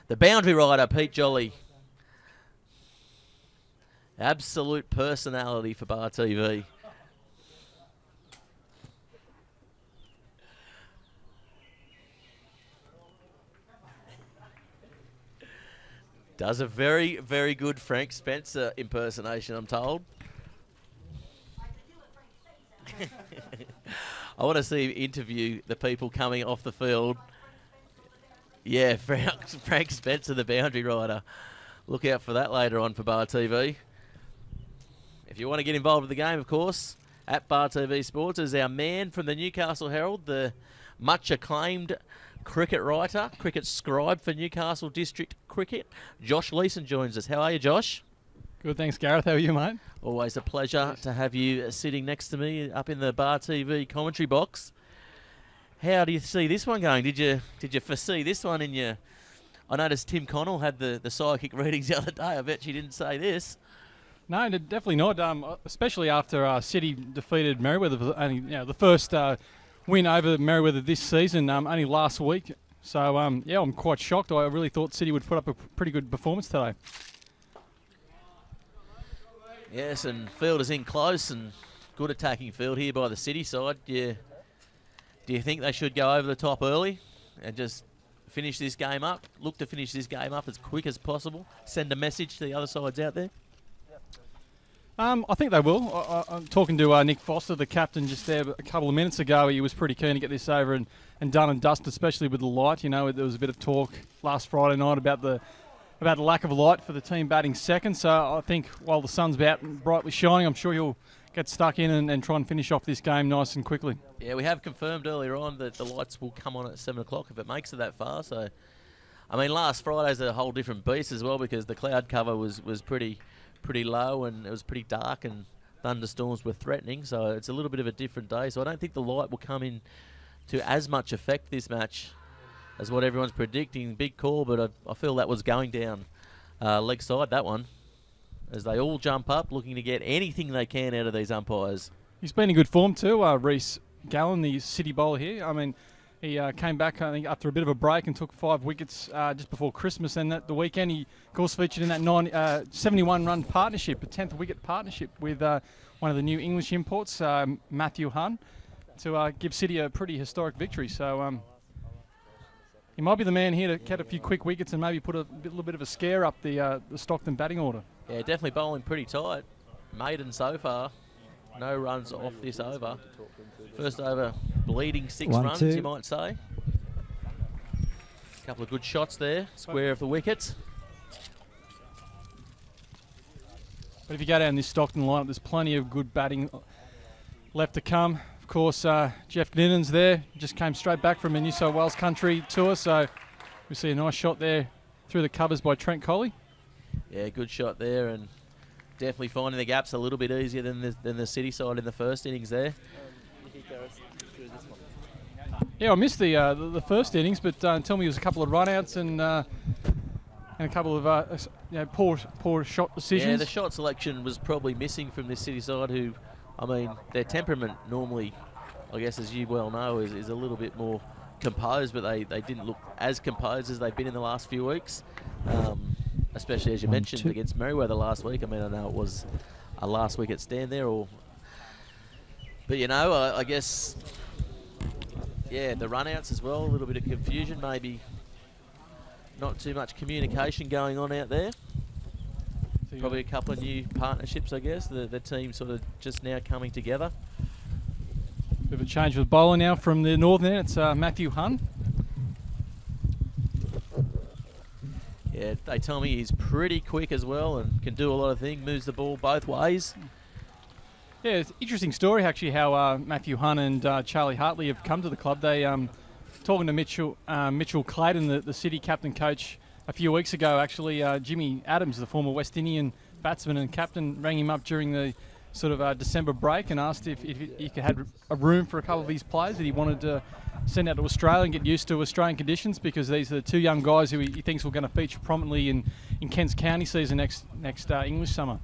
[SPEAKER 2] The boundary rider, Pete Jolly. Absolute personality for Bar TV. Does a very, very good Frank Spencer impersonation, I'm told. I want to see him interview the people coming off the field. Yeah, Frank Spencer, the boundary rider. Look out for that later on for Bar TV. If you want to get involved with the game, of course, at Bar TV Sports is our man from the Newcastle Herald, the much acclaimed cricket writer, cricket scribe for Newcastle District Cricket. Josh Leeson joins us. How are you, Josh?
[SPEAKER 8] Good, thanks, Gareth. How are you, mate?
[SPEAKER 2] Always a pleasure to have you sitting next to me up in the Bar TV commentary box. How do you see this one going? Did you foresee this one in your... I noticed Tim Connell had the psychic readings the other day. I bet you didn't say this.
[SPEAKER 8] No, definitely not. Especially after City defeated Merewether, only the first win over Merewether this season, only last week. So I'm quite shocked. I really thought City would put up a pretty good performance today.
[SPEAKER 2] Yes, and field is in close and good attacking field here by the City side. Do you think they should go over the top early and just finish this game up? Look to finish this game up as quick as possible. Send a message to the other sides out there.
[SPEAKER 8] I think they will. I'm talking to Nick Foster, the captain, just there a couple of minutes ago. He was pretty keen to get this over and done and dusted, especially with the light. You know, there was a bit of talk last Friday night about the lack of light for the team batting second. So I think while the sun's out and brightly shining, I'm sure he'll get stuck in and try and finish off this game nice and quickly. Yeah,
[SPEAKER 2] we have confirmed earlier on that the lights will come on at 7 o'clock if it makes it that far. So, I mean, last Friday's a whole different beast as well because the cloud cover was pretty low and it was pretty dark and thunderstorms were threatening. So it's a little bit of a different day. So I don't think the light will come in to as much effect this match as what everyone's predicting. Big call, but I feel that was going down leg side, that one, as they all jump up looking to get anything they can out of these umpires.
[SPEAKER 8] He's been in good form too, Reece Gallen, the City bowler here. I mean, he came back, I think, after a bit of a break and took 5 wickets just before Christmas. And the weekend, he, of course, featured in that 71-run partnership, a 10th wicket partnership with one of the new English imports, Matthew Hunn, to give City a pretty historic victory. So he might be the man here to get a few quick wickets and maybe put a little bit of a scare up the Stockton batting order.
[SPEAKER 2] Yeah, definitely bowling pretty tight. Maiden so far. No runs off this over. First over, bleeding 6 runs, you might say. A couple of good shots there, square of the wickets.
[SPEAKER 8] But if you go down this Stockton lineup, there's plenty of good batting left to come. Of course, Jeff Gninnan's there. Just came straight back from a New South Wales country tour, so we see a nice shot there through the covers by Trent Coley.
[SPEAKER 2] Yeah, good shot there, and definitely finding the gaps a little bit easier than the City side in the first innings there.
[SPEAKER 8] Yeah, I missed the first innings, but tell me it was a couple of run-outs and a couple of poor shot decisions.
[SPEAKER 2] Yeah, the shot selection was probably missing from this City side, who, I mean, their temperament normally, I guess as you well know, is a little bit more composed, but they didn't look as composed as they've been in the last few weeks. Especially as you mentioned against Merewether last week. I mean, I know it was a last wicket stand there, But, you know, I guess, yeah, the run-outs as well, a little bit of confusion, maybe not too much communication going on out there. Probably a couple of new partnerships, I guess. The team sort of just now coming together.
[SPEAKER 8] Bit of a change with bowler now from the northern end. It's Matthew Hunn.
[SPEAKER 2] Yeah, they tell me he's pretty quick as well and can do a lot of things, moves the ball both ways.
[SPEAKER 8] Yeah, it's an interesting story actually how Matthew Hunn and Charlie Hartley have come to the club. They talking to Mitchell Clayton, the City captain coach, a few weeks ago actually. Jimmy Adams, the former West Indian batsman and captain, rang him up during the sort of December break and asked if he had a room for a couple of these players that he wanted to send out to Australia and get used to Australian conditions, because these are the 2 young guys who he thinks were going to feature prominently in Kent's County season next English summer.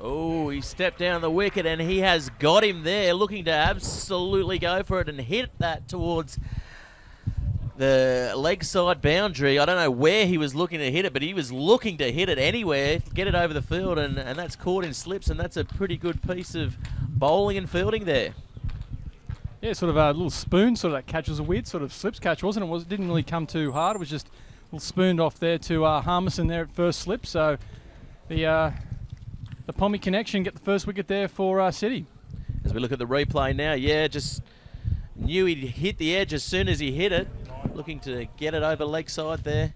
[SPEAKER 2] Oh, he stepped down the wicket and he has got him there, looking to absolutely go for it and hit that towards the leg side boundary. I don't know where he was looking to hit it, but he was looking to hit it anywhere, get it over the field, and that's caught in slips, and that's a pretty good piece of bowling and fielding there.
[SPEAKER 8] Yeah, sort of a little spoon, sort of that catch was a weird sort of slips catch, wasn't it? It didn't really come too hard. It was just a little spooned off there to Harmison there at first slip. So the Pommy connection get the first wicket there for City.
[SPEAKER 2] As we look at the replay now, yeah, just knew he'd hit the edge as soon as he hit it. Looking to get it over leg side there.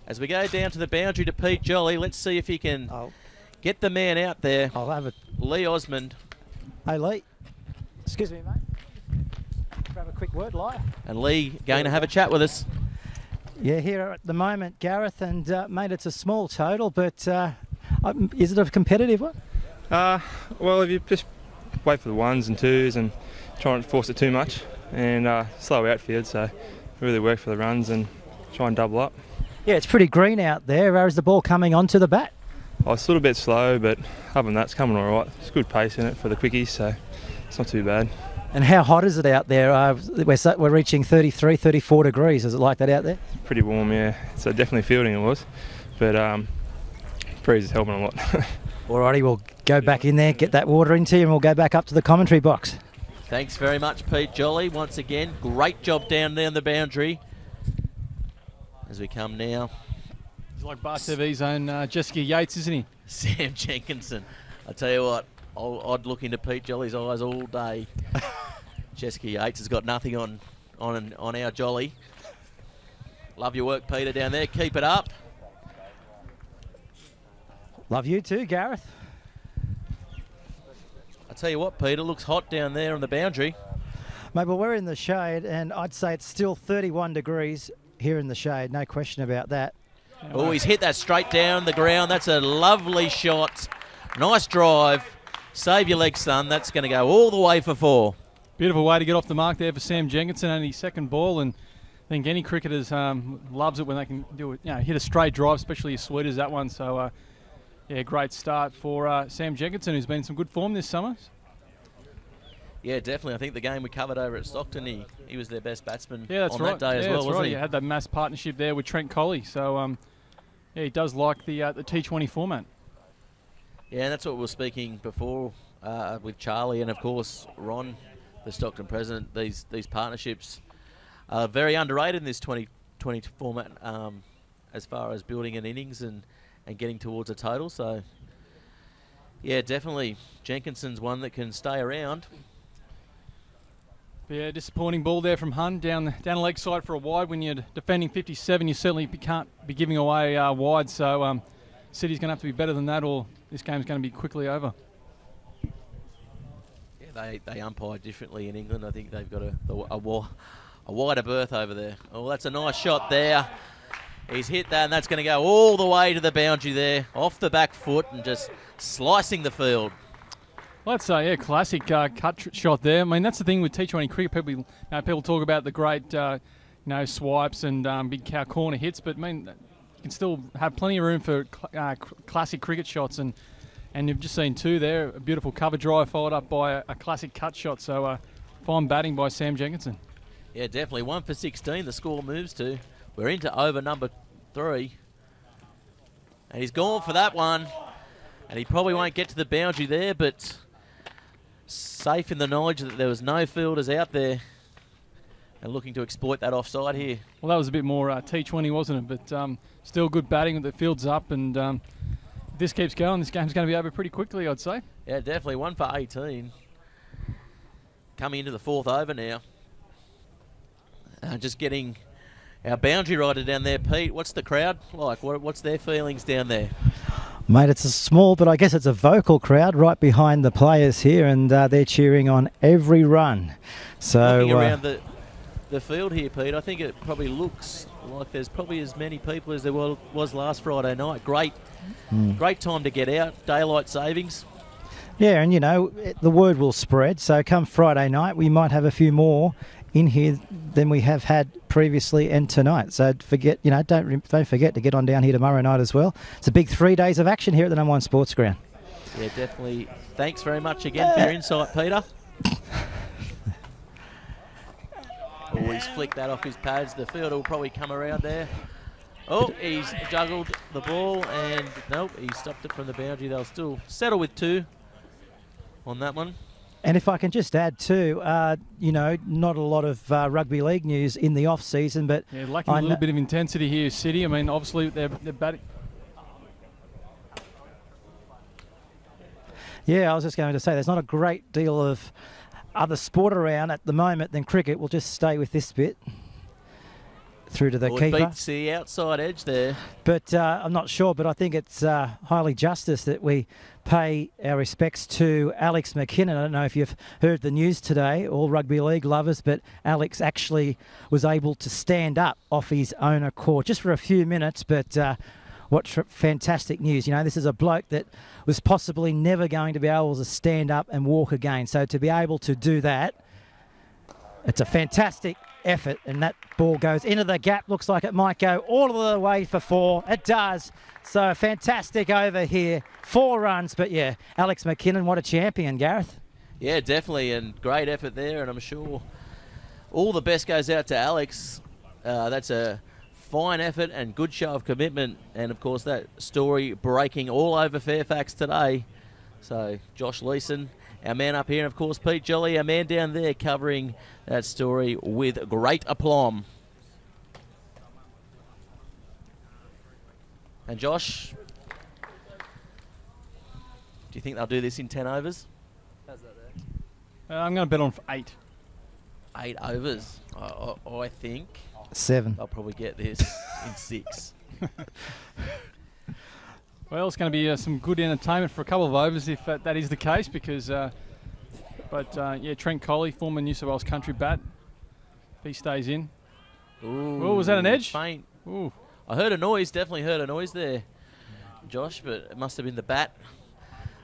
[SPEAKER 2] As we go down to the boundary to Pete Jolly, let's see if he can get the man out there.
[SPEAKER 7] I'll have it.
[SPEAKER 2] Lee Osmond.
[SPEAKER 7] Hey, Lee. Excuse me, mate. Grab a quick word, Liar.
[SPEAKER 2] And Lee going to have a chat with us.
[SPEAKER 7] Yeah, here at the moment, Gareth, and mate, it's a small total, but is it a competitive one?
[SPEAKER 9] Well, if you just wait for the 1s and 2s and try not to force it too much, and slow outfield, so really work for the runs and try and double up.
[SPEAKER 7] Yeah, it's pretty green out there. Is the ball coming onto the bat?
[SPEAKER 9] It's a little bit slow, but other than that, it's coming all right. It's good pace in it for the quickies, so it's not too bad.
[SPEAKER 7] And how hot is it out there? We're reaching 33, 34 degrees. Is it like that out there?
[SPEAKER 9] Pretty warm, yeah. So definitely fielding it was, but breeze is helping a lot.
[SPEAKER 7] Alrighty, we'll go back in there, get that water into you, and we'll go back up to the commentary box.
[SPEAKER 2] Thanks very much, Pete Jolly. Once again, great job down there on the boundary. As we come now.
[SPEAKER 8] He's like Bar TV's own Jessica Yates, isn't he?
[SPEAKER 2] Sam Jenkinson. I tell you what, I'd look into Pete Jolly's eyes all day. Jessica Yates has got nothing on our Jolly. Love your work, Peter, down there. Keep it up.
[SPEAKER 7] Love you too, Gareth.
[SPEAKER 2] I tell you what, Peter, looks hot down there on the boundary.
[SPEAKER 7] Mate, well, we're in the shade, and I'd say it's still 31 degrees here in the shade. No question about that.
[SPEAKER 2] Oh, he's hit that straight down the ground. That's a lovely shot. Nice drive. Save your legs, son. That's going to go all the way for 4.
[SPEAKER 8] Beautiful way to get off the mark there for Sam Jenkinson, only second ball, and I think any cricketers loves it when they can do it. Hit a straight drive, especially as sweet as that one. So, yeah, great start for Sam Jenkinson, who's been in some good form this summer.
[SPEAKER 2] Yeah, definitely. I think the game we covered over at Stockton, he was their best batsman
[SPEAKER 8] that's
[SPEAKER 2] on
[SPEAKER 8] right.
[SPEAKER 2] that day as well, wasn't he?
[SPEAKER 8] He had that mass partnership there with Trent Colley. So, yeah, he does like the T20 format.
[SPEAKER 2] Yeah, and that's what we were speaking before with Charlie and, of course, Ron, the Stockton president. These partnerships are very underrated in this 2020 format as far as building an innings and getting towards a total. So, yeah, definitely Jenkinson's one that can stay around.
[SPEAKER 8] Yeah, disappointing ball there from Hunn down the leg side for a wide. When you're defending 57, you certainly can't be giving away wide. So City's going to have to be better than that, or this game's going to be quickly over.
[SPEAKER 2] Yeah, they umpire differently in England. I think they've got a wider berth over there. Oh, that's a nice shot there. He's hit that, and that's going to go all the way to the boundary there, off the back foot, and just slicing the field.
[SPEAKER 8] Well, that's classic cut shot there. I mean, that's the thing with T20 cricket. People talk about the great, swipes and big cow corner hits, but I mean, you can still have plenty of room for classic cricket shots, and you've just seen 2 there. A beautiful cover drive followed up by a classic cut shot. So fine batting by Sam Jenkinson.
[SPEAKER 2] Yeah, definitely 1 for 16. The score moves to. We're into over number 3, and he's gone for that one, and he probably won't get to the boundary there, but safe in the knowledge that there was no fielders out there and looking to exploit that offside here.
[SPEAKER 8] Well, that was a bit more T20, wasn't it? But still good batting with the fields up, and if this keeps going, this game's going to be over pretty quickly, I'd say.
[SPEAKER 2] Yeah, definitely. 1 for 18. Coming into the 4th over now. Just getting our boundary rider down there, Pete. What's the crowd like? What's their feelings down there?
[SPEAKER 7] Mate, it's a small, but I guess it's a vocal crowd right behind the players here, and they're cheering on every run. So
[SPEAKER 2] looking around the field here, Pete, I think it probably looks like there's probably as many people as there was last Friday night. Great time to get out, daylight savings.
[SPEAKER 7] Yeah, and the word will spread. So come Friday night, we might have a few more in here than we have had previously and tonight. So don't forget to get on down here tomorrow night as well. It's a big 3 days of action here at the number 1 sports ground.
[SPEAKER 2] Yeah, definitely. Thanks very much again for your insight, Peter. He's flicked that off his pads. The fielder will probably come around there. Oh, he's juggled the ball, and nope, he stopped it from the boundary. They'll still settle with 2 on that one.
[SPEAKER 7] And if I can just add too, not a lot of rugby league news in the off season, but
[SPEAKER 8] lacking a little bit of intensity here, City. I mean, obviously they're batting.
[SPEAKER 7] Yeah, I was just going to say there's not a great deal of other sport around at the moment than cricket. We'll just stay with this bit through to the keeper.
[SPEAKER 2] Beats the outside edge there.
[SPEAKER 7] But I'm not sure, but I think it's highly justice that we pay our respects to Alex McKinnon. I don't know if you've heard the news today, all rugby league lovers, but Alex actually was able to stand up off his own accord just for a few minutes, but what fantastic news. This is a bloke that was possibly never going to be able to stand up and walk again. So to be able to do that, it's a fantastic effort, and that ball goes into the gap. Looks like it might go all the way for 4. It does. So fantastic over here. 4 runs, but yeah, Alex McKinnon, what a champion, Gareth.
[SPEAKER 2] Yeah, definitely, and great effort there, and I'm sure all the best goes out to Alex. That's a fine effort and good show of commitment, and of course that story breaking all over Fairfax today. So Josh Leeson, our man up here, and of course Pete Jolly, our man down there, covering that story with great aplomb. And Josh, do you think they'll do this in 10 overs?
[SPEAKER 8] How's that there? I'm going to bet on 8.
[SPEAKER 2] 8 overs. I think
[SPEAKER 7] 7.
[SPEAKER 2] they'll probably get this in 6.
[SPEAKER 8] Well, it's going to be some good entertainment for a couple of overs if that is the case, because Trent Colley, former New South Wales country bat, if he stays in.
[SPEAKER 2] Ooh,
[SPEAKER 8] oh, was that an edge?
[SPEAKER 2] Faint.
[SPEAKER 8] Ooh.
[SPEAKER 2] I heard a noise, definitely heard a noise there, Josh, but it must have been the bat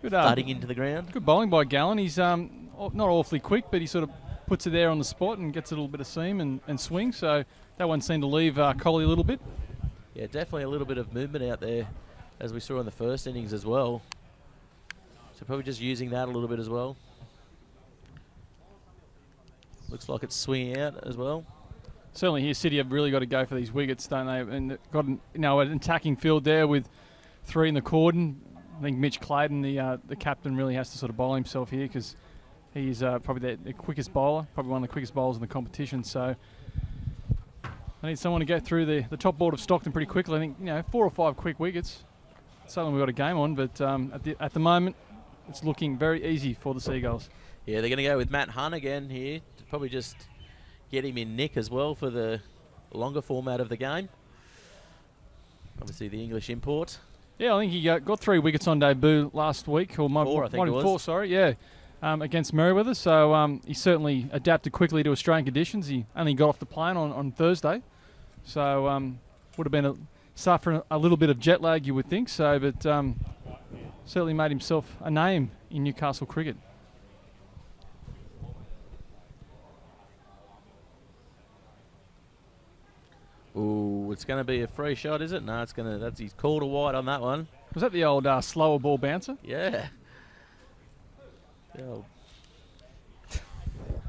[SPEAKER 2] thudding into the ground.
[SPEAKER 8] Good bowling by Gallen. He's not awfully quick, but he sort of puts it there on the spot and gets a little bit of seam and swing, so that one seemed to leave Colley a little bit.
[SPEAKER 2] Yeah, definitely a little bit of movement out there, as we saw in the first innings as well. So probably just using that a little bit as well. Looks like it's swinging out as well.
[SPEAKER 8] Certainly here, City have really got to go for these wickets, don't they? And they've got an attacking field there with 3 in the cordon. I think Mitch Clayton, the captain, really has to sort of bowl himself here, because he's probably the quickest bowler, probably one of the quickest bowlers in the competition. So I need someone to go through the top board of Stockton pretty quickly. I think 4 or 5 quick wickets. Certainly we've got a game on, but at the moment it's looking very easy for the Seagulls.
[SPEAKER 2] Yeah, they're going to go with Matt Hunt again here to probably just get him in nick as well for the longer format of the game. Obviously the English import.
[SPEAKER 8] Yeah, I think he got 3 wickets on debut last week, or
[SPEAKER 2] 4, I think it was.
[SPEAKER 8] 4, sorry, yeah, against Merewether. So he certainly adapted quickly to Australian conditions. He only got off the plane on Thursday, so would have been suffering a little bit of jet lag, you would think. So, but certainly made himself a name in Newcastle cricket.
[SPEAKER 2] Ooh, it's going to be a free shot, is it? No, he's called a wide on that one.
[SPEAKER 8] Was that the old slower ball bouncer?
[SPEAKER 2] Yeah. It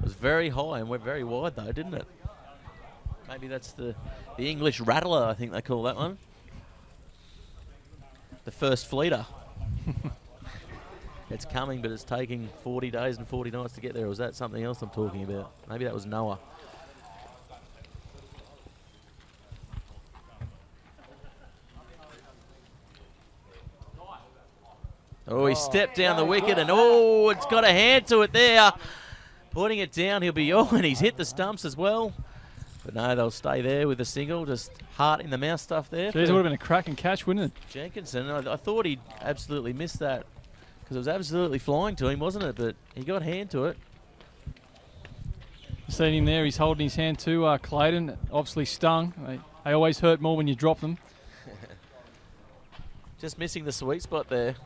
[SPEAKER 2] was very high and went very wide though, didn't it? Maybe that's the English rattler, I think they call that one. The first fleeter. it's coming, but it's taking 40 days and 40 nights to get there. Or was that something else I'm talking about? Maybe that was Noah. Oh, he stepped down the wicket, and oh, it's got a hand to it there. Putting it down, he'll be and he's hit the stumps as well. But no, they'll stay there with a single, just heart in the mouth stuff there.
[SPEAKER 8] Jeez, it would have been a cracking catch, wouldn't it?
[SPEAKER 2] Jenkinson, I thought he'd absolutely missed that because it was absolutely flying to him, wasn't it? But he got hand to it.
[SPEAKER 8] Seen him there, he's holding his hand to Clayton, obviously stung. They always hurt more when you drop them.
[SPEAKER 2] Just missing the sweet spot there.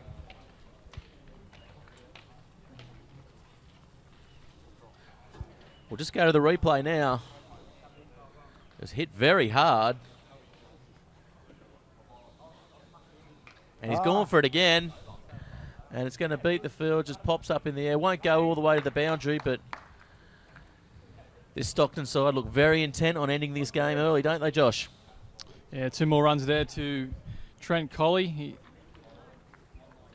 [SPEAKER 2] We'll just go to the replay now. It was hit very hard. And he's gone for it again. And it's going to beat the field, just pops up in the air. Won't go all the way to the boundary, but this Stockton side look very intent on ending this game early, don't they, Josh?
[SPEAKER 8] Yeah, 2 more runs there to Trent Colley.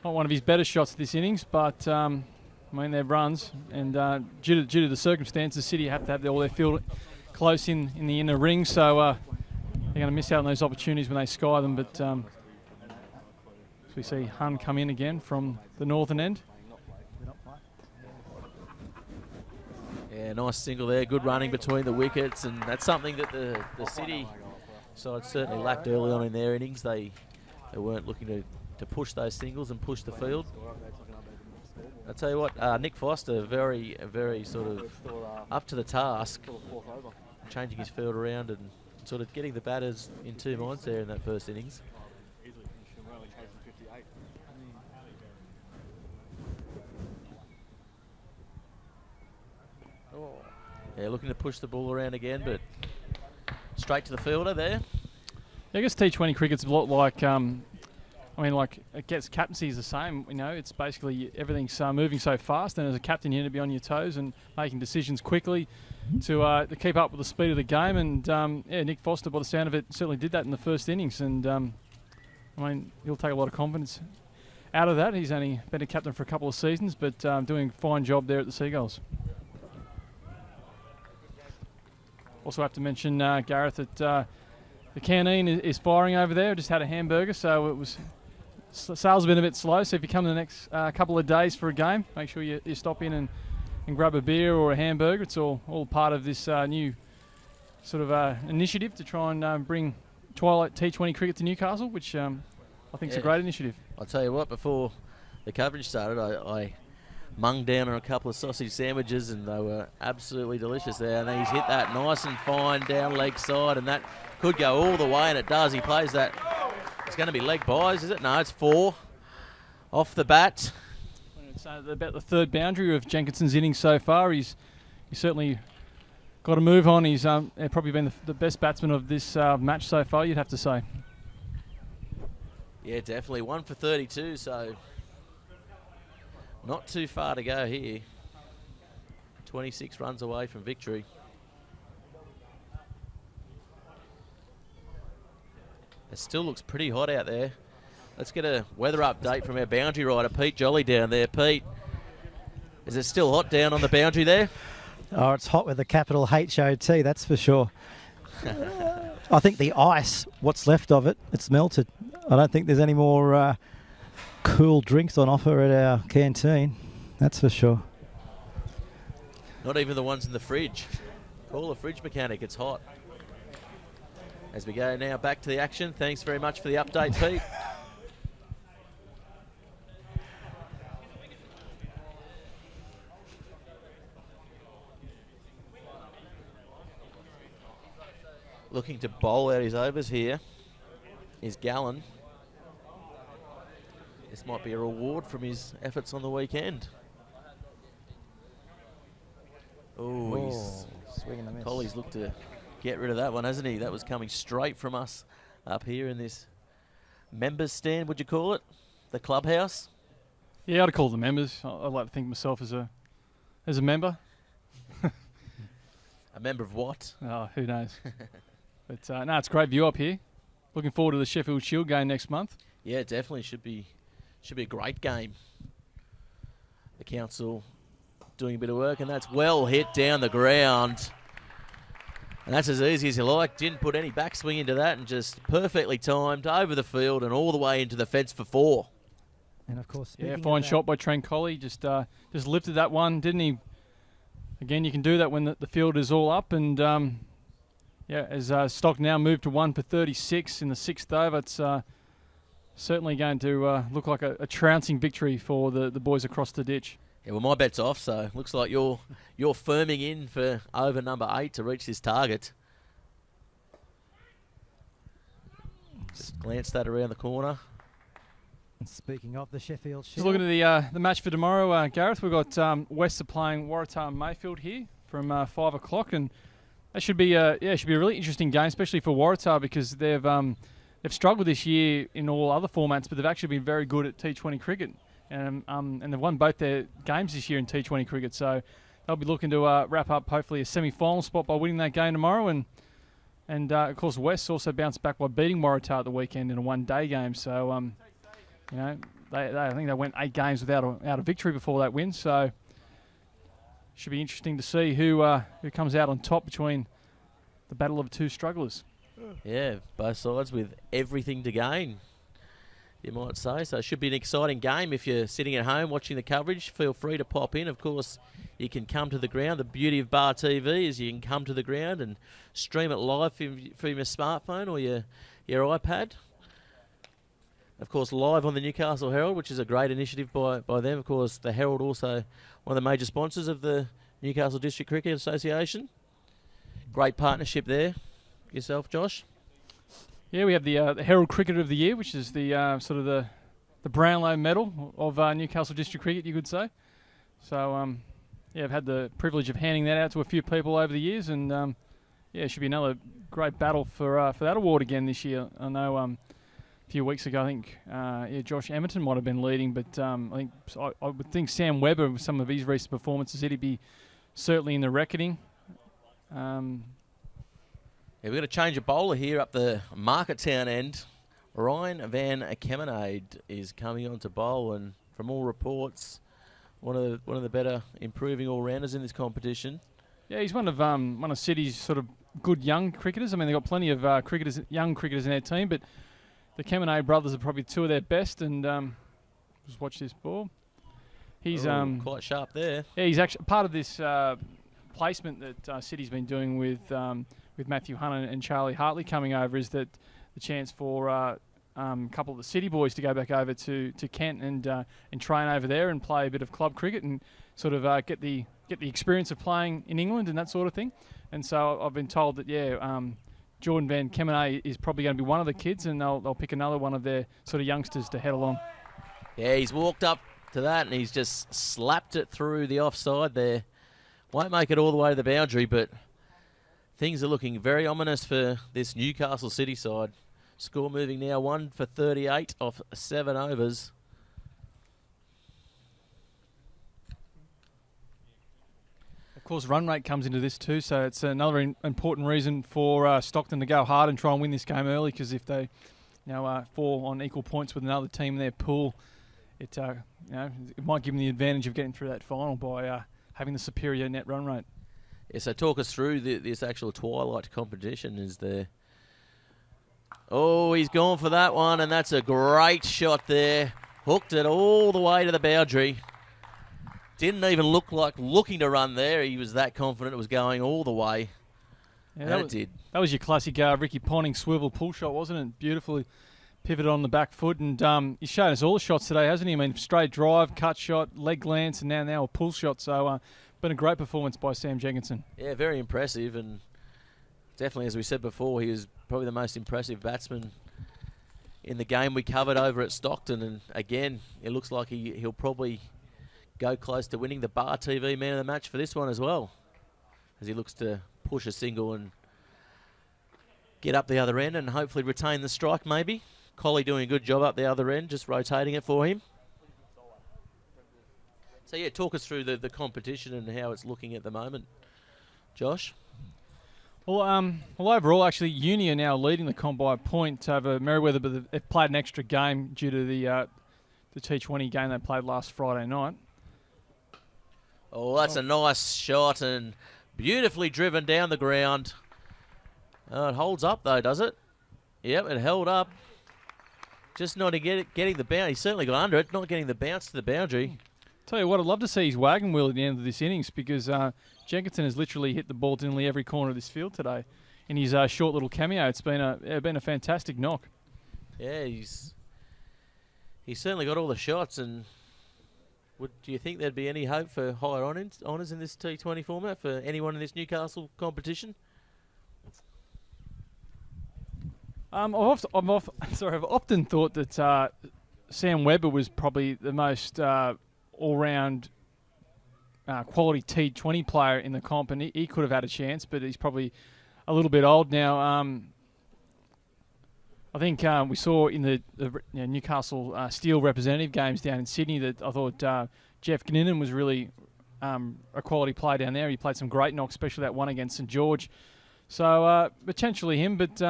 [SPEAKER 8] Not one of his better shots this innings, but I mean, they're runs, and due to the circumstances, City have to have all their field close in the inner ring, so they're going to miss out on those opportunities when they sky them. But as we see Hun come in again from the northern end.
[SPEAKER 2] Yeah, nice single there. Good running between the wickets, and that's something that the City side certainly lacked early on in their innings. They weren't looking to push those singles and push the field. I tell you what, Nick Foster, very sort of up to the task, changing his field around and sort of getting the batters in 2 minds there in that first innings. Yeah, looking to push the ball around again, but straight to the fielder there.
[SPEAKER 8] Yeah, I guess T20 cricket's a lot like, I mean, like, it gets captaincy is the same, you know, it's basically everything's moving so fast, and as a captain you need to be on your toes and making decisions quickly to keep up with the speed of the game, and yeah, Nick Foster, by the sound of it, certainly did that in the first innings, and I mean, he'll take a lot of confidence out of that. He's only been a captain for a couple of seasons, but doing a fine job there at the Seagulls. Also have to mention, Gareth, that the canteen is firing over there. Just had a hamburger, so it was sales have been a bit slow. So if you come the next couple of days for a game, make sure you stop in and grab a beer or a hamburger. It's all part of this new sort of initiative to try and bring Twilight T20 cricket to Newcastle, which I think is a great initiative.
[SPEAKER 2] I'll tell you what, before the coverage started, I munged down on a couple of sausage sandwiches, and they were absolutely delicious there. And then he's hit that nice and fine down leg side, and that could go all the way, and it does. He plays that. It's going to be leg byes, is it? No, it's 4 off the bat.
[SPEAKER 8] It's about the third boundary of Jenkinson's innings so far. He's certainly got a move on. He's probably been the best batsman of this match so far, you'd have to say.
[SPEAKER 2] Yeah, definitely. 1 for 32, so not too far to go here. 26 runs away from victory. It still looks pretty hot out there. Let's get a weather update from our boundary rider, Pete Jolly, down there. Pete, is it still hot down on the boundary there?
[SPEAKER 7] Oh, it's hot with a capital H-O-T, that's for sure. I think the ice, what's left of it, it's melted. I don't think there's any more cool drinks on offer at our canteen, that's for sure.
[SPEAKER 2] Not even the ones in the fridge. Call a fridge mechanic, it's hot. As we go now back to the action, thanks very much for the update, Pete. Looking to bowl out his overs here is Gallen. This might be a reward from his efforts on the weekend. Oh,
[SPEAKER 7] swinging a miss.
[SPEAKER 2] Colley's looked to get rid of that one, hasn't he? That was coming straight from us up here in this members stand, would you call it? The clubhouse?
[SPEAKER 8] Yeah, I'd call the members. I like to think myself as a member.
[SPEAKER 2] A member of what?
[SPEAKER 8] Oh, who knows? But no, it's a great view up here. Looking forward to the Sheffield Shield game next month.
[SPEAKER 2] Yeah, definitely should be a great game. The council doing a bit of work, and that's well hit down the ground. And that's as easy as you like. Didn't put any backswing into that, and just perfectly timed over the field and all the way into the fence for 4.
[SPEAKER 7] And of course,
[SPEAKER 8] Yeah,
[SPEAKER 7] speaking
[SPEAKER 8] fine
[SPEAKER 7] of that-
[SPEAKER 8] shot by Tranquilli. Just lifted that one, didn't he? Again, you can do that when the field is all up. And yeah, as Stockton now moved to 1 for 36 in the 6th over, it's certainly going to look like a trouncing victory for the boys across the ditch.
[SPEAKER 2] Yeah, well, my bet's off, so looks like you're firming in for over number 8 to reach this target. Just glance that around the corner.
[SPEAKER 7] And speaking of the Sheffield
[SPEAKER 8] Just
[SPEAKER 7] Shield,
[SPEAKER 8] looking at the match for tomorrow, Gareth. We've got West are playing Waratah and Mayfield here from 5 o'clock, and that should be a really interesting game, especially for Waratah, because they've struggled this year in all other formats, but they've actually been very good at T20 cricket, and they've won both their games this year in T20 cricket. So they'll be looking to wrap up hopefully a semi-final spot by winning that game tomorrow, and of course West also bounced back by beating Waratah at the weekend in a one-day game. So you know, I think they went 8 games without a victory before that win. So should be interesting to see who comes out on top between the battle of 2 strugglers.
[SPEAKER 2] Yeah, both sides with everything to gain, you might say. So it should be an exciting game. If you're sitting at home watching the coverage, feel free to pop in. Of course, you can come to the ground. The beauty of Bar TV is you can come to the ground and stream it live from your smartphone or your iPad. Of course, live on the Newcastle Herald, which is a great initiative by them. Of course, the Herald also one of the major sponsors of the Newcastle District Cricket Association. Great partnership there. Yourself, Josh?
[SPEAKER 8] Yeah, we have the Herald Cricketer of the Year, which is the sort of the Brownlow medal of Newcastle District Cricket, you could say. So, yeah, I've had the privilege of handing that out to a few people over the years, and yeah, it should be another great battle for that award again this year. I know a few weeks ago, I think Josh Emerton might have been leading, but I would think Sam Webber, with some of his recent performances, he'd be certainly in the reckoning.
[SPEAKER 2] Yeah, we're going to change a bowler here up the Marketown end. Ryan Van Kemenade is coming on to bowl, and from all reports, one of the better improving all-rounders in this competition.
[SPEAKER 8] Yeah, he's one of City's sort of good young cricketers. I mean, they've got plenty of young cricketers in their team, but the Kemenade brothers are probably 2 of their best. And just watch this ball. He's
[SPEAKER 2] quite sharp there.
[SPEAKER 8] Yeah, he's actually part of this placement that City's been doing with Matthew Hunter and Charlie Hartley coming over. Is that the chance for a couple of the City boys to go back over to Kent and train over there and play a bit of club cricket and sort of get the experience of playing in England and that sort of thing. And so I've been told that Jordan Van Kemenade is probably going to be one of the kids, and they'll pick another one of their sort of youngsters to head along.
[SPEAKER 2] Yeah, he's walked up to that and he's just slapped it through the offside there. Won't make it all the way to the boundary, but things are looking very ominous for this Newcastle City side. Score moving now 1 for 38 off 7 overs.
[SPEAKER 8] Of course, run rate comes into this too, so it's another important reason for Stockton to go hard and try and win this game early, because if they fall on equal points with another team in their pool, it might give them the advantage of getting through that final by having the superior net run rate.
[SPEAKER 2] Yeah, so talk us through this actual twilight competition. Oh, he's gone for that one, and that's a great shot there. Hooked it all the way to the boundary. Didn't even look like looking to run there. He was that confident it was going all the way. Yeah, and it did.
[SPEAKER 8] That was your classic Ricky Ponting swivel pull shot, wasn't it? Beautifully pivoted on the back foot, and he's shown us all the shots today, hasn't he? I mean, straight drive, cut shot, leg glance, and now a pull shot. So been a great performance by Sam Jenkinson.
[SPEAKER 2] Yeah, very impressive, and definitely, as we said before, he was probably the most impressive batsman in the game we covered over at Stockton. And again, it looks like he'll probably go close to winning the Bar TV Man of the Match for this one as well, as he looks to push a single and get up the other end and hopefully retain the strike maybe. Collie doing a good job up the other end, just rotating it for him. So yeah, talk us through the competition and how it's looking at the moment, Josh.
[SPEAKER 8] Well, overall, actually, Uni are now leading the comp by a point over Merewether, but they've played an extra game due to the T20 game they played last Friday night.
[SPEAKER 2] Oh, that's a nice shot and beautifully driven down the ground. It holds up though, does it? Yep, it held up. Just not getting the bounce. He certainly got under it, not getting the bounce to the boundary.
[SPEAKER 8] Tell you what, I'd love to see his wagon wheel at the end of this innings because Jenkinson has literally hit the ball to nearly every corner of this field today in his short little cameo. It's been a fantastic knock.
[SPEAKER 2] Yeah, he's certainly got all the shots. And do you think there'd be any hope for higher honours in this T20 format for anyone in this Newcastle competition?
[SPEAKER 8] I've often thought that Sam Webber was probably the most all-round quality T20 player in the comp, and he could have had a chance, but he's probably a little bit old now. I think we saw in the Newcastle Steel representative games down in Sydney that I thought Jeff Gninnan was really a quality player down there. He played some great knocks, especially that one against St George. So potentially him, but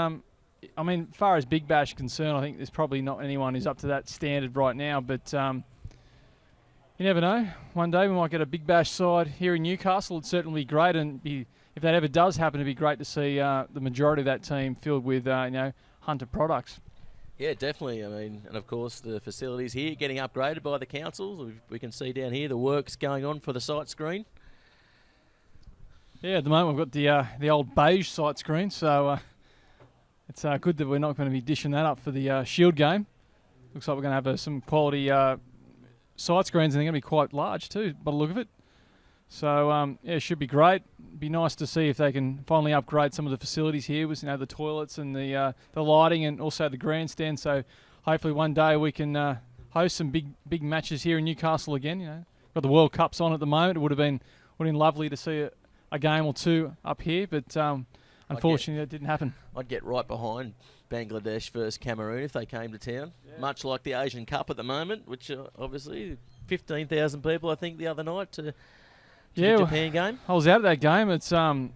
[SPEAKER 8] I mean, as far as Big Bash is concerned, I think there's probably not anyone who's up to that standard right now, but you never know. One day we might get a Big Bash side here in Newcastle. It'd certainly be great, and if that ever does happen, it'd be great to see the majority of that team filled with Hunter products.
[SPEAKER 2] Yeah, definitely. I mean, and of course the facilities here getting upgraded by the councils. We can see down here the works going on for the sight screen. Yeah,
[SPEAKER 8] at the moment we've got the old beige sight screen, so it's good that we're not going to be dishing that up for the Shield game. Looks like we're going to have some quality sight screens, and they're going to be quite large too, by the look of it. So yeah, it should be great. Be nice to see if they can finally upgrade some of the facilities here with the toilets and the lighting and also the grandstand. So hopefully one day we can host some big matches here in Newcastle again. Got the World Cups on at the moment. It would have been lovely to see a game or two up here, but unfortunately that didn't happen.
[SPEAKER 2] I'd get right behind Bangladesh versus Cameroon if they came to town. Yeah. Much like the Asian Cup at the moment, which obviously 15,000 people I think the other night to the Japan game.
[SPEAKER 8] I was out at that game. It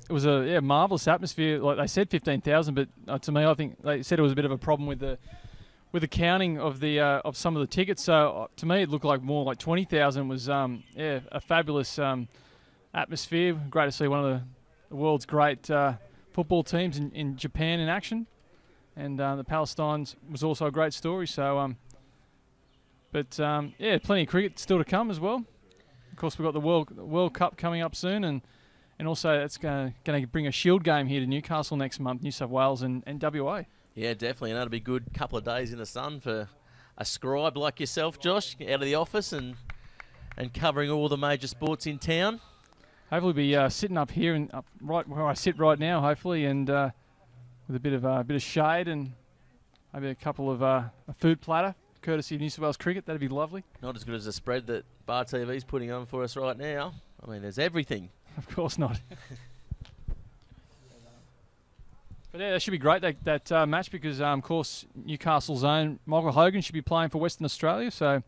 [SPEAKER 8] was a marvellous atmosphere. Like they said 15,000, but to me I think they said it was a bit of a problem with the counting of of some of the tickets. So to me it looked like more like 20,000 was a fabulous atmosphere. Great to see one of the world's great football teams in Japan in action, and the Palestines was also a great story. So, plenty of cricket still to come as well. Of course, we've got the World Cup coming up soon, and also it's going to bring a Shield game here to Newcastle next month, New South Wales and WA.
[SPEAKER 2] Yeah, definitely, and that'll be a good couple of days in the sun for a scribe like yourself, Josh, out of the office and covering all the major sports in town.
[SPEAKER 8] Hopefully be sitting up here and up right where I sit right now, hopefully, and with a bit of shade and maybe a couple of a food platter, courtesy of New South Wales Cricket. That'd be lovely.
[SPEAKER 2] Not as good as the spread that Bar TV's putting on for us right now. I mean, there's everything.
[SPEAKER 8] Of course not. But yeah, that should be great, that match, because, of course, Newcastle's own Michael Hogan should be playing for Western Australia. So,
[SPEAKER 2] of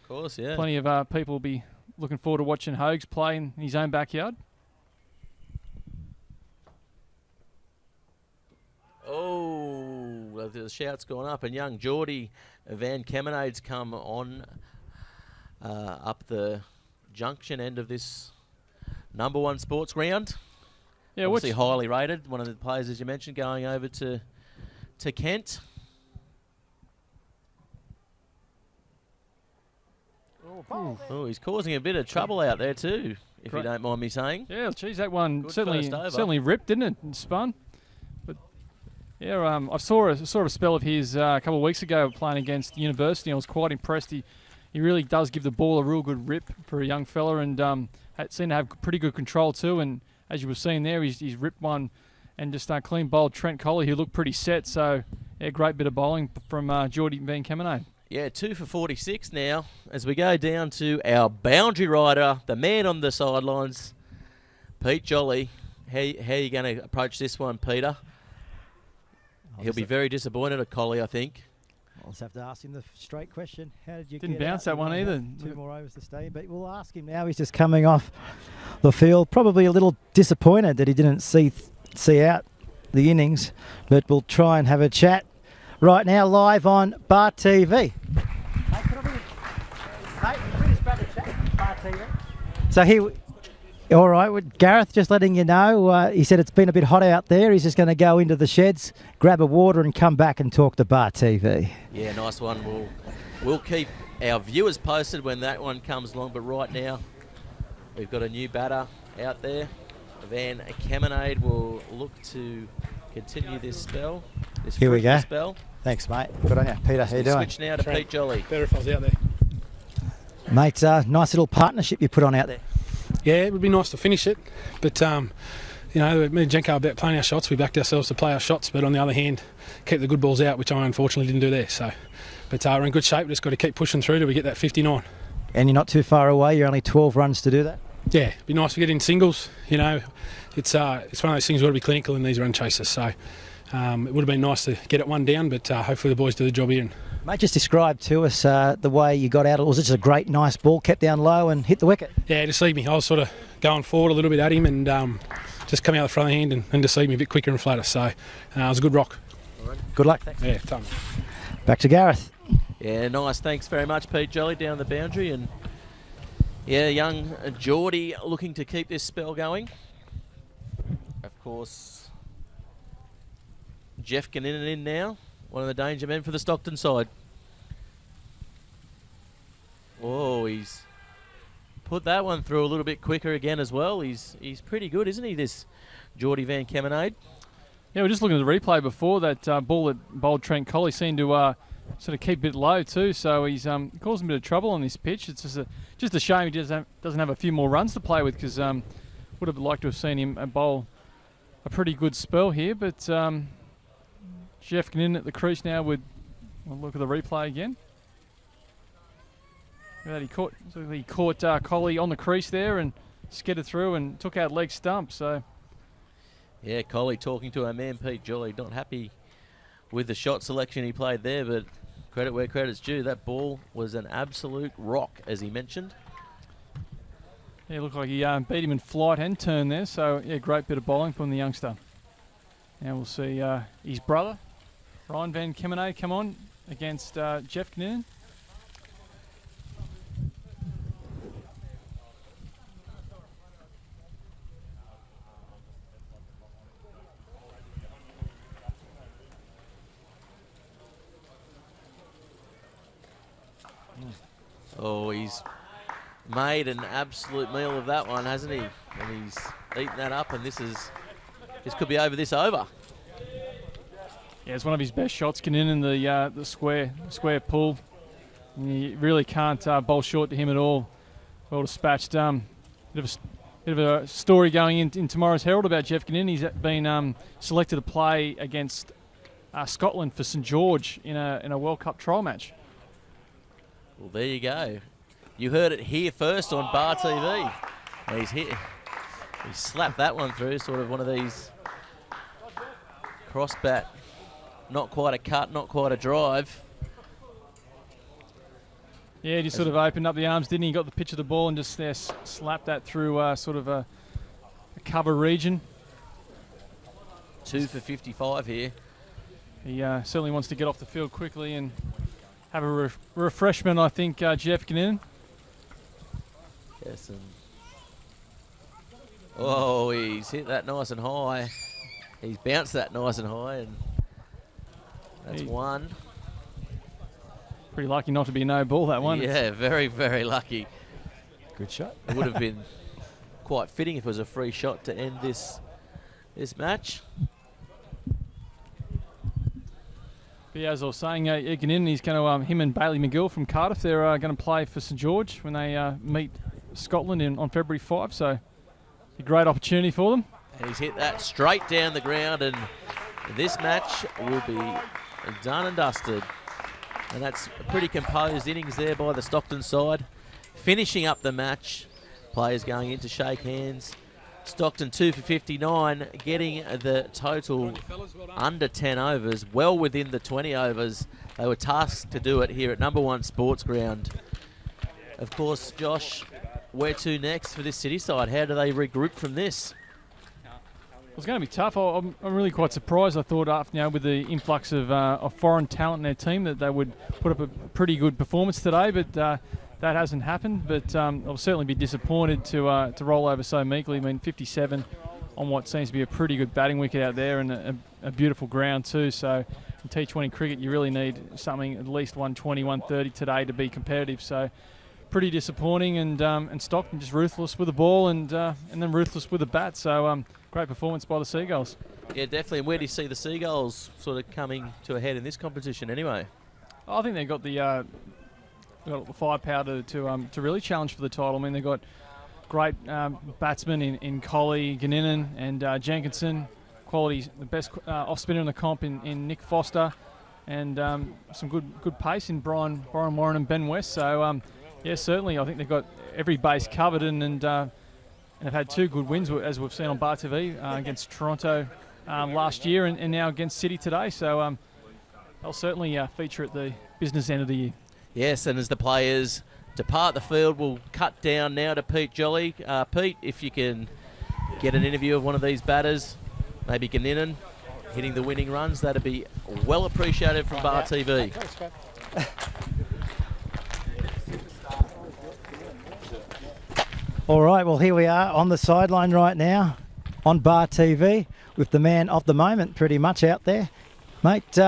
[SPEAKER 2] course, yeah.
[SPEAKER 8] Plenty of people will be looking forward to watching Hogs play in his own backyard.
[SPEAKER 2] Oh, the shout's gone up, and young Geordie Van Kemenade's come on up the junction end of this number one sports ground. Yeah, obviously highly rated. One of the players, as you mentioned, going over to Kent. Oh, he's causing a bit of trouble out there too, if you don't mind me saying.
[SPEAKER 8] Yeah, geez, that one certainly ripped, didn't it, and spun. But yeah, I saw a spell of his a couple of weeks ago playing against University. I was quite impressed. He really does give the ball a real good rip for a young fella, and seemed to have pretty good control too. And as you were seeing there, he's ripped one and just clean bowled Trent Colley, who looked pretty set. So yeah, great bit of bowling from Geordie Van Kemenade.
[SPEAKER 2] Yeah, 2 for 46 now as we go down to our boundary rider, the man on the sidelines, Pete Jolly. How are you going to approach this one, Peter? He'll be very disappointed at Colley, I think.
[SPEAKER 7] I'll just have to ask him the straight question. How did you
[SPEAKER 8] Didn't bounce that one either.
[SPEAKER 7] 2 more overs to stay, but we'll ask him now. He's just coming off the field. Probably a little disappointed that he didn't see out the innings, but we'll try and have a chat right now live on Bar TV. So All right, well, Gareth, just letting you know, he said it's been a bit hot out there. He's just going to go into the sheds, grab a water and come back and talk to Bar TV.
[SPEAKER 2] Yeah, nice one. We'll keep our viewers posted when that one comes along, but right now we've got a new batter out there. Van Kemenade will look to continue this spell.
[SPEAKER 7] Here we go.
[SPEAKER 2] Spell.
[SPEAKER 7] Thanks, mate. Good on you. Peter, how you doing?
[SPEAKER 2] Switch now to Pete Jolly.
[SPEAKER 10] Better if I was out there.
[SPEAKER 7] Mate, nice little partnership you put on out there.
[SPEAKER 10] Yeah, it would be nice to finish it, but you know, me and Jenko about playing our shots. We backed ourselves to play our shots, but on the other hand, keep the good balls out, which I unfortunately didn't do there. So, but we're in good shape. We've just got to keep pushing through till we get that 59.
[SPEAKER 7] And you're not too far away. You're only 12 runs to do that.
[SPEAKER 10] Yeah, it'd be nice to get in singles. You know, it's one of those things we've got to be clinical in these run chases. So it would have been nice to get it one down, but hopefully the boys do the job here.
[SPEAKER 7] Mate, just describe to us the way you got out. Was it just a great, nice ball, kept down low and hit the wicket?
[SPEAKER 10] Yeah, deceived me. I was sort of going forward a little bit at him and just coming out the front of the hand and deceived me a bit quicker and flatter. So it was a good rock.
[SPEAKER 7] Good luck. Thanks.
[SPEAKER 10] Yeah, done.
[SPEAKER 7] Back to Gareth.
[SPEAKER 2] Yeah, nice. Thanks very much, Pete Jolly, down the boundary. And yeah, young Geordie looking to keep this spell going. Of course, Jeff Gannon in now. One of the danger men for the Stockton side. Oh, he's put that one through a little bit quicker again as well. He's pretty good, isn't he, this Geordie Van Kemenade?
[SPEAKER 8] Yeah, we're just looking at the replay before. That ball that bowled Trent Colley seemed to sort of keep a bit low too, so he's causing a bit of trouble on this pitch. It's just a shame he doesn't have a few more runs to play with, because would have liked to have seen him bowl a pretty good spell here, but Jeff Gannon at the crease now with, we'll look at the replay again. He caught Colley on the crease there and skidded through and took out leg stump. So
[SPEAKER 2] yeah, Colley talking to our man Pete Jolly, not happy with the shot selection he played there, but credit where credit's due. That ball was an absolute rock, as he mentioned.
[SPEAKER 8] Yeah, looked like he beat him in flight and turn there. So yeah, great bit of bowling from the youngster. Now we'll see his brother, Ryan Van Kemenade, come on against Jeff Gannon.
[SPEAKER 2] Oh, he's made an absolute meal of that one, hasn't he? And he's eaten that up, and this could be over this over.
[SPEAKER 8] Yeah, it's one of his best shots, getting in the square pull. You really can't bowl short to him at all. Well dispatched. Bit of a story going in tomorrow's Herald about Jeff Gannon. He's been selected to play against Scotland for St George in a World Cup trial match.
[SPEAKER 2] Well, there you go. You heard it here first on Bar TV. And he's hit. He slapped that one through, sort of one of these cross bat. Not quite a cut, not quite a drive.
[SPEAKER 8] Yeah, he just sort of opened up the arms, didn't he? He got the pitch of the ball and just slapped that through sort of a cover region.
[SPEAKER 2] 2 for 55 here.
[SPEAKER 8] He certainly wants to get off the field quickly and have a refreshment, I think, Jeff Gannon.
[SPEAKER 2] Yes, and oh, he's hit that nice and high. He's bounced that nice and high, and that's one.
[SPEAKER 8] Pretty lucky not to be no ball, that one.
[SPEAKER 2] Yeah, very, very lucky.
[SPEAKER 7] Good shot.
[SPEAKER 2] It would have been quite fitting if it was a free shot to end this match.
[SPEAKER 8] But yeah, as I was saying, Gannon, he's going to, him and Bailey McGill from Cardiff, they're going to play for St George when they meet Scotland on February 5, so a great opportunity for them.
[SPEAKER 2] And he's hit that straight down the ground, and this match will be done and dusted. And that's a pretty composed innings there by the Stockton side. Finishing up the match, players going in to shake hands. Stockton 2 for 59, getting the total under 10 overs, well within the 20 overs. They were tasked to do it here at number 1 Sports Ground. Of course, Josh, where to next for this city side? How do they regroup from this?
[SPEAKER 8] It's going to be tough. I'm really quite surprised. I thought after with the influx of foreign talent in their team that they would put up a pretty good performance today, but that hasn't happened, but I'll certainly be disappointed to roll over so meekly. I mean, 57 on what seems to be a pretty good batting wicket out there, and a beautiful ground too. So in T20 cricket, you really need something at least 120, 130 today to be competitive. So pretty disappointing, and Stockton just ruthless with the ball and then ruthless with the bat. So great performance by the Seagulls.
[SPEAKER 2] Yeah, definitely. And where do you see the Seagulls sort of coming to a head in this competition anyway?
[SPEAKER 8] I think they've got the firepower to really challenge for the title. I mean, they've got great batsmen in Colley, Ganninan and Jenkinson. Quality, the best off spinner in the comp in Nick Foster, and some good pace in Brian Warren and Ben West. So yeah, certainly I think they've got every base covered, and have had 2 good wins, as we've seen on Bar TV, against Toronto last year and now against City today. So they'll certainly feature at the business end of the year.
[SPEAKER 2] Yes, and as the players depart the field, we'll cut down now to Pete Jolly. Pete, if you can get an interview of one of these batters, maybe Ganninan hitting the winning runs, that'd be well appreciated from Bar TV.
[SPEAKER 7] All right, well, here we are on the sideline right now on Bar TV with the man of the moment pretty much out there. Mate,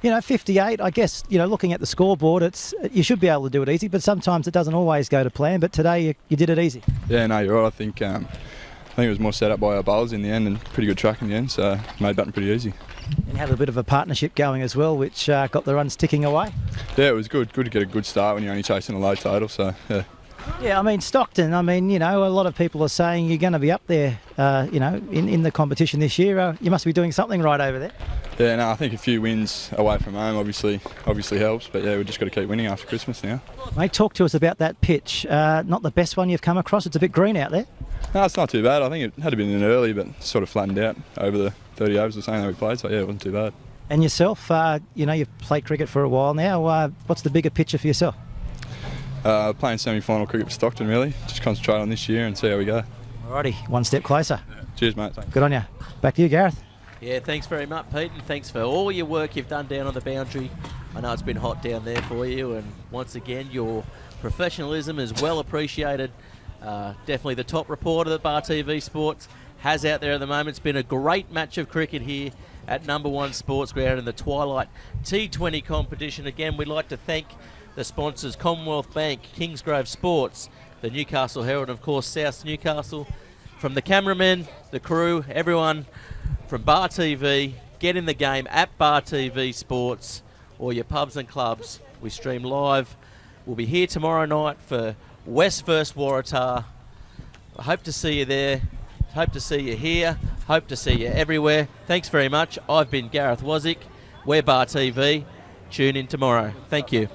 [SPEAKER 7] 58, I guess, looking at the scoreboard, you should be able to do it easy, but sometimes it doesn't always go to plan, but today you did it easy.
[SPEAKER 11] Yeah, no, you're right. I think it was more set up by our bowlers in the end, and pretty good track in the end, so made batting pretty easy.
[SPEAKER 7] And had a bit of a partnership going as well, which got the runs ticking away.
[SPEAKER 11] Yeah, it was good. Good to get a good start when you're only chasing a low total, so yeah.
[SPEAKER 7] Yeah, I mean, Stockton, a lot of people are saying you're going to be up there, in the competition this year. You must be doing something right over there.
[SPEAKER 11] Yeah, no, I think a few wins away from home obviously helps, but yeah, we've just got to keep winning after Christmas now.
[SPEAKER 7] Mate, talk to us about that pitch. Not the best one you've come across. It's a bit green out there.
[SPEAKER 11] No, it's not too bad. I think it had been in early, but sort of flattened out over the 30 overs or something that we played, so yeah, it wasn't too bad.
[SPEAKER 7] And yourself, you've played cricket for a while now. What's the bigger picture for yourself?
[SPEAKER 11] Playing semi-final cricket for Stockton, really. Just concentrate on this year and see how we go.
[SPEAKER 7] Alrighty, one step closer.
[SPEAKER 11] Yeah. Cheers, mate. Thanks.
[SPEAKER 7] Good on you. Back to you, Gareth.
[SPEAKER 2] Yeah, thanks very much, Pete, and thanks for all your work you've done down on the boundary. I know it's been hot down there for you, and once again, your professionalism is well appreciated. Definitely the top reporter that Bar TV Sports has out there at the moment. It's been a great match of cricket here at number 1 Sports Ground in the Twilight T20 competition. Again, we'd like to thank the sponsors, Commonwealth Bank, Kingsgrove Sports, the Newcastle Herald, and of course South Newcastle. From the cameramen, the crew, everyone from Bar TV, get in the game at Bar TV Sports or your pubs and clubs. We stream live. We'll be here tomorrow night for West vs Waratah. I hope to see you there. Hope to see you here. Hope to see you everywhere. Thanks very much. I've been Gareth Wazick. We're Bar TV. Tune in tomorrow. Thank you.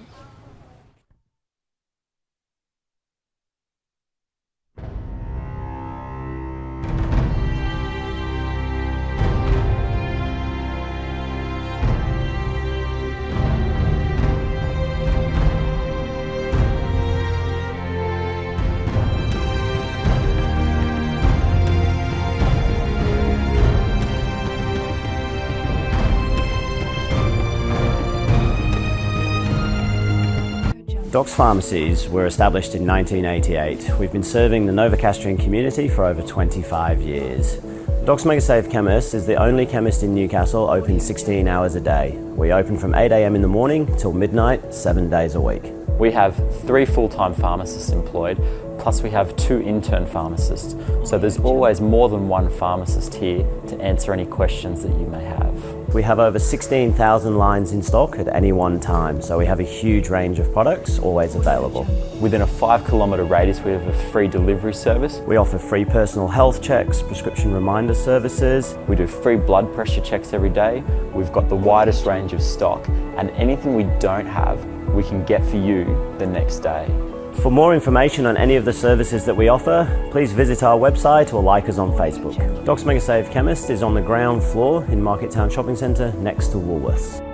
[SPEAKER 5] Doc's pharmacies were established in 1988. We've been serving the Novocastrian community for over 25 years. Doc's MegaSave Chemist is the only chemist in Newcastle open 16 hours a day. We open from 8 AM in the morning till midnight, 7 days a week.
[SPEAKER 6] We have 3 full-time pharmacists employed, plus we have 2 intern pharmacists. So there's always more than one pharmacist here to answer any questions that you may have.
[SPEAKER 5] We have over 16,000 lines in stock at any one time, so we have a huge range of products always available.
[SPEAKER 6] Within a 5-kilometre radius, we have a free delivery service.
[SPEAKER 5] We offer free personal health checks, prescription reminder services.
[SPEAKER 6] We do free blood pressure checks every day. We've got the widest range of stock, and anything we don't have, we can get for you the next day.
[SPEAKER 5] For more information on any of the services that we offer, please visit our website or like us on Facebook. Doc's MegaSave Chemist is on the ground floor in Market Town Shopping Centre next to Woolworths.